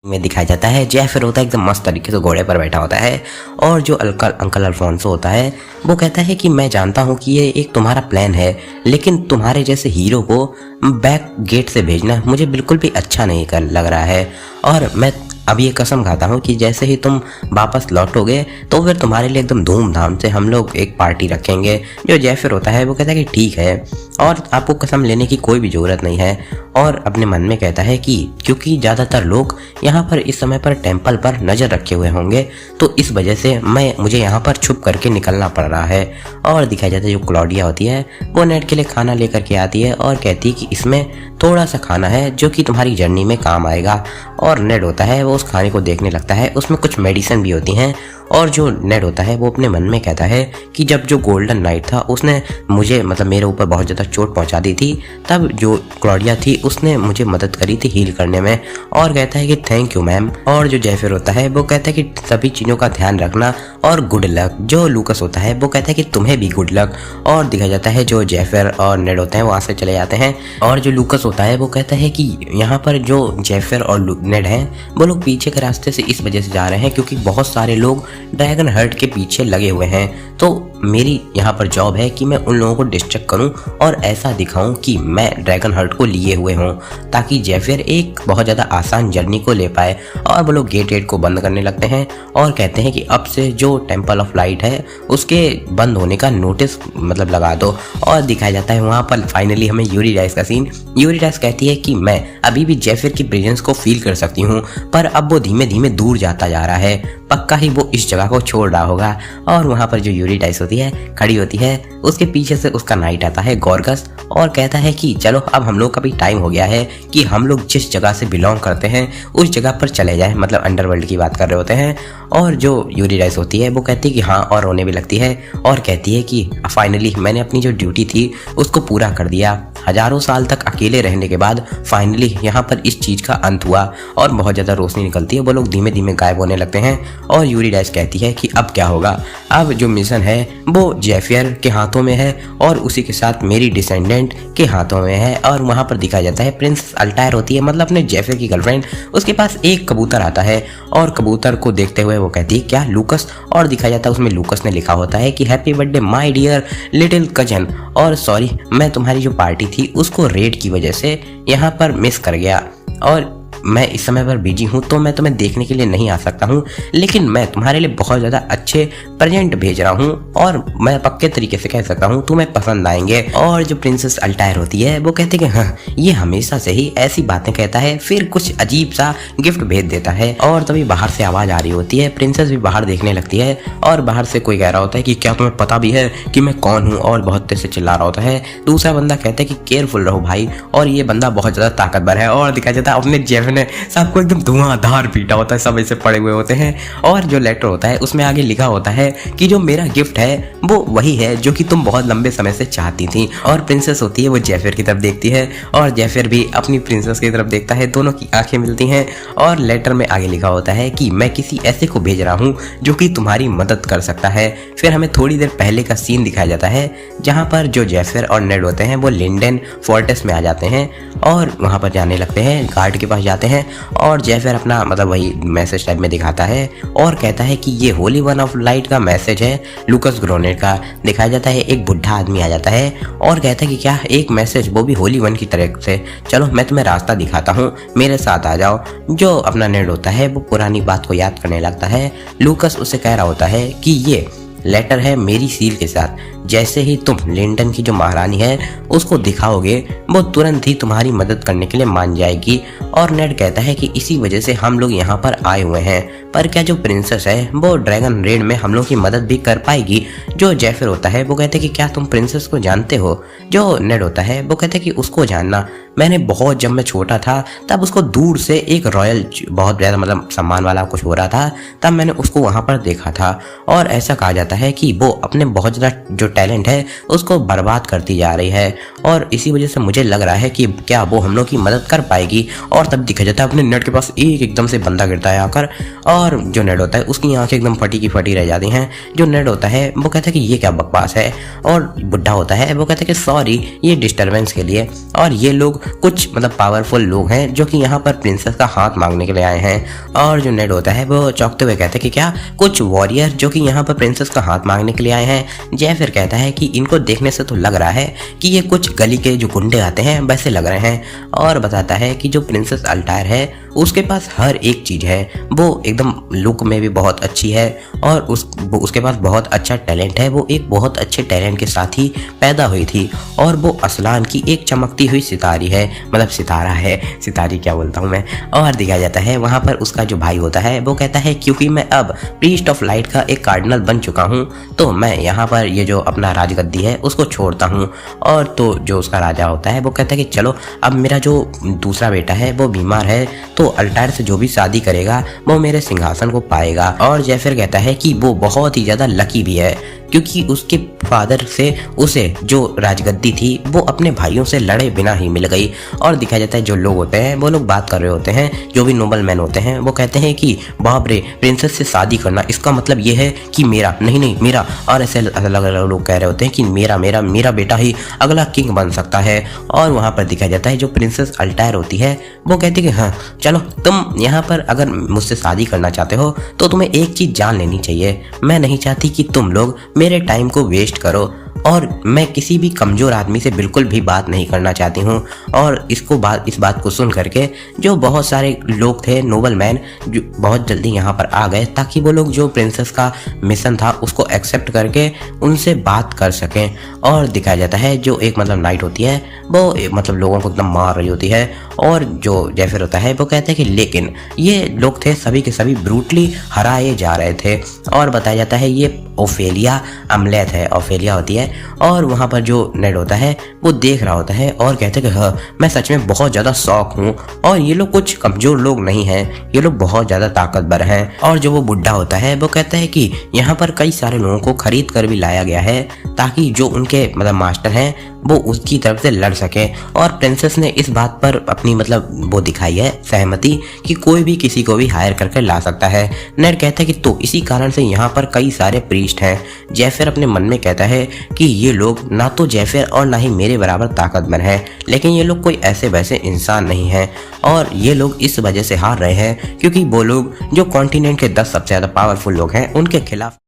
में दिखाया जाता है। जैफिर होता है एकदम मस्त तरीके से घोड़े पर बैठा होता है, और जो अंकल अल्फोंसो होता है वो कहता है कि मैं जानता हूँ कि ये एक तुम्हारा प्लान है, लेकिन तुम्हारे जैसे हीरो को बैक गेट से भेजना मुझे बिल्कुल भी अच्छा नहीं लग रहा है, और मैं अब ये कसम खाता हूँ कि जैसे ही तुम वापस लौटोगे तो फिर तुम्हारे लिए एकदम धूमधाम से हम लोग एक पार्टी रखेंगे। जो जैफिर होता है वो कहता है कि ठीक है, और आपको कसम लेने की कोई भी ज़रूरत नहीं है, और अपने मन में कहता है कि क्योंकि ज़्यादातर लोग यहाँ पर इस समय पर टेम्पल पर नज़र रखे हुए होंगे तो इस वजह से मुझे यहाँ पर छुप करके निकलना पड़ रहा है। और दिखाया जाता है जो क्लॉडिया होती है वो नेड के लिए खाना लेकर के आती है और कहती है कि इसमें थोड़ा सा खाना है जो कि तुम्हारी जर्नी में काम आएगा, और नेड होता है वो उस खाने को देखने लगता है, उसमें कुछ मेडिसिन भी होती हैं, और जो नेड होता है वो अपने मन में कहता है कि जब जो गोल्डन नाइट था उसने मुझे मतलब मेरे ऊपर बहुत ज़्यादा चोट पहुंचा दी थी, तब जो क्लॉडिया थी उसने मुझे मदद करी थी हील करने में, और कहता है कि थैंक यू मैम। और जो जेफिर होता है वो कहता है कि सभी चीज़ों का ध्यान रखना और गुड लक। जो लूकस होता है वो कहता है कि तुम्हें भी गुड लक। और दिखाया जाता है जो जेफिर और नेड होते हैं वहाँ से चले जाते हैं। और जो लूकस होता है वो कहता है कि यहाँ पर जो जेफिर और नेड हैं वो लोग पीछे के रास्ते से इस वजह से जा रहे हैं क्योंकि बहुत सारे लोग ड्रैगन हर्ट के पीछे लगे हुए हैं। तो मेरी यहाँ पर जॉब है कि मैं उन लोगों को डिस्ट्रैक्ट करूं और ऐसा दिखाऊं कि मैं ड्रैगन हर्ट को लिए हुए हूं, ताकि जेफिर एक बहुत ज़्यादा आसान जर्नी को ले पाए। और वो लोग गेट को बंद करने लगते हैं और कहते हैं कि अब से जो टेम्पल ऑफ लाइट है उसके बंद होने का नोटिस मतलब लगा दो। और दिखाया जाता है वहाँ पर फाइनली हमें यूरीडाइस का सीन। यूरीडाइस कहती है कि मैं अभी भी जेफिर की प्रेजेंस को फील कर सकती हूँ, पर अब वो धीमे धीमे दूर जाता जा रहा है, पक्का ही वो इस जगह को छोड़ रहा होगा। और वहाँ पर जो यूरीडाइस होती है खड़ी होती है, उसके पीछे से उसका नाइट आता है गॉर्गस और कहता है कि चलो अब हम लोग का भी टाइम हो गया है कि हम लोग जिस जगह से बिलोंग करते हैं उस जगह पर चले जाएं, मतलब अंडरवर्ल्ड की बात कर रहे होते हैं। और जो यूरीडाइस होती है वो कहती है कि हाँ, और रोने भी लगती है और कहती है कि फाइनली मैंने अपनी जो ड्यूटी थी उसको पूरा कर दिया। हजारों साल तक अकेले रहने के बाद फाइनली यहाँ पर इस चीज़ का अंत हुआ और बहुत ज़्यादा रोशनी निकलती है। वो लोग धीमे धीमे गायब होने लगते हैं और यूरीडाइस कहती है कि अब क्या होगा। अब जो मिशन है वो जेफियर के हाथों में है और उसी के साथ मेरी डिसेंडेंट के हाथों में है। और वहाँ पर दिखाया जाता है प्रिंस अल्टायर होती है, मतलब अपने जेफियर की गर्लफ्रेंड, उसके पास एक कबूतर आता है और कबूतर को देखते हुए वो कहती है क्या लूकस। और दिखाया जाता है उसमें लूकस ने लिखा होता है कि happy birthday my dear little cousin, और सॉरी मैं तुम्हारी जो पार्टी थी उसको रेड की वजह से यहाँ पर मिस कर गया और मैं इस समय पर बिजी हूँ तो मैं तुम्हें देखने के लिए नहीं आ सकता हूँ, लेकिन मैं तुम्हारे लिए बहुत ज़्यादा अच्छे प्रेजेंट भेज रहा हूँ और मैं पक्के तरीके से कह सकता हूँ तुम्हें पसंद आएंगे। और जो प्रिंसेस अल्टायर होती है वो कहती है कि हाँ, ये हमेशा से ही ऐसी बातें कहता है, फिर कुछ अजीब सा गिफ्ट भेज देता है। और तभी बाहर से आवाज़ आ रही होती है, प्रिंसेस भी बाहर देखने लगती है और बाहर से कोई कह रहा होता है कि क्या तुम्हें पता भी है कि मैं कौन हूँ, और बहुत तेज से चिल्ला रहा होता है। दूसरा बंदा कहता है कि केयरफुल रहो भाई, और ये बंदा बहुत ज़्यादा ताकतवर है। और दिखाया जाता है अपने जेफ ने सबको एकदम धुआंधार पीटा होता है, सब ऐसे पड़े हुए होते हैं। और जो लेटर होता है उसमें आगे लिखा होता है कि जो मेरा गिफ्ट है वो वही है जो कि तुम बहुत लंबे समय से चाहती थी। और प्रिंसेस होती है वो जेफिर की तरफ देखती है और जेफिर भी अपनी प्रिंसेस की तरफ देखता है, दोनों की आंखें मिलती हैं। और लेटर में आगे लिखा होता है कि मैं किसी ऐसे को भेज रहा हूँ जो कि तुम्हारी मदद कर सकता है। फिर हमें थोड़ी देर पहले का सीन दिखाया जाता है जहाँ पर जो जेफिर और नेड होते हैं वो लिंडन फोर्ट्रेस में आ जाते हैं और वहाँ पर जाने लगते हैं, गार्ड के पास जाते हैं और जेफिर अपना मतलब वही मैसेज टाइप में दिखाता है और कहता है कि ये होली वन ऑफ लाइट का मैसेज है लूकस ग्रोनेट का। दिखाया जाता है एक बुढ़ा आदमी आ जाता है और कहता है कि क्या एक मैसेज, वो भी होली वन की तरफ से, चलो मैं तुम्हें रास्ता दिखाता हूँ, मेरे साथ आ जाओ। जो अपना नेड होता है वो पुरानी बात को याद करने लगता है। लूकस उसे कह रहा होता है कि ये लेटर है मेरी सील के साथ, जैसे ही तुम लिंडन की जो महारानी है उसको दिखाओगे वो तुरंत ही तुम्हारी मदद करने के लिए मान जाएगी। और नेड कहता है कि इसी वजह से हम लोग यहाँ पर आए हुए हैं, पर क्या जो प्रिंसेस है वो ड्रैगन रेड में हम लोग की मदद भी कर पाएगी। जो जेफिर होता है वो कहते हैं कि क्या तुम प्रिंसेस को जानते हो। जो नेड होता है वो कहते हैं कि उसको जानना, मैंने बहुत, जब मैं छोटा था तब उसको दूर से एक रॉयल बहुत ज़्यादा मतलब सम्मान वाला कुछ हो रहा था, तब मैंने उसको वहाँ पर देखा था। और ऐसा कहा जाता है कि वो अपने बहुत ज़्यादा जो टैलेंट है उसको बर्बाद करती जा रही है और इसी वजह से मुझे लग रहा है कि क्या वो हम लोग की मदद कर पाएगी। और तब दिखा जाता है अपने नेड के पास एकदम से बंदा गिरता है आकर, और जो नेड होता है उसकी आंखें एकदम फटी की फटी रह जाती हैं। जो नेड होता है वो कहता है कि ये क्या बकवास है, और बुढ़ा होता है वो कहता है कि सॉरी ये डिस्टर्बेंस के लिए। और ये लोग कुछ मतलब पावरफुल लोग हैं जो कि यहाँ पर प्रिंसेस का हाथ मांगने के लिए आए हैं। और जो नेड होता है वो चौंकते हुए कहते हैं कि क्या कुछ वॉरियर जो कि यहाँ पर प्रिंसेस का हाथ मांगने के लिए आए हैं। जेफिर कहता है कि इनको देखने से तो लग रहा है कि ये कुछ गली के जो गुंडे आते हैं वैसे लग रहे हैं। और बताता है कि जो प्रिंसेस अल्टायर है उसके पास हर एक चीज़ है, वो एकदम लुक में भी बहुत अच्छी है और उसके पास बहुत अच्छा टैलेंट है, वो एक बहुत अच्छे टैलेंट के साथ ही पैदा हुई थी और वो असलान की एक चमकती हुई सितारी है, मतलब सितारा है, सितारी क्या बोलता हूँ मैं। और दिखाया जाता है वहाँ पर उसका जो भाई होता है वो कहता है क्योंकि मैं अब प्रीस्ट ऑफ लाइट का एक कार्डिनल बन चुका हूँ तो मैं यहाँ पर ये जो अपना राजगद्दी है उसको छोड़ता हूँ। और तो जो उसका राजा होता है वो कहता है कि चलो अब मेरा जो दूसरा बेटा है वो बीमार है, तो अल्टायर से जो भी शादी करेगा वो मेरे सिंहासन को पाएगा। और जैफर कहता है कि वो बहुत ही ज्यादा लकी भी है, क्योंकि उसके फादर से उसे जो राजगद्दी थी वो अपने भाइयों से लड़े बिना ही मिल गई। और दिखाया जाता है जो लोग होते हैं वो लोग बात कर रहे होते हैं, जो भी नोबल मैन होते हैं वो कहते हैं कि बाप रे, प्रिंसेस से शादी करना इसका मतलब ये है कि मेरा नहीं मेरा, और ऐसे अलग अलग लोग कह रहे होते हैं कि मेरा बेटा ही अगला किंग बन सकता है। और वहाँ पर दिखाया जाता है जो प्रिंसेस अल्टायर होती है वो कहती है कि हाँ चलो, तुम यहाँ पर अगर मुझसे शादी करना चाहते हो तो तुम्हें एक चीज़ जान लेनी चाहिए, मैं नहीं चाहती कि तुम लोग मेरे टाइम को वेस्ट करो, और मैं किसी भी कमज़ोर आदमी से बिल्कुल भी बात नहीं करना चाहती हूँ। और इस बात को सुन करके जो बहुत सारे लोग थे नोबल मैन, जो बहुत जल्दी यहाँ पर आ गए ताकि वो लोग जो प्रिंसेस का मिशन था उसको एक्सेप्ट करके उनसे बात कर सकें। और दिखाया जाता है जो एक मतलब नाइट होती है वो मतलब लोगों को एकदम मार रही होती है, और जो जैफर होता है वो कहते हैं कि लेकिन ये लोग थे सभी के सभी ब्रूटली हराए जा रहे थे। और बताया जाता है ये ओफेलिया अमलेथ है, ओफेलिया होती है। और वहाँ पर जो नेड होता है वो देख रहा होता है और कहते हैं कि हाँ मैं सच में बहुत ज़्यादा शौक हूँ, और ये लोग कुछ कमज़ोर लोग नहीं हैं, ये लोग बहुत ज़्यादा ताकतवर हैं। और जो वो बुढ़ा होता है वो कहता है कि यहाँ पर कई सारे लोगों को खरीद कर भी लाया गया है ताकि जो उनके मतलब मास्टर हैं वो उसकी तरफ से लड़ सके। और प्रिंसेस ने इस बात पर अपनी मतलब वो दिखाई है सहमति कि कोई भी किसी को भी हायर करके ला सकता है। नेड कहता है कि तो इसी कारण से यहाँ पर कई सारे प्रीस्ट हैं। जैफर अपने मन में कहता है कि ये लोग ना तो जैफर और ना ही मेरे बराबर ताकतवर हैं, लेकिन ये लोग कोई ऐसे वैसे इंसान नहीं हैं, और ये लोग इस वजह से हार रहे हैं क्योंकि वो लोग जो कॉन्टिनेंट के 10 सबसे ज़्यादा पावरफुल लोग हैं उनके खिलाफ